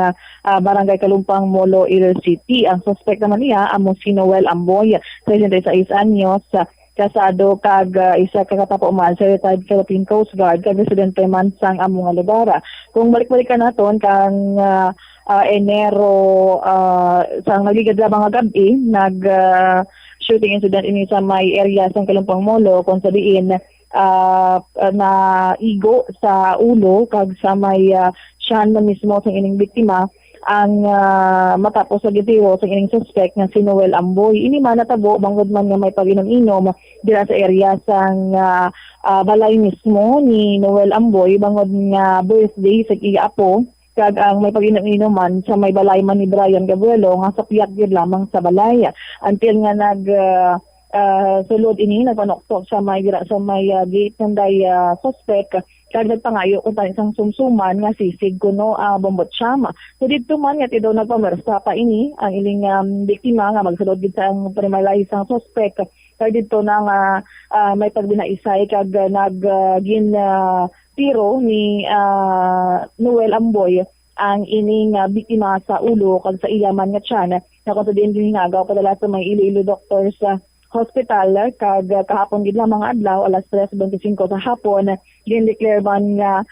Barangay Kalumpang Molo, LCP. Ang suspect naman niya amo si Noel Amboy, 36 anyos, kasado kag isa ka katapuman sa retired Philippine Coast Guard kag residente man sang among nga lugar. Kung balik-balikan naton kang Enero sa nagigad lamang nga gabi shooting incident ini sa may area sa Kalumpang Molo kung sa diin na igo sa ulo kag sa may siyan na mismo sa ining biktima ang matapos sa gitiro sa ining suspect nga si Noel Amboy. Ini man natabo bangod man nga may paginom-inom dira sa area sang balay mismo ni Noel Amboy bangod nga birthday sa iya-apo kag ang may pag-inom-inuman sa may balay man ni Brian Gabuelo nga sa piyat gyud lamang sa balay until nga sulod ini nagpanoktok sa may gate ng suspect kag nagpangayo kung tani isang sumsuman nga sisig kuno Bombot Cham. So dito man nga daw nagpamersa pa ini ang iling biktima nga magsulod gid sa ang panimalay isang suspect kag dito na nga may pagbinaisay kag tiro ni Noel Amboy ang ining biktima sa ulo kag sa ilaman nga tiyan na kung sa din ginagaw padala sa may Iloilo Doctors Hospital kag kahapon gid lamang adlaw alas 3:25 sa hapon gin-declare man nga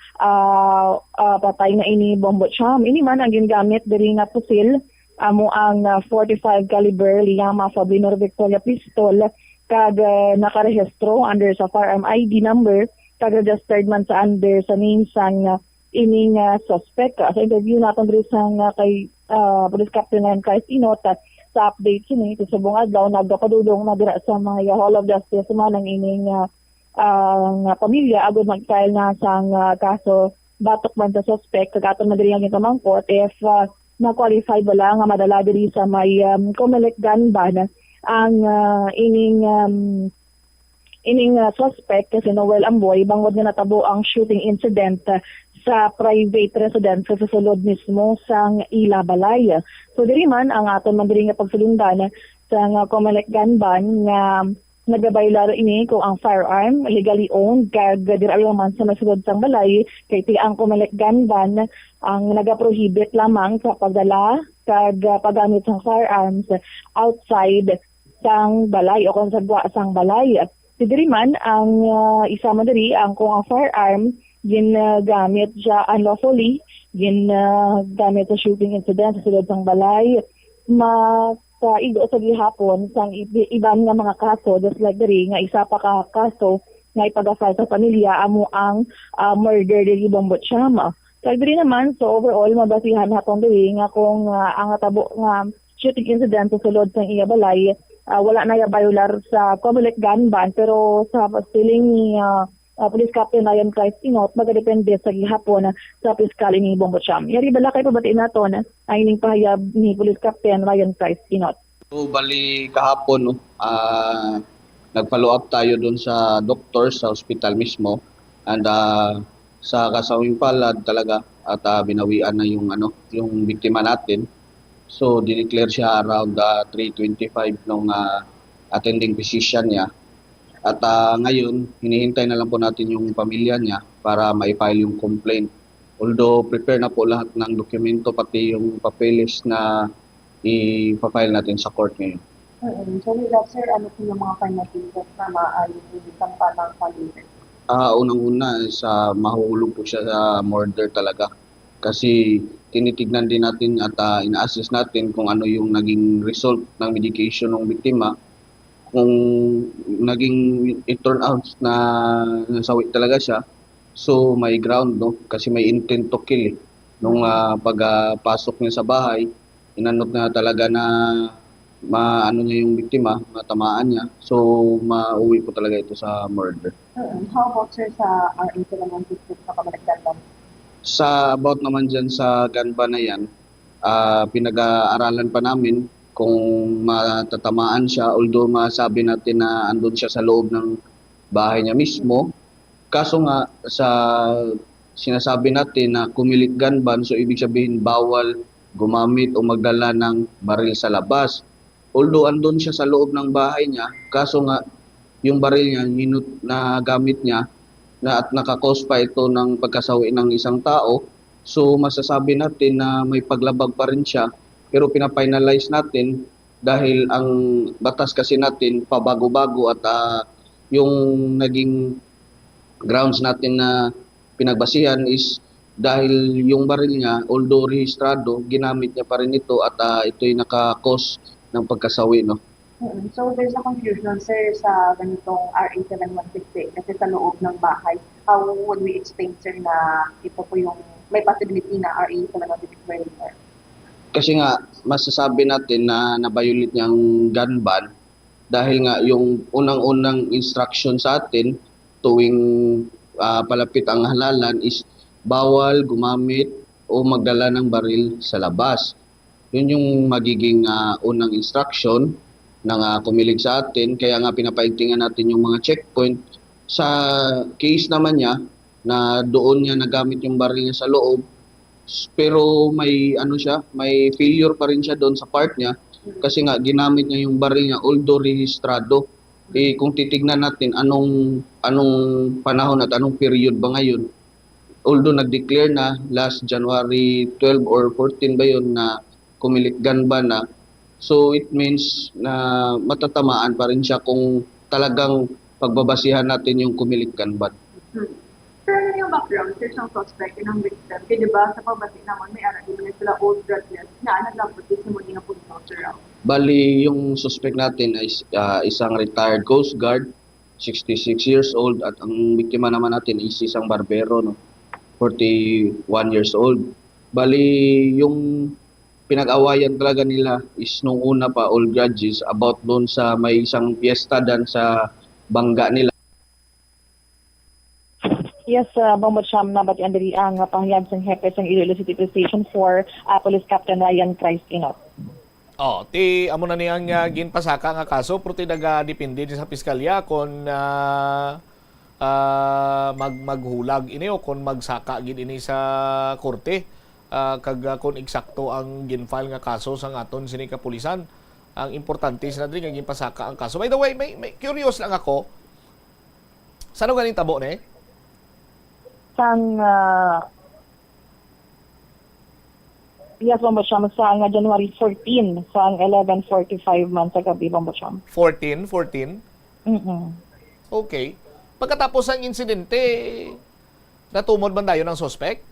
patay na ini Bombot Cham. Ini man ang gingamit diri nga pusil amo ang 45 caliber Liyama Fabinor Victoria pistol kag nakarehistro under sa firearm ID number kag registered man sa under sa name sang ining suspect. Sa interview naton diri sang kay Police Captain Kais Inot sa update sini sa subong adlaw nagpadulong na dira sa mga Hall of Justice man ang ining ang pamilya agud mag-file na sang kaso batok man sa suspect kag aton madiri ang pamangkot if na-qualify ba lang nga madala diri sa may Comelec gun ban ang ining suspect kasi Noel Amboy bangod nga natabo ang shooting incident sa private residence sa sulod mismo sang Ila Balay. So diri man ang aton man diri nga pagsulundan sa Comelec gun ban nga nagabaylar ini kung ang firearm legally owned kag diri man sa masulod sang balay kay ti ang Comelec gun ban ang nagaprohibit lamang sa pagdala kag paggamit ng firearms outside sang balay o kung sa sang balay. Diri man ang isa man diri ang kung ang firearm ginagamit siya unlawfully, ginagamit sa shooting incident sa sulod sang balay, makaigo sa gihapon sang iban nga mga kaso just like diri nga isa pa ka kaso nga ipag-file sa pamilya amo ang murder diri Bombot Siam. Kag diri naman so overall mabasihan hatong diri nga kung ang tabo nga shooting incident sa sulod sang iya balay wala na violar sa Comelec gun ban pero sa piling ni Police Captain Ryan Kais Inot magadepende sa gihapon sa piskal ni Bombot Siam. Yari bala kay pabatiin naton ang ining pahayag ni Police Captain Ryan Kais Inot. So bali kahapon no, nag-follow up tayo doon sa doktor sa ospital mismo and sa kasawing palad talaga at binawian na yung biktima natin. So dineclare siya around 3:25 nung attending physician niya. At ngayon hinihintay na lang po natin yung pamilya niya para ma-file yung complaint. Although prepare na po lahat ng dokumento pati yung papeles na i-file natin sa court ngayon. So with that sir, ano po yung mga pinag-iwas na maaayon ng palang palitin? Unang-una sa mahulog po siya sa murder talaga. Kasi tinitignan din natin at ina-assess natin kung ano yung naging result ng medication ng biktima. Kung naging it turn out na nasawi talaga siya, so may ground no kasi may intent to kill. Nung pagpasok niya sa bahay, inanot na talaga na maano niya yung biktima, matamaan niya. So mauwi po talaga ito sa murder. How about sir sa RA naman dito sa Kabalagdan? Sa about naman dyan sa ganba na yan, pinag-aaralan pa namin kung matatamaan siya, although masabi natin na andun siya sa loob ng bahay niya mismo. Kaso nga sa sinasabi natin na kumilit gun ban, so ibig sabihin bawal gumamit o magdala ng baril sa labas. Although andun siya sa loob ng bahay niya, kaso nga yung baril niya, na gamit niya, at nakakos pa ito ng pagkasawi ng isang tao. So masasabi natin na may paglabag pa rin siya, pero pinafinalize natin dahil ang batas kasi natin pabago-bago at yung naging grounds natin na pinagbasihan is dahil yung baril niya, although rehistrado, ginamit niya pa rin ito at ito'y nakakos ng pagkasawi. No? So there's a confusion sir sa ganitong RA 7150 kasi sa loob ng bahay. How would we explain sir na ito po yung may possibility na RA 7150? Kasi nga masasabi natin na na-violate niyang gun ban dahil nga yung unang-unang instruction sa atin tuwing palapit ang halalan is bawal gumamit o magdala ng baril sa labas. Yun yung magiging unang instruction ng kumilig sa atin. Kaya nga pinapaigtingan natin yung mga checkpoint. Sa case naman niya na doon niya nagamit yung baril niya sa loob, pero may may failure pa rin siya doon sa part niya kasi nga ginamit niya yung baril niya although rehistrado. Kung titignan natin anong panahon at anong period ba ngayon, although nag-declare na last January 12 or 14 ba yun na kumilik gun ban na, so it means na matatamaan pa rin siya kung talagang pagbabasihan natin yung kumilik gun ban. Pero ano yung background search ng suspect and ng victim? Kaya diba sa pabati naman may ara din sila old graduates na naglampot din sa muli ng police officer. Bali, yung suspect natin ay isang retired Coast Guard, 66 years old, at ang biktima naman natin is isang barbero, no? 41 years old. Bali, yung pinag-awayan talaga nila is nung una pa, all grudges, about doon sa may isang piyesta dan sa bangga nila. Yes, Bombo Cham na bati andiri ang pangyayad sa hepe sa Iloilo City Police Station for Police Captain Ryan Christ Inot. Amo na niyang ginpasaka nga kaso pero depende sa piskalya kung maghulag ini o kung magsaka gid ini sa korte kag kung eksakto ang ginfile nga kaso sa aton sini kapulisan. Ang importante sa diri nga ginpasaka ang kaso. By the way, may curious lang ako. Sano ganing tabo ne? Sang yes, Bombo Cham, sa January 14, sa 11:45 man sa gabi, Bombo Cham. 14? Mm-hmm. Okay. Pagkatapos ng insidente, natumod ba tayo ng suspect?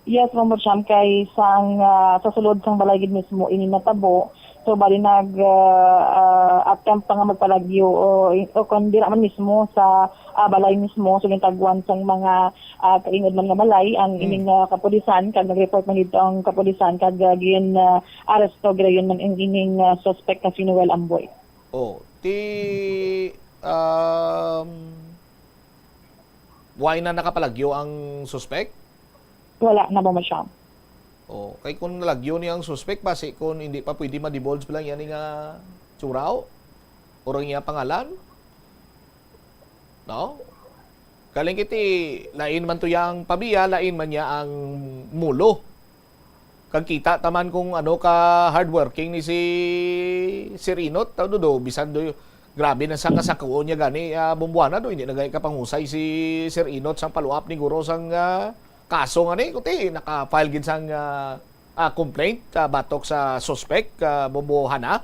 Yes, Bombo Cham, kay sang sa sulod sang balay mismo ini natabo. So bali attempt pa nga magpalagyo o kung di naman mismo sa balay mismo so gintagwan sang mga kaingod man nga balay ang ining kapulisan kag nag-report man dito ang kapulisan kag gin aresto grayon man ang ining suspect na si Noel Amboy. Why na nakapalagyo ang suspect? Wala na ba siya? Kay kung nalagyo niya ang suspect, basi kung hindi pa pwede ma-divulge pa lang yan nga tsuraw, orang niya pangalan. No? Kaling kiti, lain man to yang pabiya, lain man niya ang mulo. Kag kita taman kung ano ka hardworking ni si Sir Inot, do bisan do grabe na sa kasakuon niya gani bumbuana do hindi nagay kapangusay si Sir Inot sang follow-up ni guro sang kaso nga ni kuti naka-file gid sang complaint batok sa suspect Bombohana.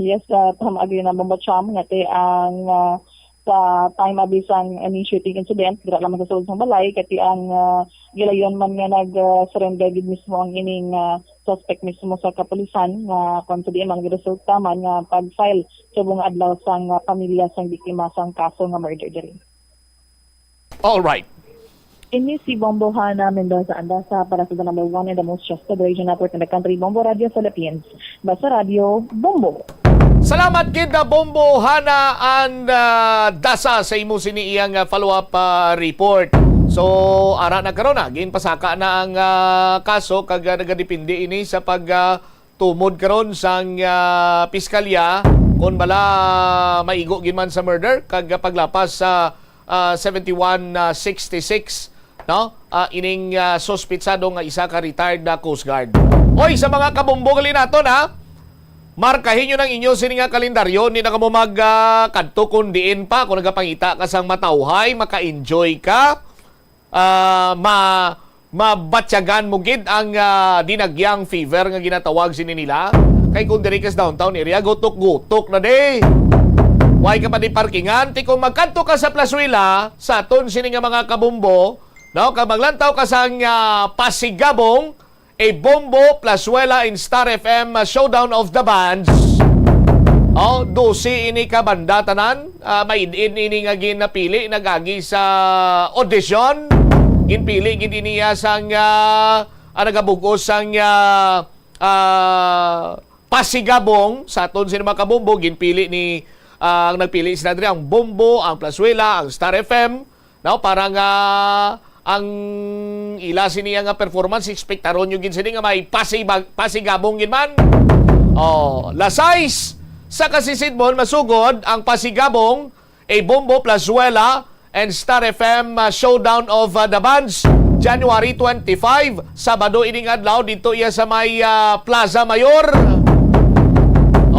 Yes, tama gyud na Bombo Cham ngati ang sa time abisang initiating incident dira lamang sa sulod sang balay kati ang gilayon man nga nag-surrender gid mismo ang ining suspect mismo sa kapulisan nga kung sa diin man resulta man nga pag-file subong adlaw sang pamilya sang biktima sang kaso nga murder diri. All right. Ini si Bombohana Mendoza Andasa para sa the number 1 and the most trusted radio network in the country, Bombo Radio Philippines. Basta Radio, Bombo. Salamat kid na Bombohana and Dasa sa imo sini iyang follow-up report. So, ara na karon na, ginpasaka na ang kaso kag nagadepende ini sa pagtumod karon sang piskalya kung bala maigo gid man sa murder kag paglapas sa 7166 no? Ining suspitsado nga isa ka retired na Coast Guard. Oy, sa mga kabombo gali naton ha. Markahin nyo ng inyo sini nga kalendaryo ni na kamo magkadto kung diin pa kung nagapangita ka sang matawhay, maka-enjoy ka. Mabatyagan mo gid ang dinagyang fever nga ginatawag sini nila. Kay kung diri ka sa downtown area, gutok-gutok na de. Why ka pa di parkingan? Ti kung magkanto ka sa Plazuela, sa aton sini nga mga kabombo, no, kag maglantaw ka sang Pasigabong, Bombo, Plazuela, and Star FM Showdown of the Bands. 12 ini ka banda tanan, maidin ini nga ginapili nagagi sa audition. Ginpili gid niya sang nagabugos sang Pasigabong sa aton sini mga kabombo, ginpili ni ang nagpili sila diri ang Bombo, ang Plazuela, ang Star FM, no, para nga ang ila siniya nga performance expectaron yung gid sini nga may pasigabong gid man. Lasais sa kasisidmon masugod ang Pasigabong, Bombo, Plazuela, and Star FM Showdown of the Bands January 25, Sabado ining adlaw dito iya sa may Plaza Mayor.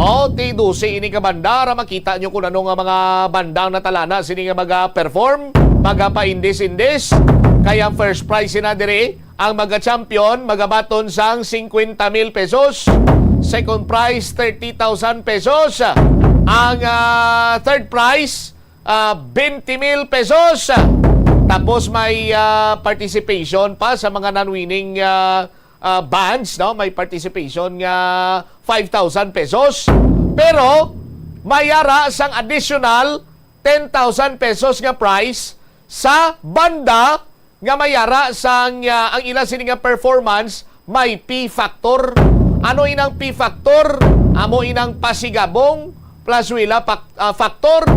Ti-12 ini ka bandara, makita nyo kung ano nga mga bandang natalana sini nga maga-perform, maga-pa-indis-indis. Kaya first prize na dire, ang maga-champion, magabaton sang 50,000 pesos. Second prize, 30,000 pesos. Ang third prize, 20,000 pesos. Tapos may participation pa sa mga non-winning bands, no? May participation nga 5,000 pesos. Pero mayara sang additional 10,000 pesos nga prize sa banda nga mayara sang ang ila sini nga performance may P-factor. Ano inang P-factor? Amo inang pasigabong plus wila factor,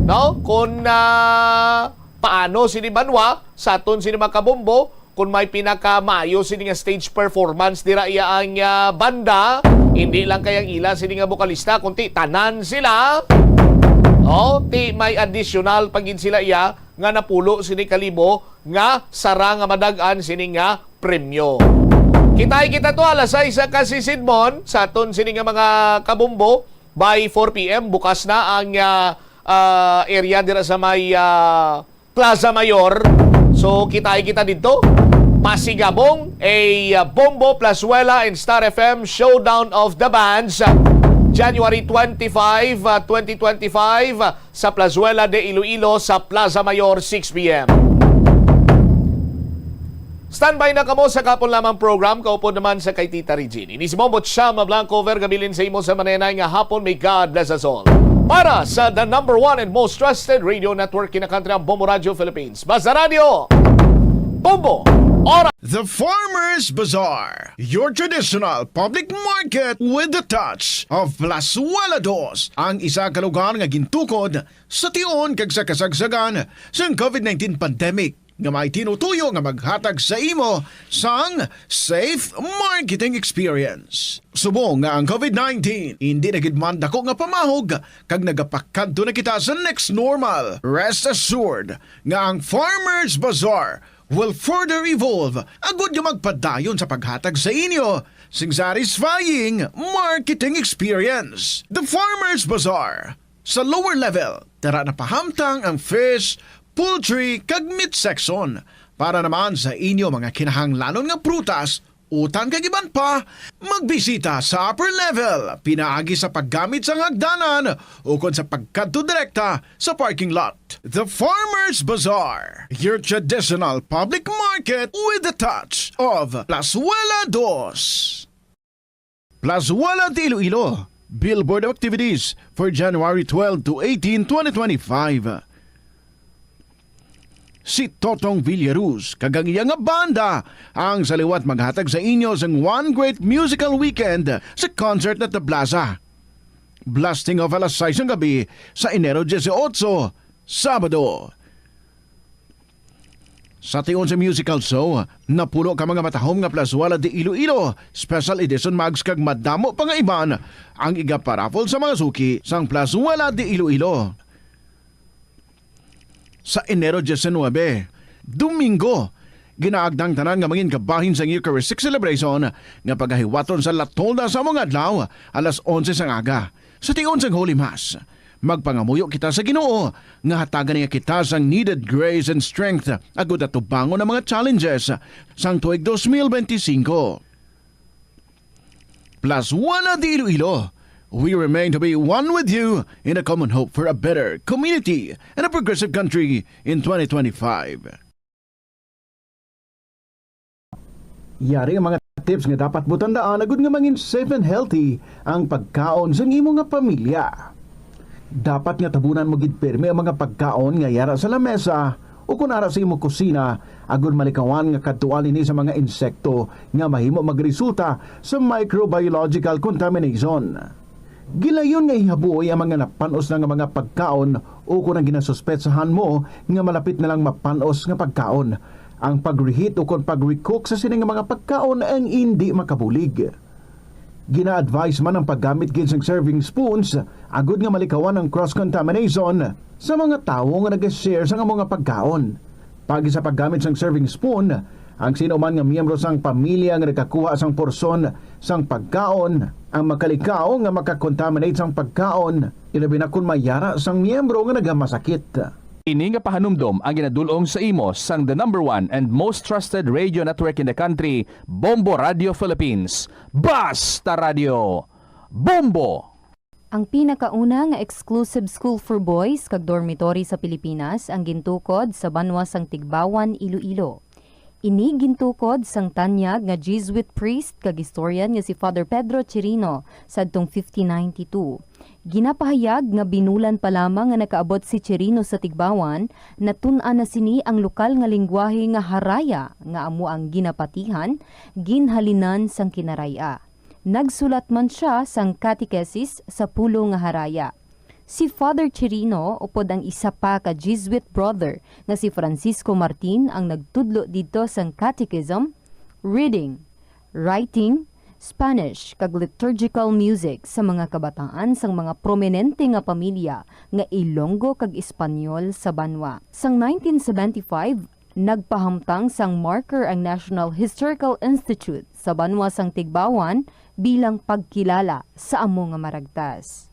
no? Kung paano sini banwa sa aton sini makabombo kung may pinakamayo sini nga stage performance dira iya ang banda, hindi lang kayang ila sini nga bokalista kundi tanan sila. Oh, may additional pagin sila iya nga napulo sini kalibo nga sara nga madagan sini nga premyo. Kita to alas 6 kasi Sidmon sa aton sini nga mga kabombo by 4 PM bukas na ang area dira sa may Plaza Mayor. So kita dito. Pasigabong, Bombo, Plazuela and Star FM Showdown of the Bands. January 25, 2025 sa Plazuela de Iloilo sa Plaza Mayor, 6 PM. Standby na kamo sa kapon lamang program. Kaupo naman sa kay Tita Regine. Ini si Bombot Shama Blanco Vergabilin sa imo sa manenay nga hapon. May God bless us all. Para sa the number 1 and most trusted radio network in the country, ang Bombo Radio Philippines. Basta Radio, Bombo, Ora. The Farmers Bazaar, your traditional public market with the touch of Plazuela Dos, ang isa ka lugar nga gintukod sa tion kag sa kasagsagan sa COVID-19 pandemic nga may tinutuyo nga maghatag sa imo sang safe marketing experience. Subong nga ang COVID-19 hindi nagidman dako nga pamahog kag nagapakadto na kita sa next normal. Rest assured nga ang Farmers Bazaar will further evolve agud nga magpadayon sa paghatag sa inyo sing satisfying marketing experience. The Farmers Bazaar sa lower level tara na pahamtang ang fish, poultry kag meat section para naman sa inyo mga kinahanglanon nga prutas, utan kag iban pa, magbisita sa upper level pinaagi sa paggamit sa hagdanan o kon sa pagkadto direkta sa parking lot. The Farmers Bazaar, your traditional public market with the touch of Plazuela Dos. Plazuela de Iloilo, billboard activities for January 12 to 18, 2025. Si Totong Villaruz kagang iya nga banda ang saliwat maghatag sa inyo sang one great musical weekend sa concert at the Plaza. Blasting of alas 6 ng gabi sa Enero 18, Sabado. Sa tion sa musical show, napulo ka mga matahom nga Plazuela de Iloilo, special edition mags kag madamo pa nga iban ang igaparapol sa mga suki sang Plazuela de Iloilo. Sa Enero 19, Domingo, ginaagdang tanan nga mangin kabahin sa Eucharistic celebration nga paghahiwaton sa latolda sa mga adlaw alas 11 sang aga. Sa tion sang Holy Mass, magpangamuyo kita sa Ginoo nga hatagan niya kita sang needed grace and strength agud atubangon ang mga challenges sang tuig 2025. Plazuela de Iloilo, we remain to be one with you in a common hope for a better community and a progressive country in 2025. Yari ang mga tips nga dapat mo tandaan agud nga mangin safe and healthy ang pagkaon sa imo nga pamilya. Dapat nga tabunan mo gid pirmi ang mga pagkaon nga yara sa lamesa o kung ara sa imo kusina agud malikawan nga kadtuan ini sa mga insekto nga mahimo magresulta sa microbiological contamination. Gilayon nga ihabuoy ang mga napanos na nga mga pagkaon o kung ang ginasuspetsahan mo nga malapit na lang mapanos nga pagkaon. Ang pag-reheat o kung pag-recook sa sining mga pagkaon ang hindi makabulig. Gina-advise man ang paggamit gid sang serving spoons agud nga malikawan ang cross-contamination sa mga tawo nga nag-share sa mga pagkaon. Pagi sa paggamit sang serving spoon, ang sino man nga miyembro sang pamilya nga nagkakuha sang porsyon sang pagkaon ang makalikaw nga makakontaminate sang pagkaon, ilabi na kung mayara sang miyembro nga nagamasakit. Ini nga pahanumdom ang ginadulong sa imo sang the number 1 and most trusted radio network in the country, Bombo Radio Philippines. Basta Radio, Bombo! Ang pinakauna nga exclusive school for boys kag dormitory sa Pilipinas ang gintukod sa banwa sang Tigbawan, Iloilo. Ini gintukod sang tanyag nga Jesuit priest kag historian nga si Father Pedro Chirino sadtong 1592. Ginapahayag nga binulan pa lamang nga nakaabot si Chirino sa Tigbawan, natun-an na sini ang lokal nga lingwahe nga Haraya nga amo ang ginapatihan, ginhalinan sang Kinaraya. Nagsulat man siya sang catechesis sa pulo nga Haraya. Si Father Chirino upod ang isa pa ka Jesuit brother nga si Francisco Martin ang nagtudlo dito sang catechism, reading, writing, Spanish kag liturgical music sa mga kabataan sang mga prominente nga pamilya nga Ilonggo kag Espanyol sa banwa. Sang 1975, nagpahamtang sang marker ang National Historical Institute sa banwa sang Tigbawan bilang pagkilala sa amo nga maragtas.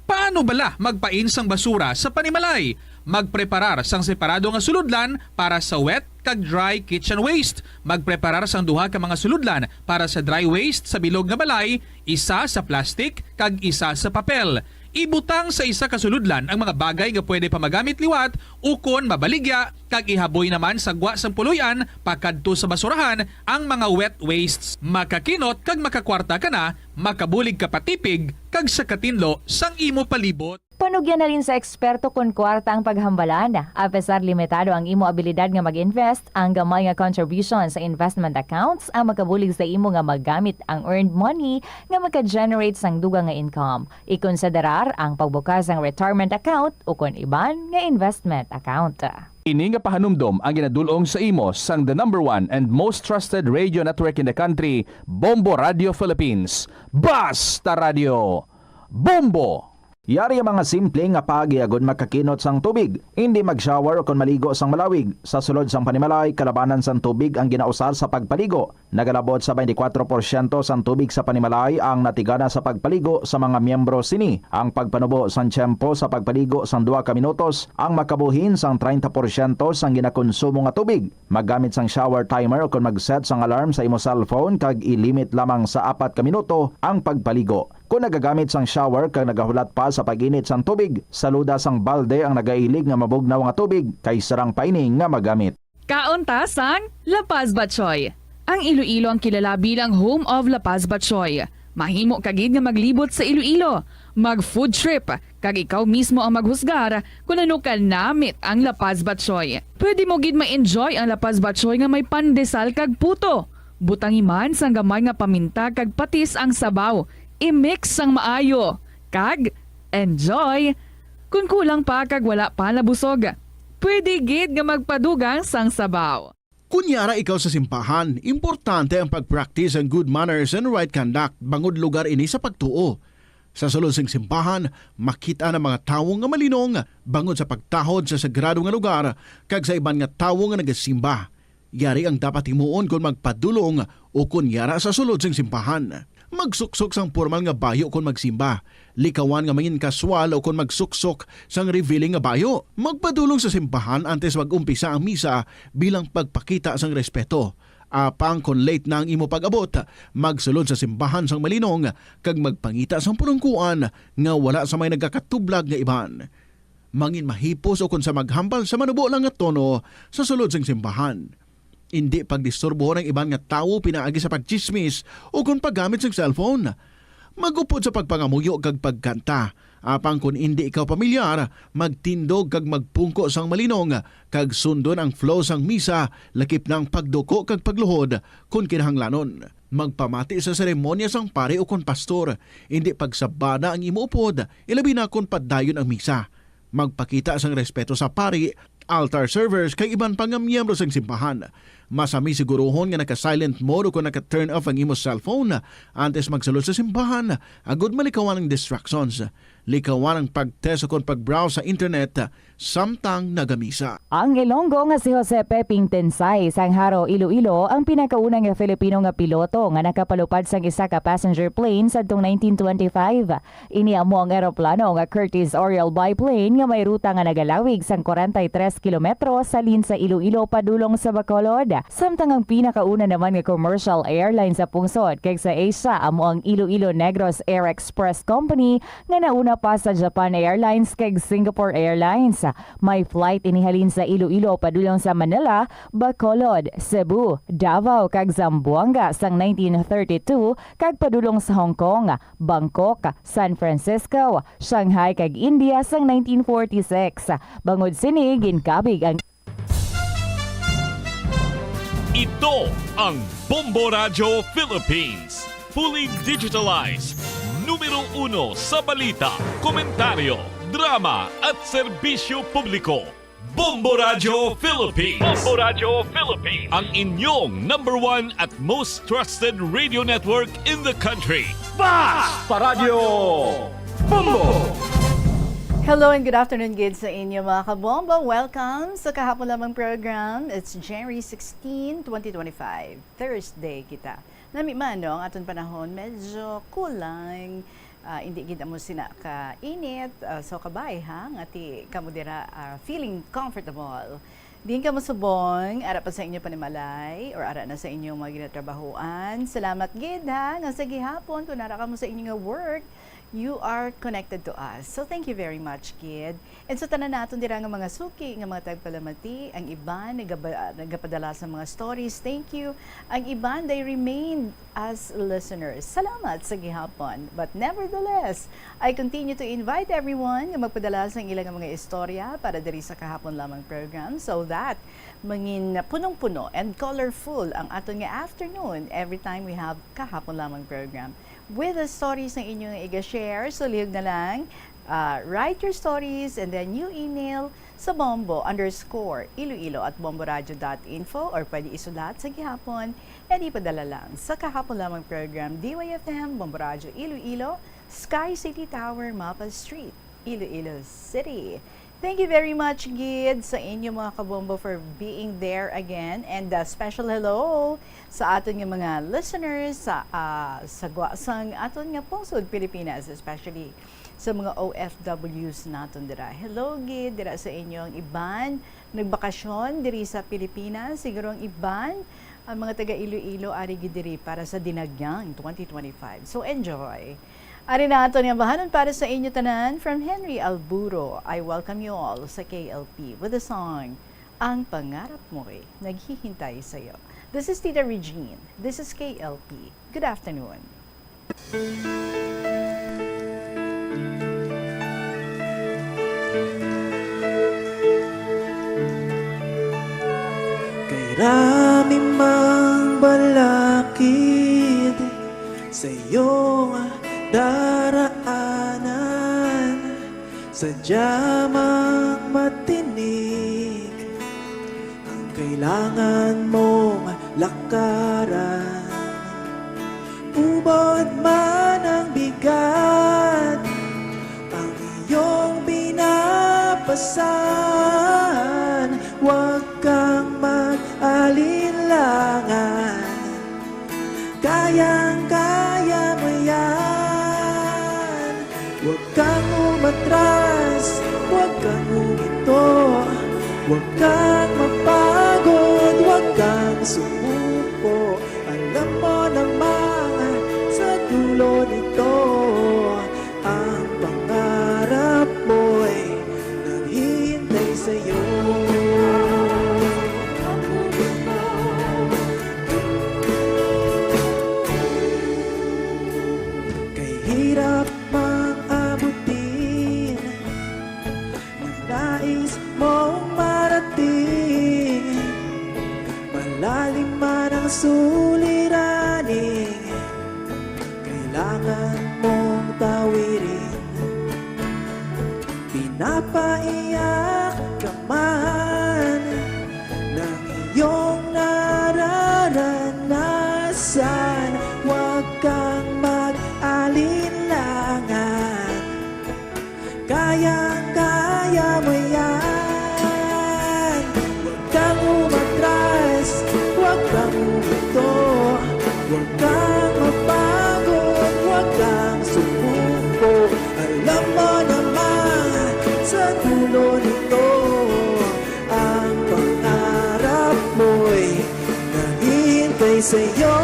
Paano bala magpain sang basura sa panimalay? Magpreparar sang separado nga suludlan para sa wet kag dry kitchen waste. Magpreparar sang duha ka mga suludlan para sa dry waste sa bilog nga balay, isa sa plastic kag isa sa papel. Ibutang sa isa ka suludlan ang mga bagay nga pwede pa magamit liwat ukon mabaligya kag ihaboy naman sa gwa sang puluyan pakadto sa basurahan ang mga wet wastes. Makakinot kag makakwarta ka na, makabulig ka patipig kag sa katinlo sang imo palibot. Panugyan na rin sa eksperto kung kwarta ang paghambalan. A pesar limitado ang imo abilidad nga mag-invest, ang gamay nga contribution sa investment accounts ang makabulig sa imo nga magamit ang earned money nga maka-generate sang dugang nga income. Ikonsiderar ang pagbukas ng retirement account o kung iban nga investment account. Ini nga pahanumdom ang ginadulong sa imo sang the number 1 and most trusted radio network in the country, Bombo Radio Philippines. Basta Radio! Bombo! Yari ang mga simple nga pagiagon makakinot sang tubig. Hindi mag-shower o kung maligo sang malawig. Sa sulod sang panimalay, kalabanan sang tubig ang ginausar sa pagpaligo. Nagalabot sa 24% sang tubig sa panimalay ang natigana sa pagpaligo sa mga miyembro sini. Ang pagpanubo sang tiyempo sa pagpaligo sang 2 ka minutos ang makabuhin sang 30% sang ginakonsumo nga tubig. Maggamit sang shower timer o kung mag-set sang alarm sa imo cellphone kag ilimit lamang sa 4 ka minuto ang pagpaligo. Kung nagagamit sang shower kag nagahulat pa sa pag-init sang tubig, saluda sang balde ang nagailig nga mabugnaw nga tubig kay sarang paining nga magamit. Kauntasang La Paz Batchoy. Ang Iloilo ang kilala bilang home of La Paz Batchoy. Mahimo kagid nga maglibot sa Iloilo, mag-food trip, kag ikaw mismo ang maghusgar kung ano ka namit ang La Paz Batchoy. Pwede mo gid ma-enjoy ang La Paz Batchoy nga may pandesal kag puto. Butangi man sang gamay nga paminta kag patis ang sabaw. I-mix sang maayo. Kag, enjoy! Kung kulang pa kag wala pa nabusog, pwede gid nga magpadugang sang sabaw. Kunyara ikaw sa simbahan, importante ang pag-practice ang good manners and right conduct bangod lugar ini sa pagtuo. Sa sulod sang simbahan, makita ng mga tawo nga malinong bangod sa pagtahod sa sagrado nga lugar kag sa iban nga tawo nga nagasimba. Yari ang dapat himuon kung magpadulong o kunyara sa sulod sang simbahan. Magsuksok sang formal nga bayo kung magsimba. Likawan nga mangin kaswal o kung magsuksok sang revealing nga bayo. Magpadulong sa simbahan antes mag-umpisa ang misa bilang pagpakita sang respeto. Apang kung late na ang imo pag-abot, magsulod sa simbahan sang malinong kag magpangita sang pulungkuan nga wala sa may nagkakatublag nga iban. Mangin mahipos o kung sa maghambal sa manubo lang nga tono sa sulod sang simbahan. Hindi pagdisturbo ng ibang nga tao pinaagi sa pagchismis o kung paggamit ng cellphone. Magupod sa pagpangamuyo kag pagkanta. Apang kung hindi ikaw pamilyar, magtindog kag magpungko sang malinong kag sundon ang flow sang misa lakip ng pagduko kag pagluhod kung kinahanglanon. Magpamati sa seremonya sang pare o kung pastor. Hindi pagsabada ang imuupod, ilabi na kung padayon ang misa. Magpakita sang respeto sa pari, altar servers kay iban pang miyembro sang simbahan. Masami siguruhon nga naka-silent mode o kung naka-turn off ang imo cellphone antes magsulod sa simbahan. Agud malikawan ang distractions. Likawan ang pag-test o kung pag-browse sa internet samtang nagamisa. Ang Ilonggo nga si Jose Peping Tensay sang Haro, Iloilo ang pinakaunang nga Filipino nga piloto nga nakapalupad sang isa ka passenger plane sadtong 1925. Ini amo ang eroplano nga Curtiss Oriole biplane nga may ruta nga nagalawig sang 43 kilometro sa lin sa Iloilo padulong sa Bacolod. Samtang ang pinakauna naman nga commercial airline sa pungsod kay sa Asia amo ang Iloilo Negros Air Express Company nga nauna pa sa Japan Airlines kay Singapore Airlines. May flight inihalin sa Iloilo padulong sa Manila, Bacolod, Cebu, Davao kag Zamboanga sang 1932 kag padulong sa Hong Kong, Bangkok, San Francisco, Shanghai kag India sang 1946. Bangod sini ginkabig ang Ito ang Bombo Radio Philippines. Fully digitalized. Numero 1 sa balita, komentaryo, drama at serbisyo publiko. Bombo Radio Philippines. Bombo Radio Philippines. Ang inyong number 1 at most trusted radio network in the country. Basta Radio Bombo! Hello and good afternoon, good sa inyo mga kabombo. Welcome sa kahapon lamang program. It's January 16, 2025. Thursday kita. Nami man no, ang aton panahon medyo kulang. Hindi kita mo sina ka init. So kabay ha, ngati kamo dira feeling comfortable. Din ka mo subong, ara pa sa inyo panimalay or ara na sa inyong mga ginatrabahoan. Salamat gid ha, nga sa gihapon kung nara ka mo sa inyong work. You are connected to us. So thank you very much, kid. And sa tanan naton dira nga mga suki, nga mga tagpalamati, ang iban nagapadala sa mga stories. Thank you. Ang iban they remain as listeners. Salamat sa gihapon. But nevertheless, I continue to invite everyone nga magpadala sa ilang mga istorya para diri sa kahapon lamang program so that mangin punong-puno and colorful ang aton nga afternoon every time we have kahapon lamang program. With the stories na inyong i-share, so lihog na lang, write your stories and then you email sa bombo_iloilo@bomboradio.info or pwede isulat sa gihapon and ipadala lang sa kahapon lamang program DYFM, Bombo Radio Iloilo, Sky City Tower, Mapa Street, Iloilo City. Thank you very much, Gid, sa inyo mga kabombo for being there again. And special hello sa aton nga mga listeners sa sang aton nga pungsod Pilipinas, especially sa mga OFWs naton dira. Hello, Gid, dira sa inyong iban nagbakasyon diri sa Pilipinas. Siguro ang iban ang mga taga Iloilo ari gid diri para sa Dinagyang 2025. So enjoy. Ari na ato niyang bahanon para sa inyo tanan from Henry Alburo. I welcome you all sa KLP with the song Ang Pangarap Mo'y Naghihintay Sa'yo. This is Tita Regine. This is KLP. Good afternoon. Kay rami mang balakid sa iyong daraanan, sadya mang matinig ang kailangan mong lakaran. Ubod man ang bigat ang iyong binabasan, huwag kang mag-alinlangan, kayang-kaya mo yan. Huwag kang umatras, huwag kang humito, huwag kang mapagod, huwag kang sumuko. Alam mo naman sa dulo nito, ang pangarap mo'y naghihintay sa'yo. Kay hirap malalim man ang suliranin, kailangan mong tawirin. Pinapaiyak ka man ng iyong nararanasan, huwag kang mag-alinlangan, kayang-kaya mo yan. Huwag kang umatras, huwag kang humito, huwag kang mapagod, huwag kang sumuko. Alam mo naman sa dulo nito, ang pangarap mo'y sa'yo.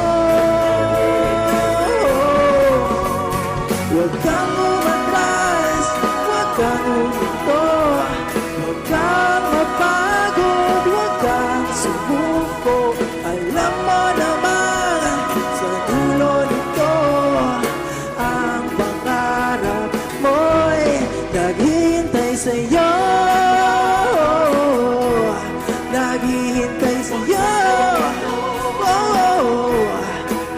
Huwag kang umatras, huwag kang huminto, huwag kang mapagod, huwag kang sumuko. Alam mo naman sa dulo nito, ang pangarap mo'y naghihintay sa'yo. Naghihintay sa'yo.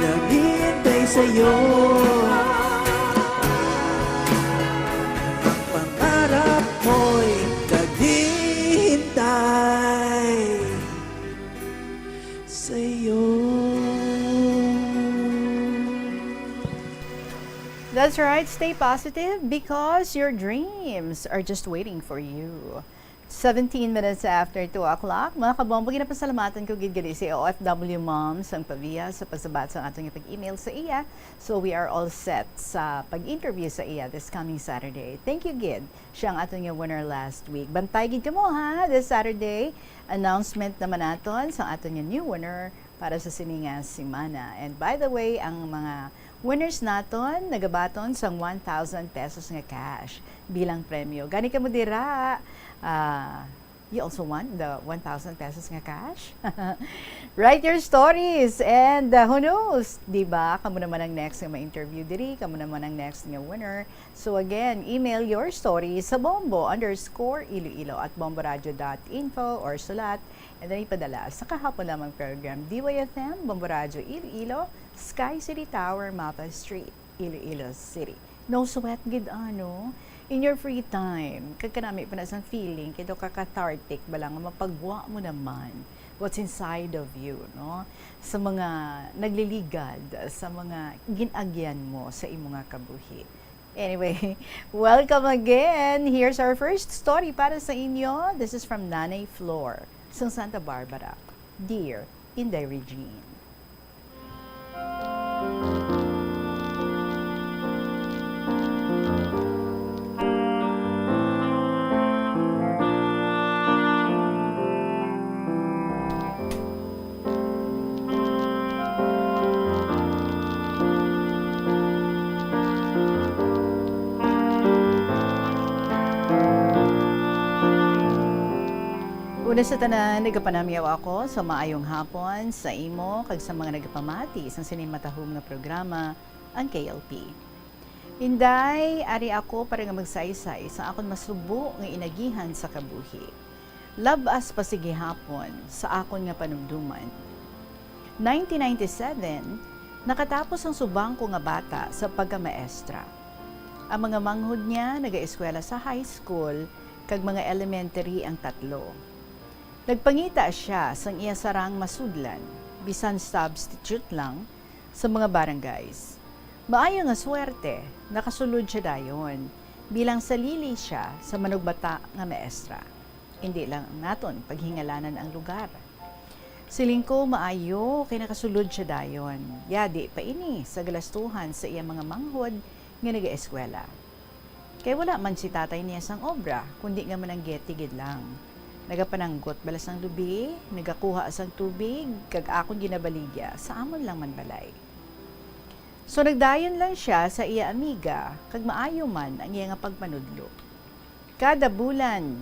Naghihintay sa'yo. Ang pangarap mo'y naghihintay sa'yo. That's right. Stay positive because your dreams are just waiting for you. 17 minutes after 2 o'clock. Mga kabombo, ginapasalamatan ko gid si OFW Moms ang Pavia sa pagsabat sa atong ipag-email sa iya. So we are all set sa pag-interview sa iya this coming Saturday. Thank you, Gid. Siya ang atong winner last week. Bantay gid kamo ha this Saturday. Announcement naman naton sa atong new winner para sa sininga simana. And by the way, ang mga winners naton nagabaton sang 1,000 pesos nga cash bilang premyo. Gani ka mo dira. You also want the 1,000 pesos nga cash? Write your stories and who knows, diba? Kamu naman ang next nga ma-interview diri, kamu naman ang next nga winner. So again, email your stories sa bombo_iloilo@bomboradio.info or sulat and then ipadala sa kahapon lamang program DYFM, Bombo Radio Iloilo, Sky City Tower, Mapa Street, Iloilo City. No sweat gid ano? In your free time, kagkanami pa na isang feeling, kito ka-cathartic ba lang, mapagwa mo naman what's inside of you, no? Sa mga nagliligad, sa mga ginagyan mo sa imong nga kabuhi. Anyway, welcome again. Here's our first story para sa inyo. This is from Nanay Flor, sa Santa Barbara. Dear Inday Regine. Una sa tanan, nagapanamyaw ako sa maayong hapon sa imo kag sa mga nagapamati sa sinimatahong na programa, ang KLP. Inday, ari ako para nga magsaysay sa akon masubo nga inagihan sa kabuhi. Labas pa sige hapon sa akon nga panumduman. 1997, nakatapos ang subang ko nga bata sa pagkamaestra. Ang mga manghod niya nag-eskwela sa high school kag mga elementary ang tatlo. Nagpangita siya sang iya sarang masudlan, bisan substitute lang, sa mga barangays. Maayo nga swerte, nakasulod siya dayon, bilang salili siya sa manugbata nga maestra. Hindi lang naton paghingalanan ang lugar. Siling ko maayo kay nakasulod siya dayon. Yadi pa ini sa galastuhan sa iya mga manghod nga nag-eskwela. Kay wala man si tatay niya sang obra, kundi nga man ang getigid lang. Nagapananggot balas ng lubi, nagakuha sang tubig, kag akong ginabaligya, sa amon lang man balay. So nagdayon lang siya sa iya amiga, kag maayo man ang iya nga pagpanudlo. Kada bulan,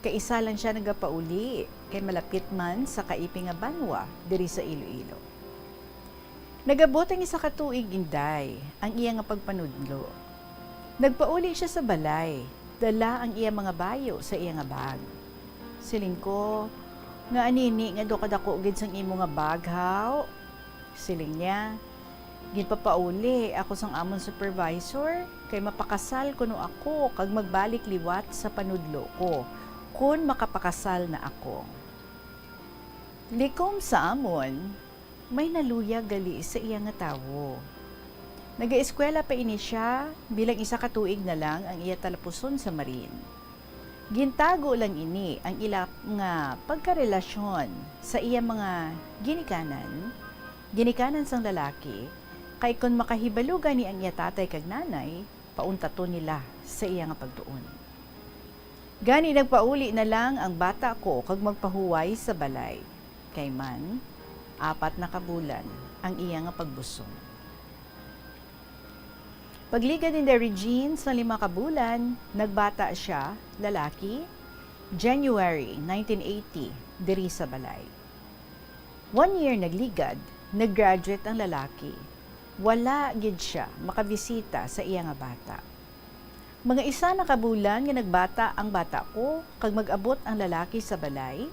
kaisa lang siya nagapauli, kay malapit man sa kaiping nga banwa, diri sa Iloilo. Nagabot ang isa katuig Inday, ang iya nga pagpanudlo. Nagpauli siya sa balay, dala ang iya mga bayo sa iya nga bag. Siling ko, nga anini, nga do kadako gid sang imo nga baghaw. Siling niya, ginpapauli ako sang amon supervisor, kay mapakasal kuno ako, kag magbalik liwat sa panudlo ko, kun makapakasal na ako. Likom sa amon, may naluya gali sa iya nga tawo. Nag-eskwela pa ini siya, bilang isa katuig na lang ang iya talapuson sa Marine. Gintago lang ini ang ila nga pagkarelasyon sa iya mga ginikanan sang lalaki, kay kun makahibalugan ni ang iya tatay kag nanay, pauntato nila sa iya nga pagtuon. Gani nagpauli na lang ang bata ko kag magpahuway sa balay. Kay man, 4 na kabulan ang iya nga pagbusong. Pagligad ni Regine sa 5 kabulan, nagbata siya, lalaki, January 1980, diri sa balay. 1 year nagligad, nag-graduate ang lalaki. Wala gid siya makabisita sa iya nga bata. Mga 1 na kabulan nga nagbata ang bata ko, kag mag-abot ang lalaki sa balay,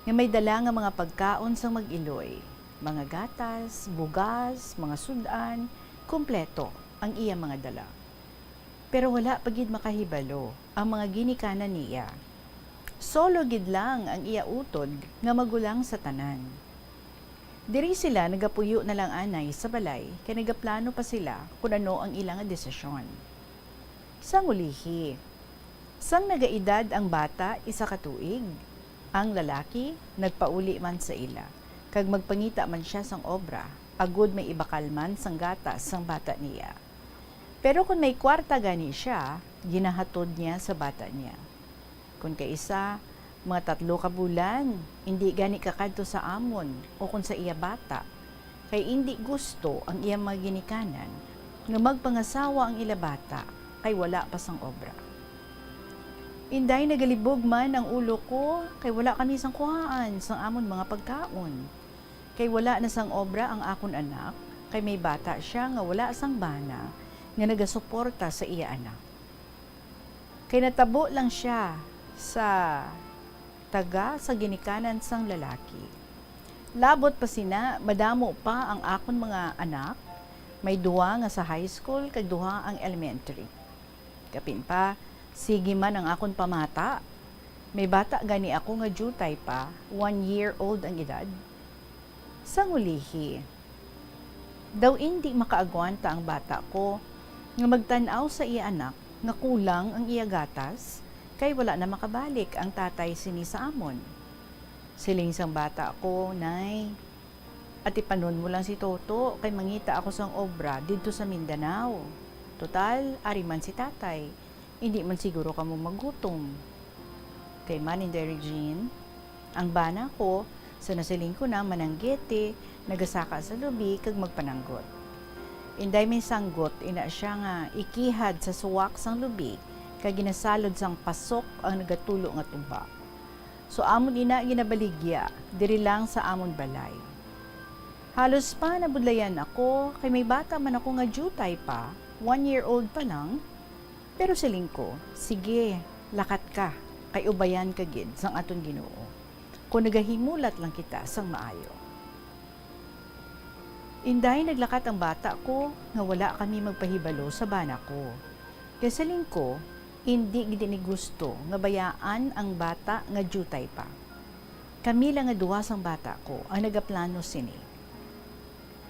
nga may dala nga mga pagkaon sa mag-iloy, mga gatas, bugas, mga sudan, kumpleto ang iya mga dala. Pero wala pagid makahibalo ang mga ginikanan niya. Solo gid lang ang iya utod nga magulang sa tanan. Diri sila nagapuyo na lang anay sa balay kay nagaplano pa sila kung ano ang ilang desisyon. Sang ulihi, sang nagaedad ang bata 1 ka tuig, ang lalaki nagpauli man sa ila, kag magpangita man siya sang obra, agud may ibakal man sang gatas sang bata niya. Pero kung may kwarta gani siya, ginahatod niya sa bata niya. Kung kaisa, mga 3 ka bulan, hindi gani kakadto sa amon o kung sa iya bata, kay hindi gusto ang iya mga ginikanan nga magpangasawa ang ila bata, kay wala pa sang obra. Inday nagalibog man ang ulo ko, kay wala kami sang kuhaan sang amon mga pagkaon. Kay wala na sang obra ang akon anak, kay may bata siya nga wala sang bana, nga nagasuporta sa iya anak. Kay natabo lang siya sa taga sa ginikanan sang lalaki. Labot pa sina, madamo pa ang akon mga anak, may 2 nga sa high school, kag 2 ang elementary. Kapin pa, sige man ang akon pamata, may bata gani ako nga jutay pa, 1 year old ang edad. Sang ulihi, daw hindi makaagwanta ang bata ko, nga magtanaw sa iya anak nga kulang ang iya gatas kay wala na makabalik ang tatay sini sa amon. Siling sang bata ko, nay, at ipanon mo lang si Toto kay mangita ako sang obra dito sa Mindanao. Total, ari man si tatay, hindi man siguro kamo magutom. Kay man in Regine, ang bana ko, sa nasiling ko na mananggete, nagasaka sa lubi kag magpananggot. Inday may sanggot, ina siya nga ikihad sa suwak sang lubi, kag ginasalod sang pasok ang nagatulo nga tuba. So amon ina ginabaligya, diri lang sa amon balay. Halos pa nabudlayan ako, kay may bata man ako nga jutay pa, 1 year old pa lang. Pero siling ko, sige, lakat ka, kay ubayan ka gid sang aton Ginoo. Kung nagahimulat lang kita sang maayo. Inday naglakat ang bata ko nga wala kami magpahibalo sa bana ko. Kaya siling ko, hindi gid ni gusto nga bayaan ang bata nga jutay pa. Kami lang nga 2 sang bata ko ang nagaplano sini.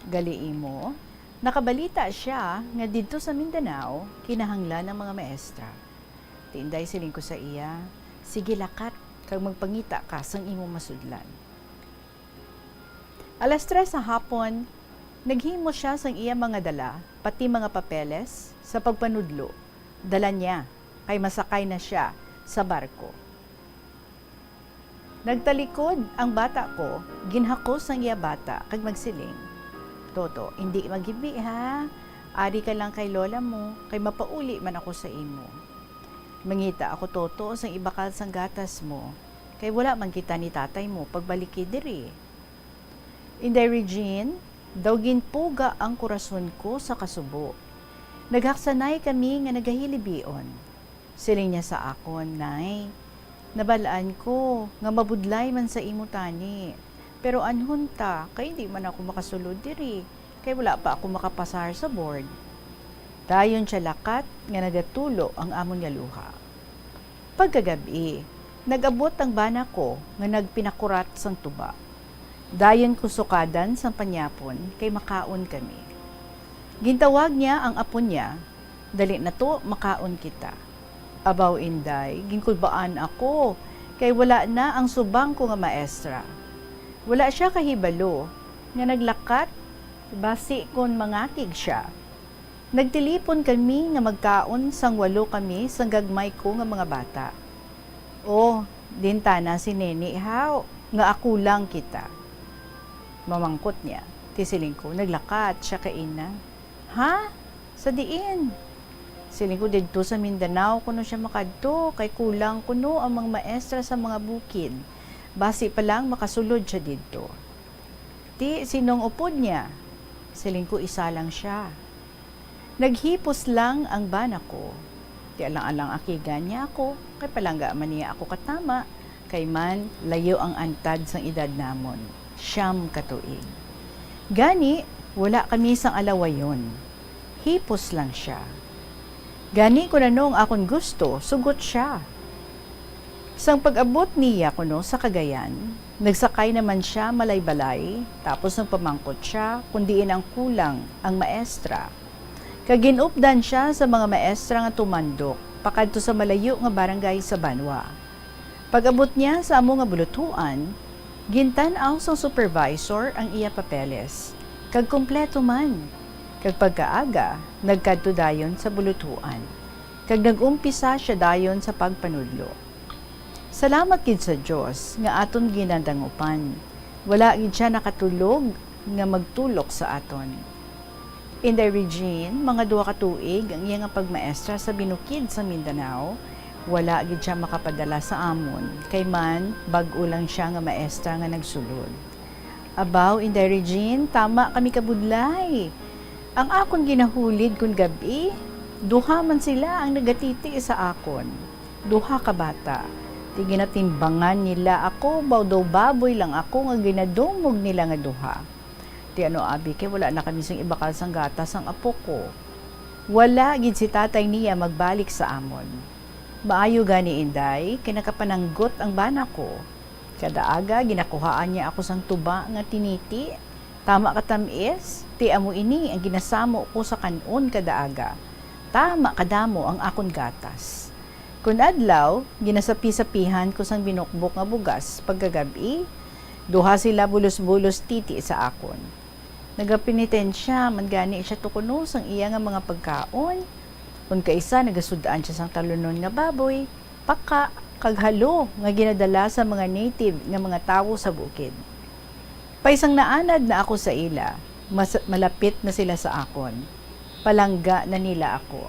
Galii mo, nakabalita siya nga dito sa Mindanao kinahanglan ng mga maestra. Tinday siling ko sa iya, sige lakat kag magpangita ka sang imo masudlan. 3:00 sa hapon, naghimo siya sang iya mga dala, pati mga papeles sa pagpanudlo. Dala niya kay masakay na siya sa barko. Nagtalikod ang bata ko, ginhakos ang iya bata kag magsiling, Toto, hindi magibi ha. Ari ka lang kay lola mo, kay mapauli man ako sa imo. Mangita ako, Toto, sang ibakal sang gatas mo, kay wala man kita ni tatay mo pagbalik diri. Inday Regine, daw ginpuga ang kurason ko sa kasubo. Naghaksanay kami nga nagahilibion. Siling niya sa akon, Nay, nabalaan ko nga mabudlay man sa imo tani. Pero anhon ta, kay hindi man ako makasulod diri, kay wala pa ako makapasar sa board. Dayon siya lakat nga nagatulo ang amon nga luha. Pagkagabi, nagabot ang bana ko nga nagpinakurat sang tuba. Dayon ko sukadan sang panyapon kay makaon kami. Gintawag niya ang apo niya, dali na to makaon kita. Abaw inday, ginkulbaan ako, kay wala na ang subang ko nga maestra. Wala siya kahibalo, nga naglakat, basi kon mangakig siya. Nagtilipon kami nga magkaon sang 8 kami sang gagmay ko nga mga bata. O, dinta na si Neni haw, nga ako lang kita. Mamangkot niya. Tisiling ko, naglakat siya kaina. Ha? Sa diin? Siling ko dito sa Mindanao kuno siya makadto kay kulang kuno ang mga maestra sa mga bukid. Basi pa lang makasulod siya dito. Ti sinong upod niya? Siling ko isa lang siya. Naghipos lang ang bana ko. Ti alang-alang akigan niya ako kay palangga man niya ako katama kay man layo ang antad sang edad namon. 9 katuig. Gani wala kami sang alawayon. Hipos lang siya. Gani ko na noong akong gusto, sugot siya. Sang pag-abot niya kuno sa Cagayan, nagsakay naman siya malay-balay, tapos nang pamangkot siya, kundiin ang kulang ang maestra. Kaginupdan siya sa mga maestra nga tumandok, pakadto sa malayo nga barangay sa Banwa. Pag-abot niya sa amo nga bulutuan, gintan-aw sang supervisor ang iya papeles. Kag kompleto man. Kag pagkaaga, nagkadto dayon sa bulutuan. Kag nag-umpisa siya dayon sa pagpanudlo. Salamat gid sa Dios nga aton ginadangupan. Wala gid siya nakatulog nga magtulok sa aton. In the region, mga 2 ka tuig ang iya nga pagmaestra sa binukid sa Mindanao, wala gid siya makapadala sa amon kay man bag-o lang siya nga maestra nga nagsulod. Abaw in the region, tama kami kabudlay. Ang akon ginahulid kun gabi, 2 man sila ang nagatiti sa akon. 2 ka bata. Ti ginatimbangan nila ako, baw daw baboy lang ako nga ginadumog nila nga 2. Ti ano abi kay wala na kami sang ibakal sang gatas ang apo ko. Wala gid si tatay niya magbalik sa amon. Maayo gani inday, kinakapananggot ang bana ko. Kada aga ginakuhaan niya ako sang tuba nga tiniti. Tama ka tamis, ti amo ini ang ginasamo ko sa kanon kada aga. Tama kadamo ang akon gatas. Kun adlaw, ginasapi-sapihan ko sang binukbok nga bugas pagkagabi, 2 sila bulos-bulos titi sa akon. Nagapinitensya, man gani siya tukuno sang iya nga mga pagkaon. Kun kaisa nagasudaan siya sang talunon nga baboy, paka, kaghalo nga ginadala sa mga native nga mga tawo sa bukid. Paisang naanad na ako sa ila, malapit na sila sa akon. Palangga na nila ako.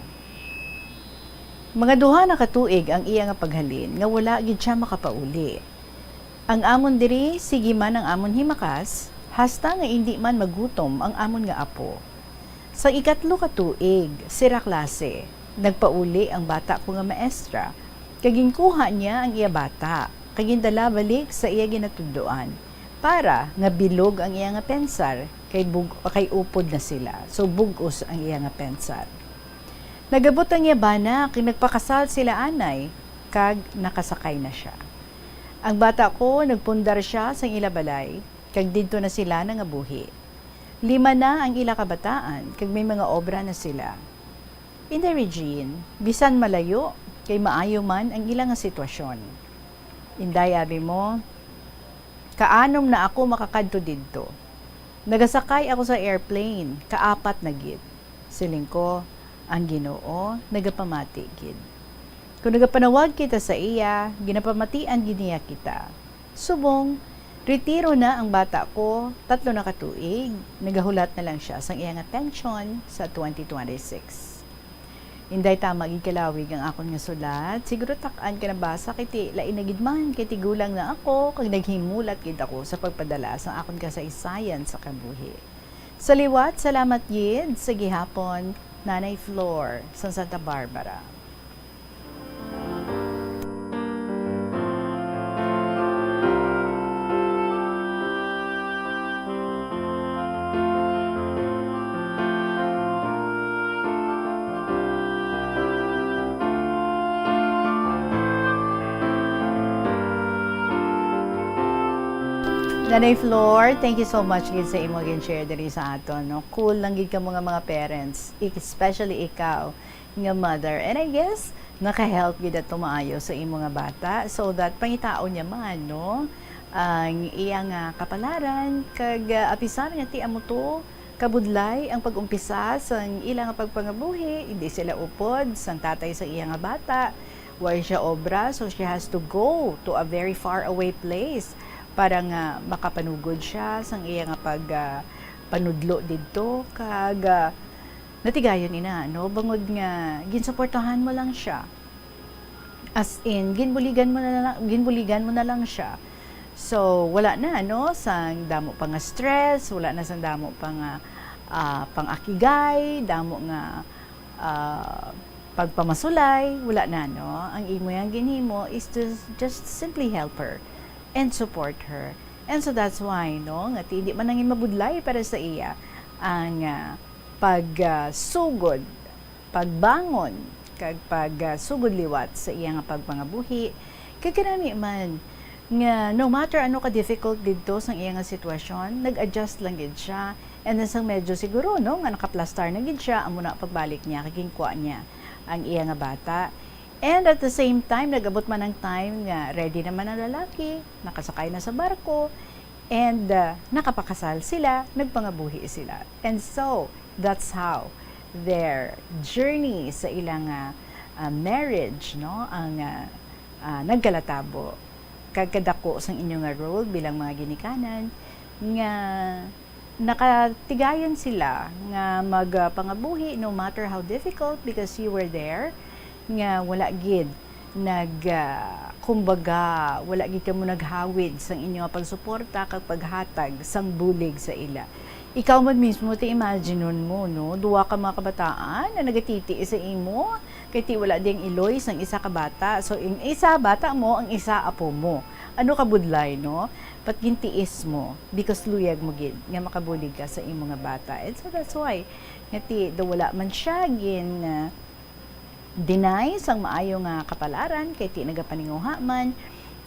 Mga 2 na katuig ang iya nga paghalin, nga wala gid siya makapauli. Ang amon diri, sige man ang amon himakas, hasta nga hindi man magutom ang amon nga apo. Sa 3 katuig, sira klase, nagpauli ang bata ko nga maestra, kagingkuha niya ang iya bata, kagindala balik sa iya ginatudloan. Para nga bilog ang iya nga pensar kay upod na sila. So bugos ang iya nga pensar. Nagabot ang iya bana kay nagpakasal sila anay kag nakasakay na siya. Ang bata ko nagpundar siya sa ila balay kag didto na sila nangabuhi. 5 na ang ila kabataan kag may mga obra na sila. In the region, bisan malayo kay maayo man ang ila nga sitwasyon. Inday abi mo, kaanom na ako makakadto didto. Nagasakay ako sa airplane, 4 na gid. Siling ko, ang Ginoo nagapamati gid. Kung nagapanawag kita sa iya, ginapamatian gid niya kita. Subong, retiro na ang bata ko, 3 na katuig, nagahulat na lang siya sang iya nga pension sa 2026. Inday tama gid kalawig ang akon nga sulat. Siguro tak-an ka nabasa kay ti lain na gid man kay ti gulang na ako kag naghimulat gid ako sa pagpadala sa akon kasaysayan sa kabuhi. Sa liwat, salamat gid sa gihapon Nanay Flor sa Santa Barbara. Nanay Flor, thank you so much gid sa imo gin share diri sa aton. No? Cool lang gid ka mga parents, especially ikaw nga mother. And I guess naka-help gid ato maayo sa imo nga bata so that pangitaon niya man no ang iyang kapalaran kag apisan nga ti amo to kabudlay ang pag-umpisa sang ilang pagpangabuhi, hindi sila upod sang tatay sa iyang bata. Why siya obra, so she has to go to a very far away place para nga makapanugod siya sang iya nga pag panudlo didto kag natigayon ina no bangod nga ginsuportahan mo lang siya. As in ginbuligan mo na lang siya. So wala na no sang damo pa nga stress, wala na sang damo pa nga pang-akigay, damo nga pagpamasulay, wala na no. Ang imo yang ginhimo is to just simply help her and support her. And so that's why no nga hindi man nangin mabudlay para sa iya ang pagsugod, pagbangon kag pagsugod liwat sa iya nga pagpangabuhi. Kay kanami man nga no matter ano ka difficult didto sang iya nga sitwasyon, nag-adjust lang gid siya. And then sang medyo siguro no nga nakaplastar na gid siya, amo na pagbalik niya kagingkwa niya ang iya nga bata. And at the same time, nag-abot man ang time nga ready naman ang lalaki, nakasakay na sa barko, and nakapakasal sila, nagpangabuhi sila. And so, that's how their journey sa ilang marriage, no, ang nagkalatabo. Kagkadako sang inyong nga role bilang mga ginikanan, nga nakatigayon sila nga magpangabuhi no matter how difficult because you were there, nga wala gid kumbaga wala gid kamo naghawid sang inyong pagsuporta kag paghatag sang bulig sa ila. Ikaw man mismo ti imagineon mo no duwa ka mga kabataan na nagatiti sa imo kay ti wala ding iloy sang isa ka bata. So ang isa bata mo, ang isa apo mo. Ano ka budlay no? Pat gintiis mo because luyag mo gid nga makabulig ka sa imo nga bata. And so that's why ngati wala man siya gin deny sang maayo nga kapalaran kay ti nagapaninguha man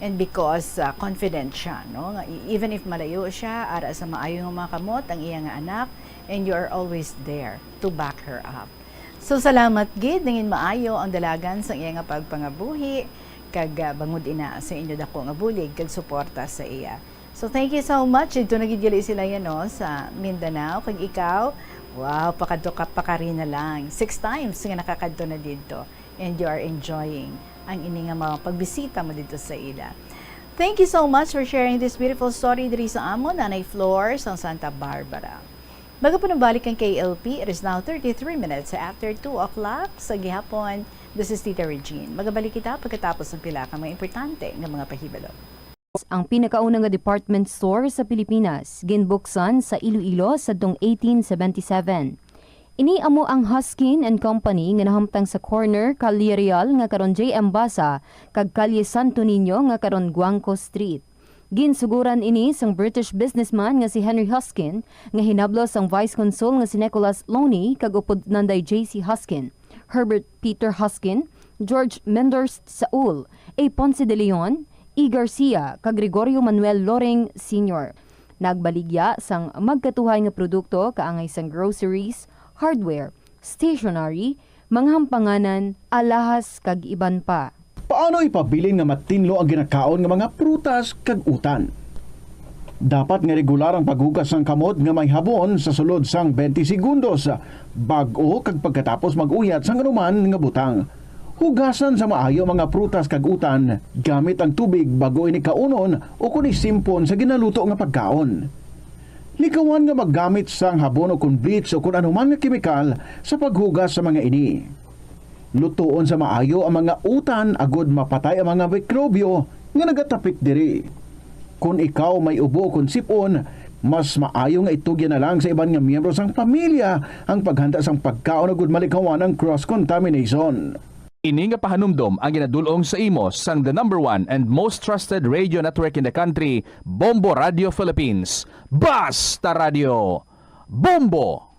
and because confident siya no even if malayo siya ara sa maayo nga mga kamot ang iya nga anak and you are always there to back her up. So salamat gid nangin maayo ang dalagan sang iya nga pagpangabuhi kag bangod ina sa inyo dako nga bulig kag suporta sa iya. So thank you so much. Ito nagidili sila yan no sa Mindanao kag ikaw. Wow, pakadto ka pa rin na lang. 6 times nga nakakadto na dito and you are enjoying ang ini nga mga pagbisita mo dito sa ila. Thank you so much for sharing this beautiful story diri sa amon Nanay Flor sa Santa Barbara. Bago po nabalik ang KLP, it is now 33 minutes after 2 o'clock sa gihapon. This is Tita Regine. Magabalik kita pagkatapos ng pila ka mga importante nga mga pahibalo. Ang pinakaunang nga department store sa Pilipinas, ginbuksan sa Iloilo sa 1877. Ini amo ang Huskin and Company nga nahamtang sa corner Calle Real nga karon J.M. Basa kag Calle Santo Niño nga karon Guangco Street. Ginsuguran ini sang British businessman nga si Henry Huskin nga hinablos ang Vice Consul nga si Nicholas Loney kag upod nanday J.C. Huskin, Herbert Peter Huskin, George Menders Saul, A. Ponce de Leon, E. Garcia kag Gregorio Manuel Loring Sr. Nagbaligya sang magkatuhay nga produkto kaangay sang groceries, hardware, stationery, mga hampanganan, alahas kag iban pa. Paano ipabilin nga matinlo ang ginakaon nga mga prutas kag utan? Dapat nga regular ang paghugas ng kamot nga may habon sa sulod sang 20 segundos bag-o kag pagkatapos mag-uyat sang anuman nga butang. Hugasan sa maayo mga prutas kag utan gamit ang tubig bago ini kaunon o kun isimpon sa ginaluto nga pagkaon. Likawan nga maggamit sang habon o kun bleach o kun anuman nga kemikal sa paghugas sa mga ini. Lutoon sa maayo ang mga utan agod mapatay ang mga mikrobyo nga nagatapik diri. Kung ikaw may ubo o kun sipon, mas maayo nga itugyan na lang sa iban nga miyembro sang pamilya ang paghanda sang pagkaon agud malikawan ang cross-contamination. Ini nga pahanumdom ang ginadulong sa imo sang the #1 and most trusted radio network in the country, Bombo Radio Philippines. Basta Radio! Bombo!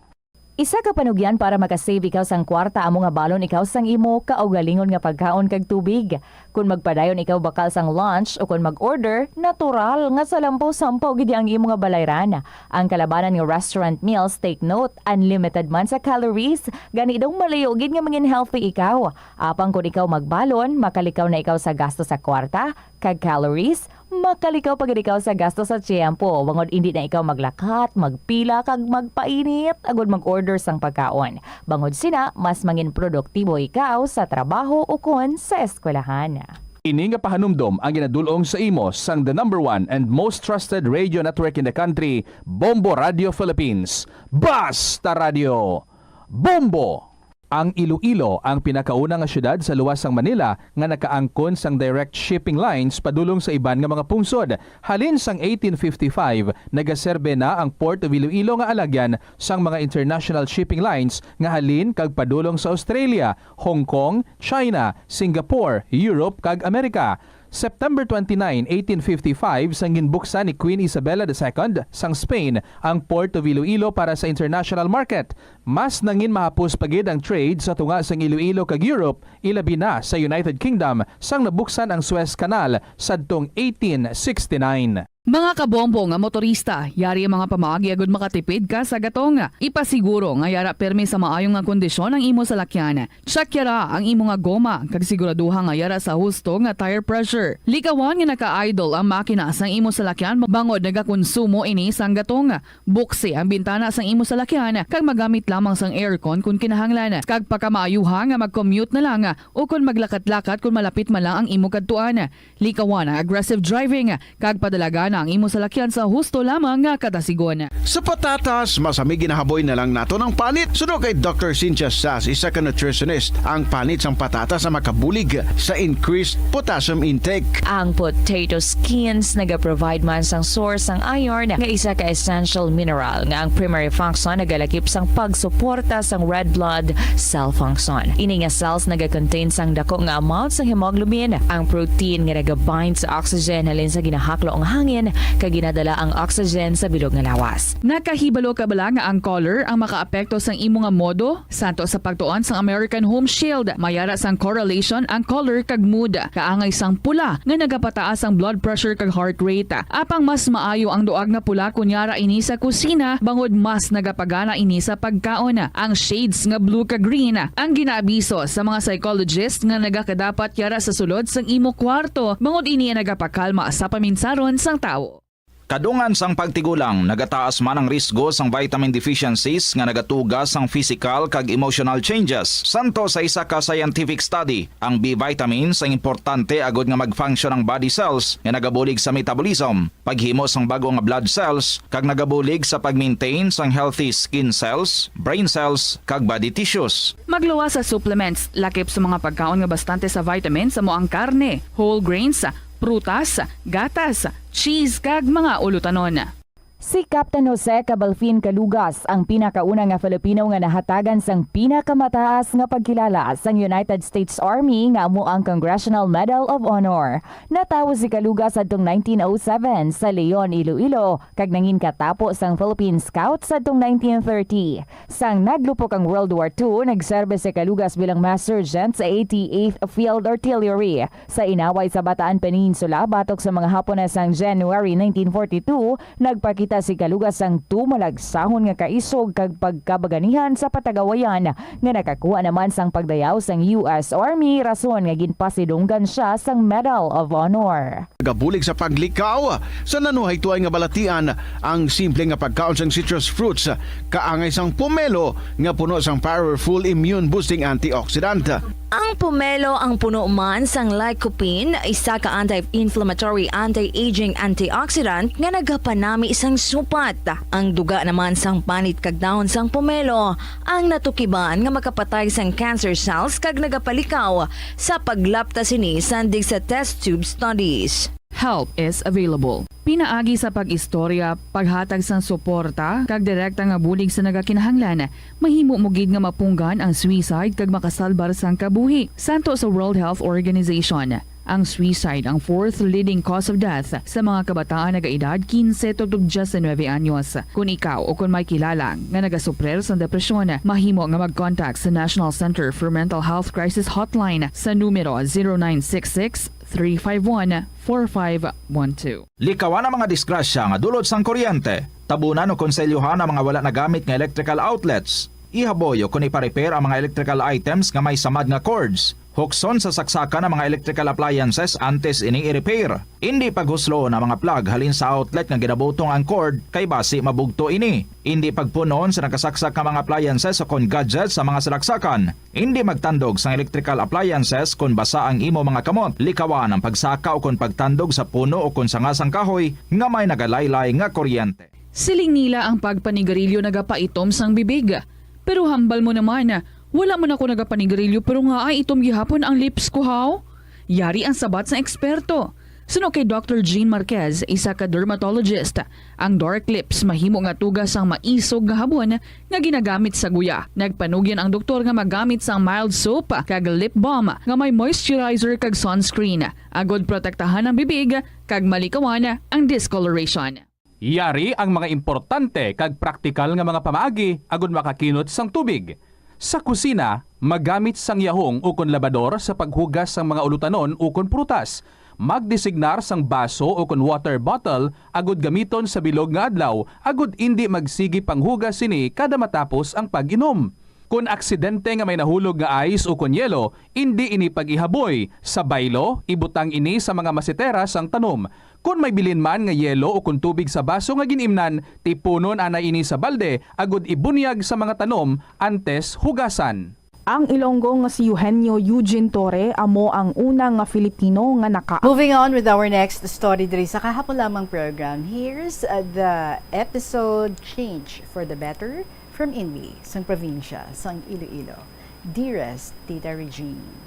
Isa ka panugyan para makasave ikaw sang kwarta amo nga balon ikaw sang imo kaugalingon nga pagkaon kag tubig. Kung magpadayon ikaw bakal sang lunch o kung mag-order, natural nga sa lampaw-sampaw gidi ang imo nga balayran. Ang kalabanan nga restaurant meals, take note, unlimited man sa calories, gani daw malayo gid nga mangin healthy ikaw. Apang kung ikaw magbalon, makalikaw na ikaw sa gasto sa kwarta, kag calories, makalikaw pag ikaw sa gasto sa tiyempo. Wangod hindi na ikaw maglakat, magpila, kag magpainit, agod mag-order sang pagkaon. Bangod sina, mas mangin produktibo ikaw sa trabaho o kon sa eskwelahan. Ini nga pahanumdom ang ginadulong sa imo sang the #1 and most trusted radio network in the country, Bombo Radio Philippines. Basta Radio! Bombo! Ang Iloilo ang pinakauna nga syudad sa luwas sang Manila nga nakaangkon sang direct shipping lines padulong sa iban nga mga pungsod. Halin sang 1855, nagaserbe na ang Port of Iloilo nga alagyan sang mga international shipping lines nga halin kag padulong sa Australia, Hong Kong, China, Singapore, Europe kag Amerika. September 29, 1855, sang ginbuksan ni Queen Isabella II sang Spain ang Port of Iloilo para sa international market. Mas nangin mahapos pagid ang trade sa tunga sang Iloilo kag Europe, ilabi na sa United Kingdom sang nabuksan ang Suez Canal sadtong 1869. Mga kabombo nga motorista, yari ang mga pamaagi agud makatipid ka sa gatong. Ipasiguro nga yara permi sa maayong nga kondisyon ang imo salakyan. Tsakyara ang imo nga goma kag siguraduha nga yara sa husto nga tire pressure. Likawan nga naka-idle ang makina sang imo salakyan bangod nagakonsumo ini sang gatong. Buksi ang bintana sang imo salakyan kag magamit lamang sang aircon kung kinahanglan. Kag pagkamaayuha nga mag-commute na lang o kung maglakat-lakat kung malapit man lang ang imo kadtuan. Likawan ang aggressive driving kag padalagan ang imo salakyan sa husto lamang nga katasigon. Sa patatas, masami ginahaboy na lang nato ng panit. Suno kay Dr. Cynthia Sass, isa ka nutritionist, ang panit sang patatas sa makabulig sa increased potassium intake. Ang potato skins nagaprovide man sang source sang iron nga isa ka essential mineral nga ang primary function nagalakip sang pagsuporta sang red blood cell function. Ini nga cells naga-contain sang dako nga amount sang hemoglobin, ang protein nga nagabind sa oxygen halin sa ginahaklo ang hangin kag ginadala ang oxygen sa bilog nga lawas. Nakahibalo ka bala nga ang color ang makaapekto sang imo nga modo? Santo sa pagtuon sang American Home Shield, mayara sang correlation ang color kag mood. Kaangay sang pula nga nagapataas ang blood pressure kag heart rate. Apang mas maayo ang duag na pula kunyara ini sa kusina bangod mas nagapagana ini sa pagkaon. Ang shades nga blue kag green ang ginaabiso sa mga psychologist nga nagakadapat yara sa sulod sang imo kwarto bangod ini nagapakalma sa paminsaron sang tao. Kadungan sang pagtigulang, nagataas man ang risgo sang vitamin deficiencies nga nagatugas sang physical kag emotional changes. Santo sa isa ka scientific study, ang B vitamins ang importante agod nga mag-function ang body cells nga nagabulig sa metabolism, paghimo sang bago nga blood cells kag nagabulig sa pag-maintain sang healthy skin cells, brain cells kag body tissues. Magluwa sa supplements, lakip sa mga pagkaon nga bastante sa vitamins sa moang karne, whole grains, prutas, gatas, cheese kag mga ulutanon. Si Captain Jose Cabalfin Calugas ang pinakauna nga Filipino nga nahatagan sang pinakamataas nga pagkilala sang United States Army nga amo ang Congressional Medal of Honor. Natawo si Calugas adtong 1907 sa Leon, Iloilo kag nangin katapo sang Philippine Scouts adtong 1930. Sang naglupok ang World War II, nagserbe si Calugas bilang Master Sergeant sa 88th Field Artillery. Sa inaway sa Bataan Peninsula batok sa mga Hapon sang January 1942, nagpakita si Calugas ang tumalagsahon nga kaisog kag pagkabaganihan sa patagawayan nga nakakuha naman sang pagdayaw sang US Army rason nga ginpasidunggan siya sang Medal of Honor. Gabulig sa paglikaw sa nanuhay tuay nga balatian ang simple nga pagkaon sang citrus fruits kaangay sang pomelo nga puno sang powerful immune boosting antioxidant. Ang pomelo ang puno man sang lycopene, isa ka anti-inflammatory, anti-aging antioxidant nga nagapanami isang supat. Ang duga naman sang panit kag dahon sang pomelo ang natukiban nga makapatay sang cancer cells kag nagapalikaw sa paglapta sini sandig sa test tube studies. Help is available. Pinaagi sa pag-istorya, paghatag sang suporta, kag direkta nga bulig sa nagakinahanglan, mahimo mo gid nga mapunggan ang suicide kag makasalbar sang kabuhi. Santo sa World Health Organization, ang suicide ang fourth leading cause of death sa mga kabataan nagaedad 15 to 19 anyos. Kung ikaw o kung may kilala nga nagasuprer sa depresyon, mahimo nga mag-contact sa National Center for Mental Health Crisis Hotline sa numero 0966-351-4512. Likawan ang mga disgrasya nga dulot sang kuryente. Tabunan o konselyuhan ang mga wala nagamit nga electrical outlets. Ihaboy o kung ipa-repair ang mga electrical items nga may samad nga cords. Hukson sa saksakan ng mga electrical appliances antes ini i-repair. Hindi paghuslo na mga plug halin sa outlet nga ginabutong ang cord kay basi mabugto ini. Hindi pagpunon sa nakasaksak nga mga appliances o kon gadgets sa mga salaksakan. Hindi magtandog sa electrical appliances kung basa ang imo mga kamot. Likawan ang pagsaka o kung pagtandog sa puno o kung sangasang kahoy nga may nagalaylay nga kuryente. Siling nila ang pagpanigarilyo nagapaitom sang bibig. Pero hambal mo naman, wala mo na ako nagapanigarilyo pero nga ay itom gihapon ang lips ko how? Yari ang sabat sa eksperto. Suno kay Dr. Jean Marquez, isa ka dermatologist, ang dark lips mahimo nga tugas ang maisog nga habon nga ginagamit sa guya. Nagpanugyan ang doktor nga magamit sang mild soap kag lip balm nga may moisturizer kag sunscreen. Agod protektahan ang bibig kag malikawan ang discoloration. Yari ang mga importante kag praktikal nga mga pamaagi agud makakinot sang tubig. Sa kusina, magamit sang yahong ukon labador sa paghugas sang mga ulutanon ukon prutas. Magdesignar sang baso ukon water bottle agud gamiton sa bilog nga adlaw agud indi magsigi panghugas sini kada matapos ang pag-inom. Kung aksidente nga may nahulog nga ice o kon yelo, hindi ini pag-ihaboy. Sa baylo, ibutang ini sa mga masitera sang tanom. Kung may bilin man nga yelo o kung tubig sa baso nga ginimnan, tipunon ana ini sa balde, agud ibunyag sa mga tanom antes hugasan. Ang Ilonggo nga si Eugenio Eugene Torre amo ang unang nga Filipino nga Moving on with our next story diri sa kahapon lamang program. Here's the episode Change for the Better from Inwi, sang probinsya, sang Iloilo. Dearest Tita Regine.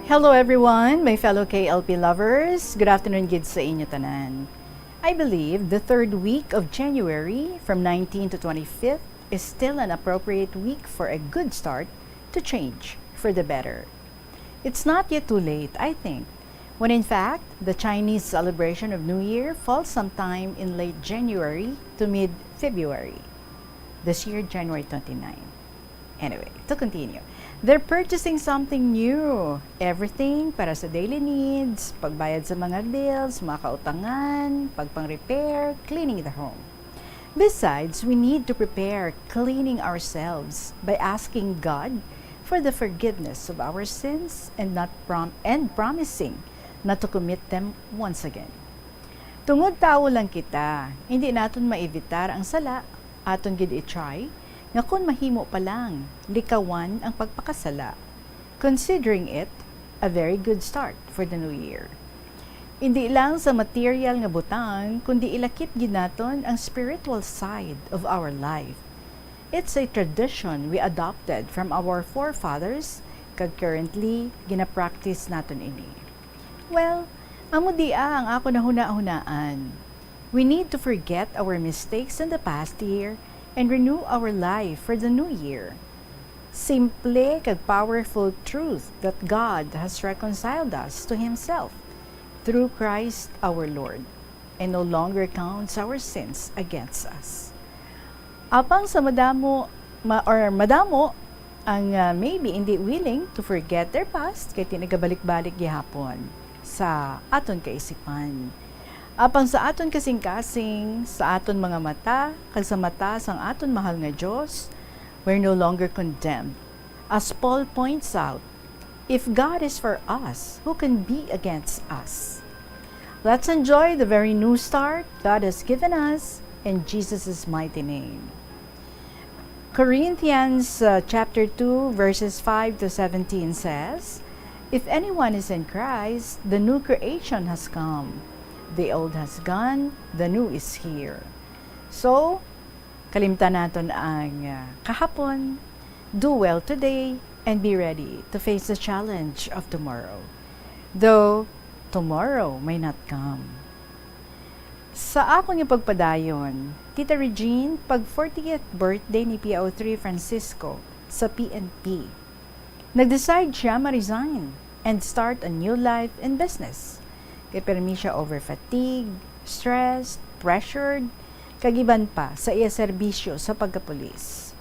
Hello everyone, my fellow KLP lovers. Good afternoon gid sa inyo tanan. I believe the third week of January from 19 to 25th is still an appropriate week for a good start to change for the better. It's not yet too late, I think, when in fact the Chinese celebration of New Year falls sometime in late January to mid-February. This year, January 29. Anyway, to continue. They're purchasing something new. Everything para sa daily needs, pagbayad sa mga bills, mga kautangan, pagpang-repair, cleaning the home. Besides, we need to prepare cleaning ourselves by asking God for the forgiveness of our sins and promising not to commit them once again. Tungod tao lang kita, hindi naton maivitar ang sala, aton gid i-try, nga kung mahimo pa lang, likawan ang pagpakasala, considering it a very good start for the new year. Hindi lang sa material nga butang, kundi ilakip ginaton ang spiritual side of our life. It's a tradition we adopted from our forefathers, kag currently ginapractice naton ini. Well, amo dia ang ako na huna-hunaan. We need to forget our mistakes in the past year and renew our life for the new year. Simple kag powerful truth that God has reconciled us to Himself through Christ our Lord and no longer counts our sins against us. Apang sa madamo ang maybe hindi willing to forget their past kay tinagabalik-balik gihapon sa aton kaisipan. Apang sa aton kasing-kasing, sa aton mga mata, kag sa mata sang aton mahal nga Diyos, we're no longer condemned. As Paul points out, if God is for us, who can be against us? Let's enjoy the very new start God has given us in Jesus' mighty name. Corinthians chapter 2, verses 5 to 17 says, If anyone is in Christ, the new creation has come. The old has gone, the new is here. So, kalimtan natin ang kahapon, do well today, and be ready to face the challenge of tomorrow. Though, tomorrow may not come. Sa akong ipagpadayon, Tita Regine, pag 40th birthday ni PO3 Francisco sa PNP, nag-decide siya ma-resign and start a new life in business. Kay permi siya over fatigue, stressed, pressured, kagiban pa sa iya serbisyo sa pagkapulis.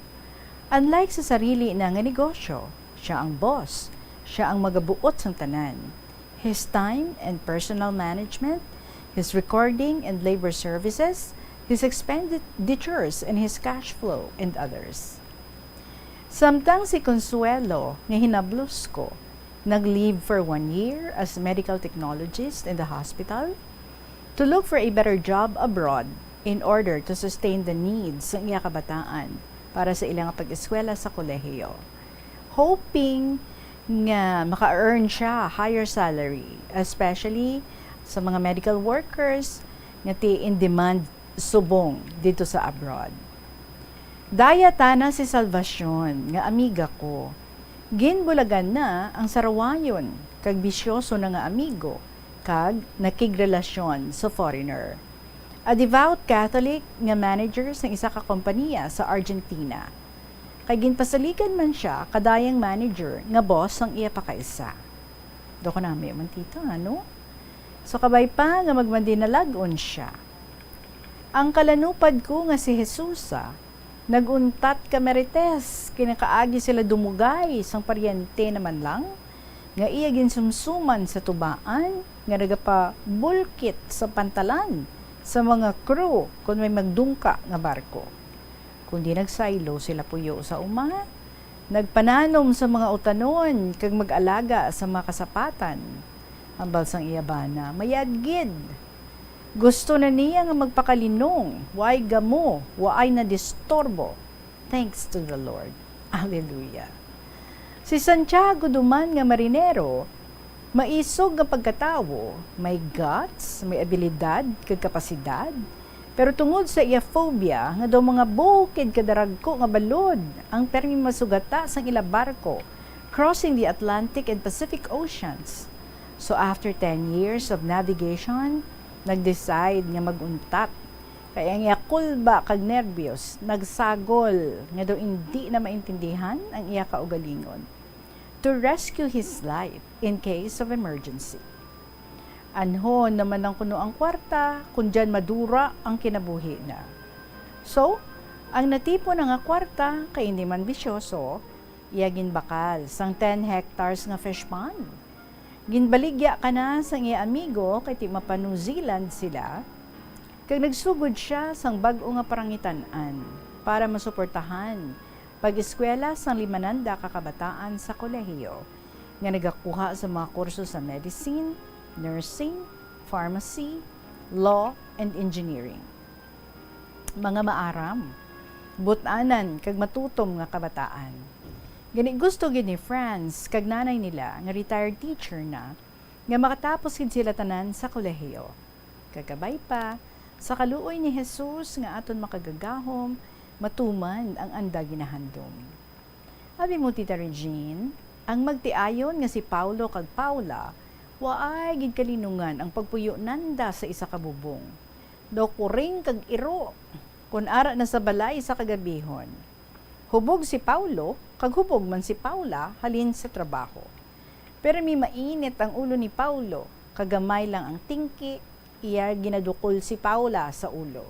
Unlike sa sarili na nga negosyo, siya ang boss, siya ang magabuot sang tanan. His time and personal management, his recording and labor services, his expenditures and his cash flow, and others. Samtang si Consuelo nga hinablos ko, nag-leave for 1 year as medical technologist in the hospital to look for a better job abroad in order to sustain the needs ng iya kabataan para sa ilang pag-eskwela sa kolehiyo. Hoping nga maka-earn siya higher salary, especially sa mga medical workers nga ti in demand subong dito sa abroad. Daya tana si Salvacion nga amiga ko. Ginbulagan na ang sarawayon kag bisyoso na nga amigo kag nakigrelasyon sa foreigner. A devout Catholic nga manager sa isa ka kompanya sa Argentina. Kay ginpasalikan man siya kadayang manager nga boss ang iya pakaisa. Do ko nami man tito, ano? So kabay pa nga magmandinalagon siya. Ang kalanupad ko nga si Jesusa, naguntat ka Marites, kinakaagi sila dumugay sang paryente naman lang, nga iya ginsumsuman sa tubaan, nga nagapa bulkit sa pantalan, sa mga crew kung may magdungka nga barko. Kundi nagsaylo sila puyo sa uma, nagpananom sa mga utanon, kag mag-alaga sa mga kasapatan. Ang balsang iyabana, mayadgid. Gusto na niya nga magpakalinong, way gamo, waay na distorbo. Thanks to the Lord. Hallelujah. Si Santiago duman nga marinero, maisog nga pagkatawo, may guts, may abilidad, kag kapasidad, pero tungod sa iya phobia, nga daw mga bukid kadaragko nga balod, ang permi masugata sang ila barko, crossing the Atlantic and Pacific Oceans. So after 10 years of navigation, nag-decide nga maguntat. Kaya ang iya kulba kag nervyos, nagsagol, nga daw hindi na maintindihan ang iya kaugalingon, to rescue his life in case of emergency. Anhon naman ang kuno ang kwarta, kung dyan madura ang kinabuhi na. So, ang natipo na nga kwarta, kay hindi man bisyoso, iya ginbakal sang 10 hectares nga fish pond. Ginbaligya ka na sang iya amigo, kay ti mapa New Zealand sila, kag nagsugod siya sang bag-o nga parangitan-an para masuportahan pag-eskwela sang 500 kakabataan sa kolehiyo nga nagakuha sa mga kurso sa medicine, nursing, pharmacy, law, and engineering. Mga maaram, butanan kag matutom nga kabataan. Gani gusto gid ni Franz kag nanay nila nga retired teacher na nga makatapos gid sila tanan sa kolehiyo. Kagabay pa sa kaluoy ni Jesus nga aton makagagahom, matuman ang anda ginahandom. Abi mo Tita Regine, ang magtiayon nga si Paulo kag Paula, waay gid kalinungan ang pagpuyo nanda sa isa ka bubong. Do kuring kag iro, kun ara na sa balay sa kagabihon. Hubog si Paulo, kag hubog man si Paula halin sa trabaho. Pero mi mainit ang ulo ni Paulo, kagamay lang ang tingki, iya ginadukol si Paula sa ulo.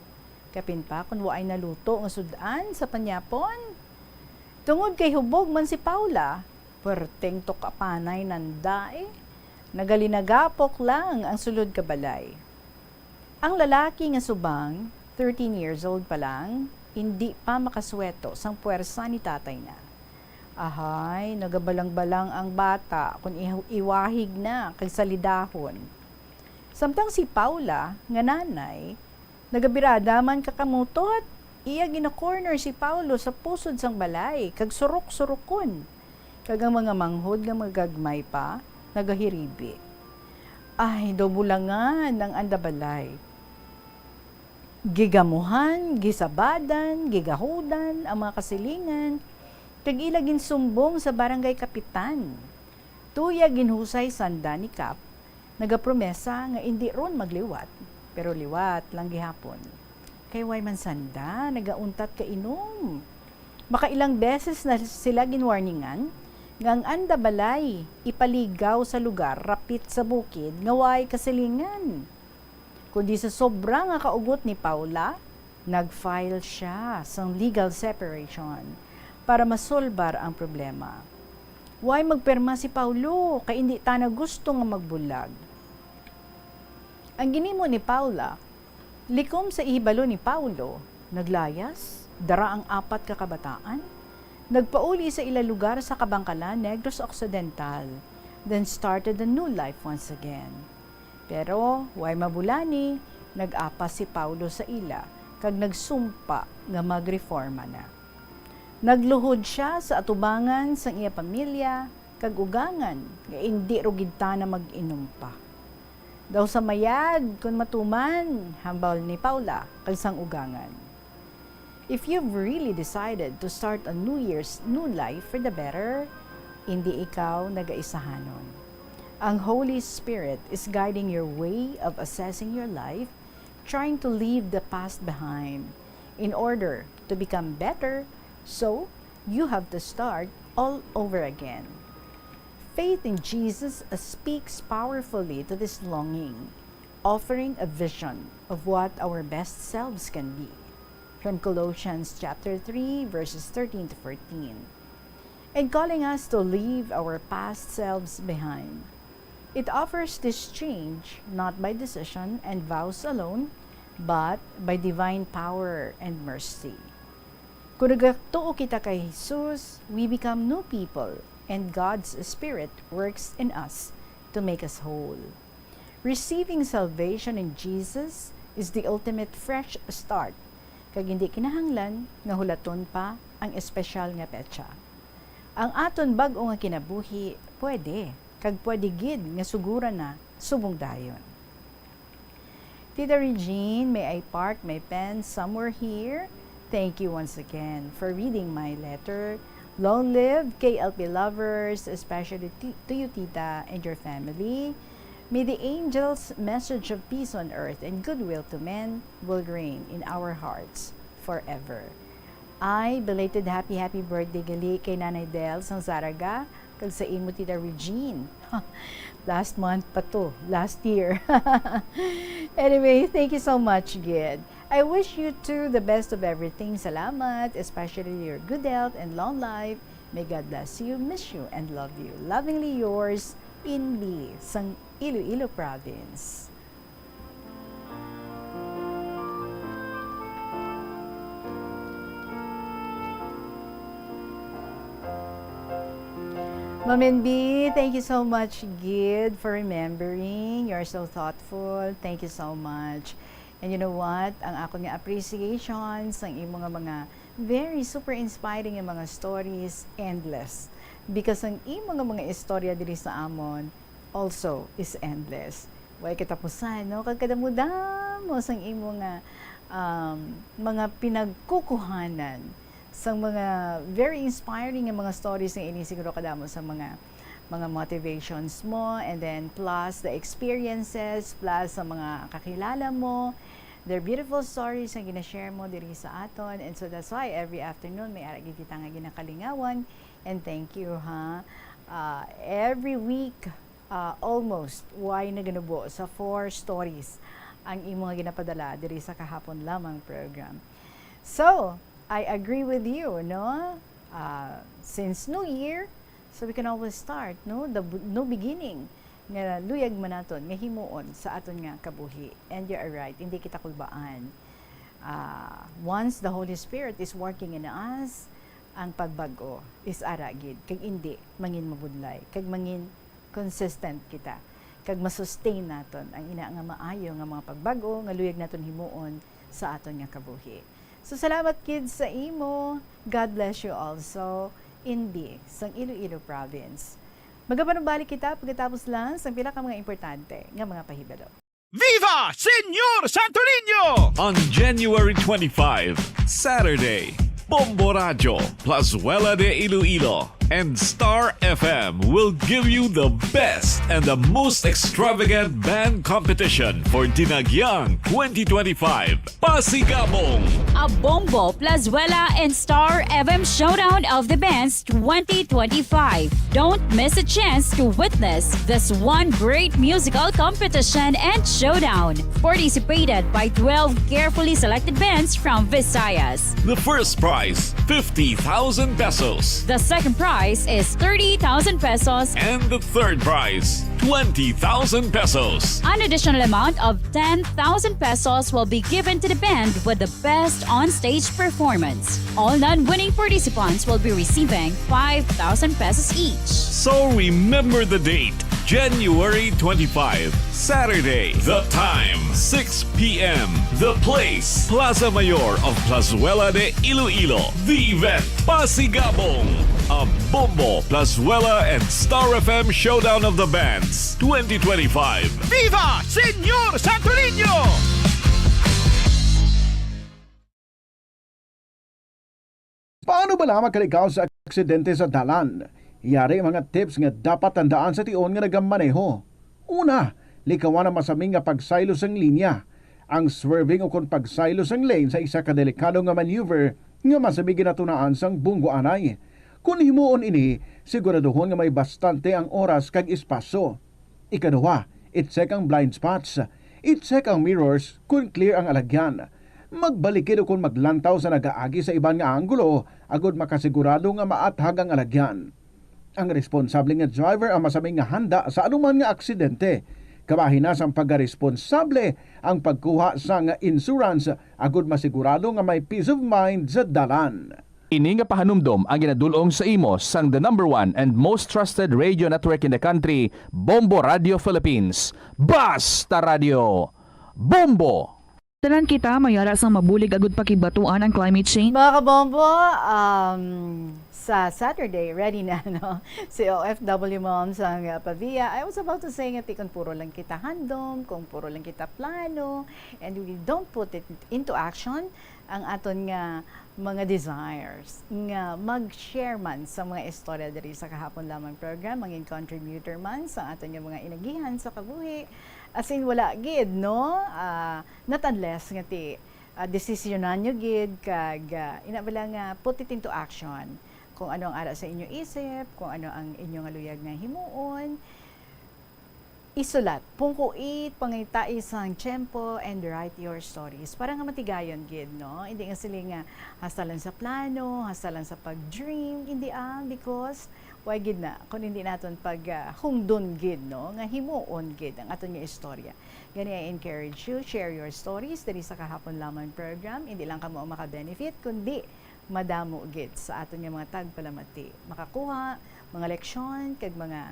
Kapin pa kung waay naluto nga sudan sa panyapon. Tungod kay hubog man si Paula, perteng to kapanay nanda nagalinagapok lang ang sulod kabalay. Ang lalaki nga subang, 13 years old pa lang, hindi pa makasweto sang puwersa ni tatay na. Ahay, nagabalang-balang ang bata kung iwahig na kag salidahon. Samtang si Paula, nga nanay, nagabirada man kakamutot, iya gina-corner si Paulo sa pusod sang balay, kag surok-surokon. Kag ang mga manghod nga magagmay pa, nagahiribi. Ay, do bulangan ang andabalay. Gigamuhan, gisabadan, gigahudan, ang mga kasilingan, kag ilagin sumbong sa barangay kapitan. Tuya ginhusay sanda ni Kap, nagapromesa nga hindi ron magliwat, pero liwat lang gihapon. Kay way man sanda, nagauntat ka inom. Makailang beses na sila ginwarningan, ngang anda balay ipaligaw sa lugar rapit sa bukid nga way kasilingan. Kundi sa sobra nga kaugot ni Paula, nag-file siya sang legal separation para masolbar ang problema. Way magperma si Paulo kay hindi ta na gusto nga magbulag. Ang ginimo ni Paula, likom sa ihibalo ni Paulo, naglayas, dara ang 4 ka kabataan, nagpauli sa ila lugar sa Kabangkalan, Negros Occidental, then started a new life once again. Pero, way mabulani, nag-apas si Paulo sa ila, kag nagsumpa nga magreforma na. Nagluhod siya sa atubangan sang iya pamilya, kag ugangan, nga hindi rugidta na mag-inom pa. Daw sa mayad, kung matuman, hambal ni Paula, kag sang ugangan. If you've really decided to start a New Year's new life for the better, hindi ikaw nag-aisahanon. Ang Holy Spirit is guiding your way of assessing your life, trying to leave the past behind in order to become better, so you have to start all over again. Faith in Jesus speaks powerfully to this longing, offering a vision of what our best selves can be. From Colossians chapter 3, verses 13 to 14. And calling us to leave our past selves behind. It offers this change not by decision and vows alone, but by divine power and mercy. Kung nagatuo kita kay Jesus, we become new people, and God's Spirit works in us to make us whole. Receiving salvation in Jesus is the ultimate fresh start, kag hindi kinahanglan nga hulaton pa ang espesyal nga petsa. Ang aton bag-o nga kinabuhi, pwede, kag pwede gid nga sugura na subong dayon. Tita Regine, may I park my pen somewhere here? Thank you once again for reading my letter. Long live KLP lovers, especially to you, Tita, and your family. May the angels' message of peace on earth and goodwill to men will reign in our hearts forever. Ay, belated happy birthday gali kay Nanay Del sang Zaraga, kag sa imo Tita Regine. Last month pa to, last year. Anyway, thank you so much, Gid. I wish you two the best of everything. Salamat, especially your good health and long life. May God bless you, miss you, and love you. Lovingly yours, Inbi, sang Iloilo Province. Ma'am Inbi, thank you so much, Gid, for remembering. You're so thoughtful. Thank you so much. And you know what? Ang ako nga appreciations, ang imo nga mga very super inspiring nga mga stories, endless. Because ang imo nga mga istorya diri sa amon also is endless. Way katapusan, no? Kag kadamudamo sang imo nga mga pinagkukuhanan sang mga very inspiring nga mga stories nga ini siguro kadamo sa mga motivations mo, and then plus the experiences, plus sa mga kakilala mo, their beautiful stories na ginashare mo diri sa aton. And so that's why every afternoon may aragi kita nga ginakalingawan. And thank you, ha. Every week, almost, why na ganubo sa 4 stories ang imo nga ginapadala diri sa kahapon lamang program. So, I agree with you, no? Since New Year, so we can always start, no? The new beginning nga luyag man naton nga himuon sa aton nga kabuhi. And you're right, hindi kita kulbaan. Once the Holy Spirit is working in us, ang pagbago is aragid. Kag hindi mangin mabudlay, kag mangin consistent kita, kag masustain naton ang ina nga maayo nga mga pagbago nga luyag naton himuon sa aton nga kabuhi. So salamat, kids, sa imo. God bless you also. Inbi, sang Iloilo Province. Magapanubalik kita pagkatapos lang sa pila ka mga importante nga mga pahibalo. Viva Senyor Santo Niño! On January 25, Saturday, Bombo Radio, Plazuela de Iloilo. and Star FM will give you the best and the most extravagant band competition for Dinagyang 2025. Pasigabong! A Bombo, Plazuela, and Star FM Showdown of the Bands 2025. Don't miss a chance to witness this one great musical competition and showdown. Participated by 12 carefully selected bands from Visayas. The first prize, 50,000 pesos. The second prize is 30,000 pesos. And the third prize, 20,000 pesos. An additional amount of 10,000 pesos will be given to the band with the best on-stage performance. All non-winning participants will be receiving 5,000 pesos each. So remember the date, January 25, Saturday. The time, 6 p.m. The place, Plaza Mayor of Plazuela de Iloilo. The event, Pasigabong. A Bombo, Plazuela, and Star FM Showdown of the Bands 2025. Viva Senyor Santo Niño! Paano ba lamang kalikaw sa aksidente sa dalan? Yari mga tips nga dapat tandaan sa tion nga nagamaneho. Una, likawan ang masaming nga pagsaylos ang linya. Ang swerving o kung pagsaylos ang lane sa isa ka delikado nga maneuver nga masabi ginatunaan sang bunggo anay. Kung himuon ini, siguraduhon nga may bastante ang oras kag espaso. Ikaduha, i-check ang blind spots. I-check ang mirrors kung clear ang alagyan. Magbalikid o kung maglantaw sa nagaagi sa ibang nga anggulo, agod makasigurado nga maathag ang alagyan. Ang responsable nga driver ang masaming nga handa sa anuman nga aksidente. Kabahinas ang pagkaresponsable ang pagkuha sa nga insurance, agod masigurado nga may peace of mind sa dalan. Ini nga pahanumdom ang ginadulong sa imo sang the number one and most trusted radio network in the country, Bombo Radio Philippines. Basta Radio! Bombo! Tanan kita mayara sang mabulig agud pakibatuan ang climate change. Mga kabombo, sa Saturday, ready na, no? Si OFW Moms ang Pavia. I was about to say nga, kung puro lang kita handom, kung puro lang kita plano, and we don't put it into action, ang aton nga mga desires, nga mag-share man sa mga istorya diri sa kahapon lamang program, maging contributor man sa aton nga mga inagihan sa kabuhi. As in, wala gid, no? Not unless nga ti, desisyonan nyo gid, kag inabala nga, put it into action. Kung ano ang ara sa inyo isip, kung ano ang inyong aluyag nga himuon, isulat, pungkuit, pangitai isang tiyempo, and write your stories. Para nga matigayon, gid, no? Hindi nga sila nga hasalan sa plano, hasalan sa pag-dream, hindi because why gid na, kung hindi naton pag hungdon gid, no? Nga himuon gid, ang aton nga istorya. Gani, I encourage you, share your stories, dali sa kahapon lamang program, hindi lang ka mo maka-benefit, kundi madamo gid sa aton nga mga tagpalamati. Makakuha mga leksyon kag mga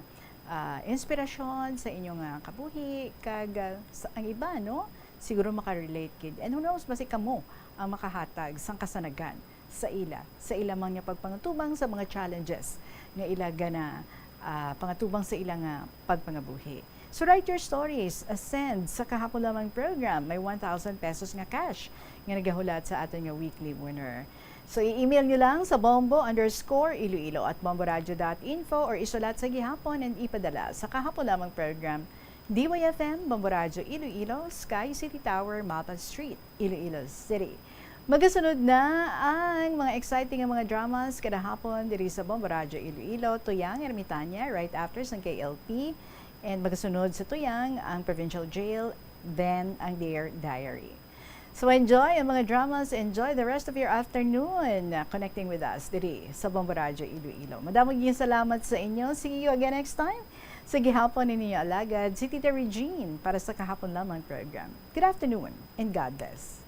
inspirasyon sa inyong kabuhi kag ang iba, no, siguro makarelate gid. And who knows, basi kamo ang makahatag sang kasanagan sa ila man nga pagpangatubang sa mga challenges nga ilaga na pangatubang sa ilang pagpangabuhi. So write your stories, send sa kahapon lamang program. May 1,000 pesos nga cash nga nagahulat sa aton nga weekly winner. So, i-email nyo lang sa bombo_iloilo@bomboradio.info or isulat sa gihapon and ipadala sa kahapon lamang program DYFM, Bombo Radio Iloilo, Sky City Tower, Mata Street, Iloilo City. Magasunod na ang mga exciting mga dramas kada hapon diri sa Bombo Radio Iloilo, Tuyang, Ermitanya, right after sa KLP, and magasunod sa Tuyang ang Provincial Jail, then ang Dear Diary. So enjoy ang mga dramas, enjoy the rest of your afternoon connecting with us diri sa Bombo Radio Iloilo. Madaming salamat sa inyo. See you again next time. Sa gihapon ninyo alagad, si Tita Regine para sa kahapon lamang program. Good afternoon and God bless.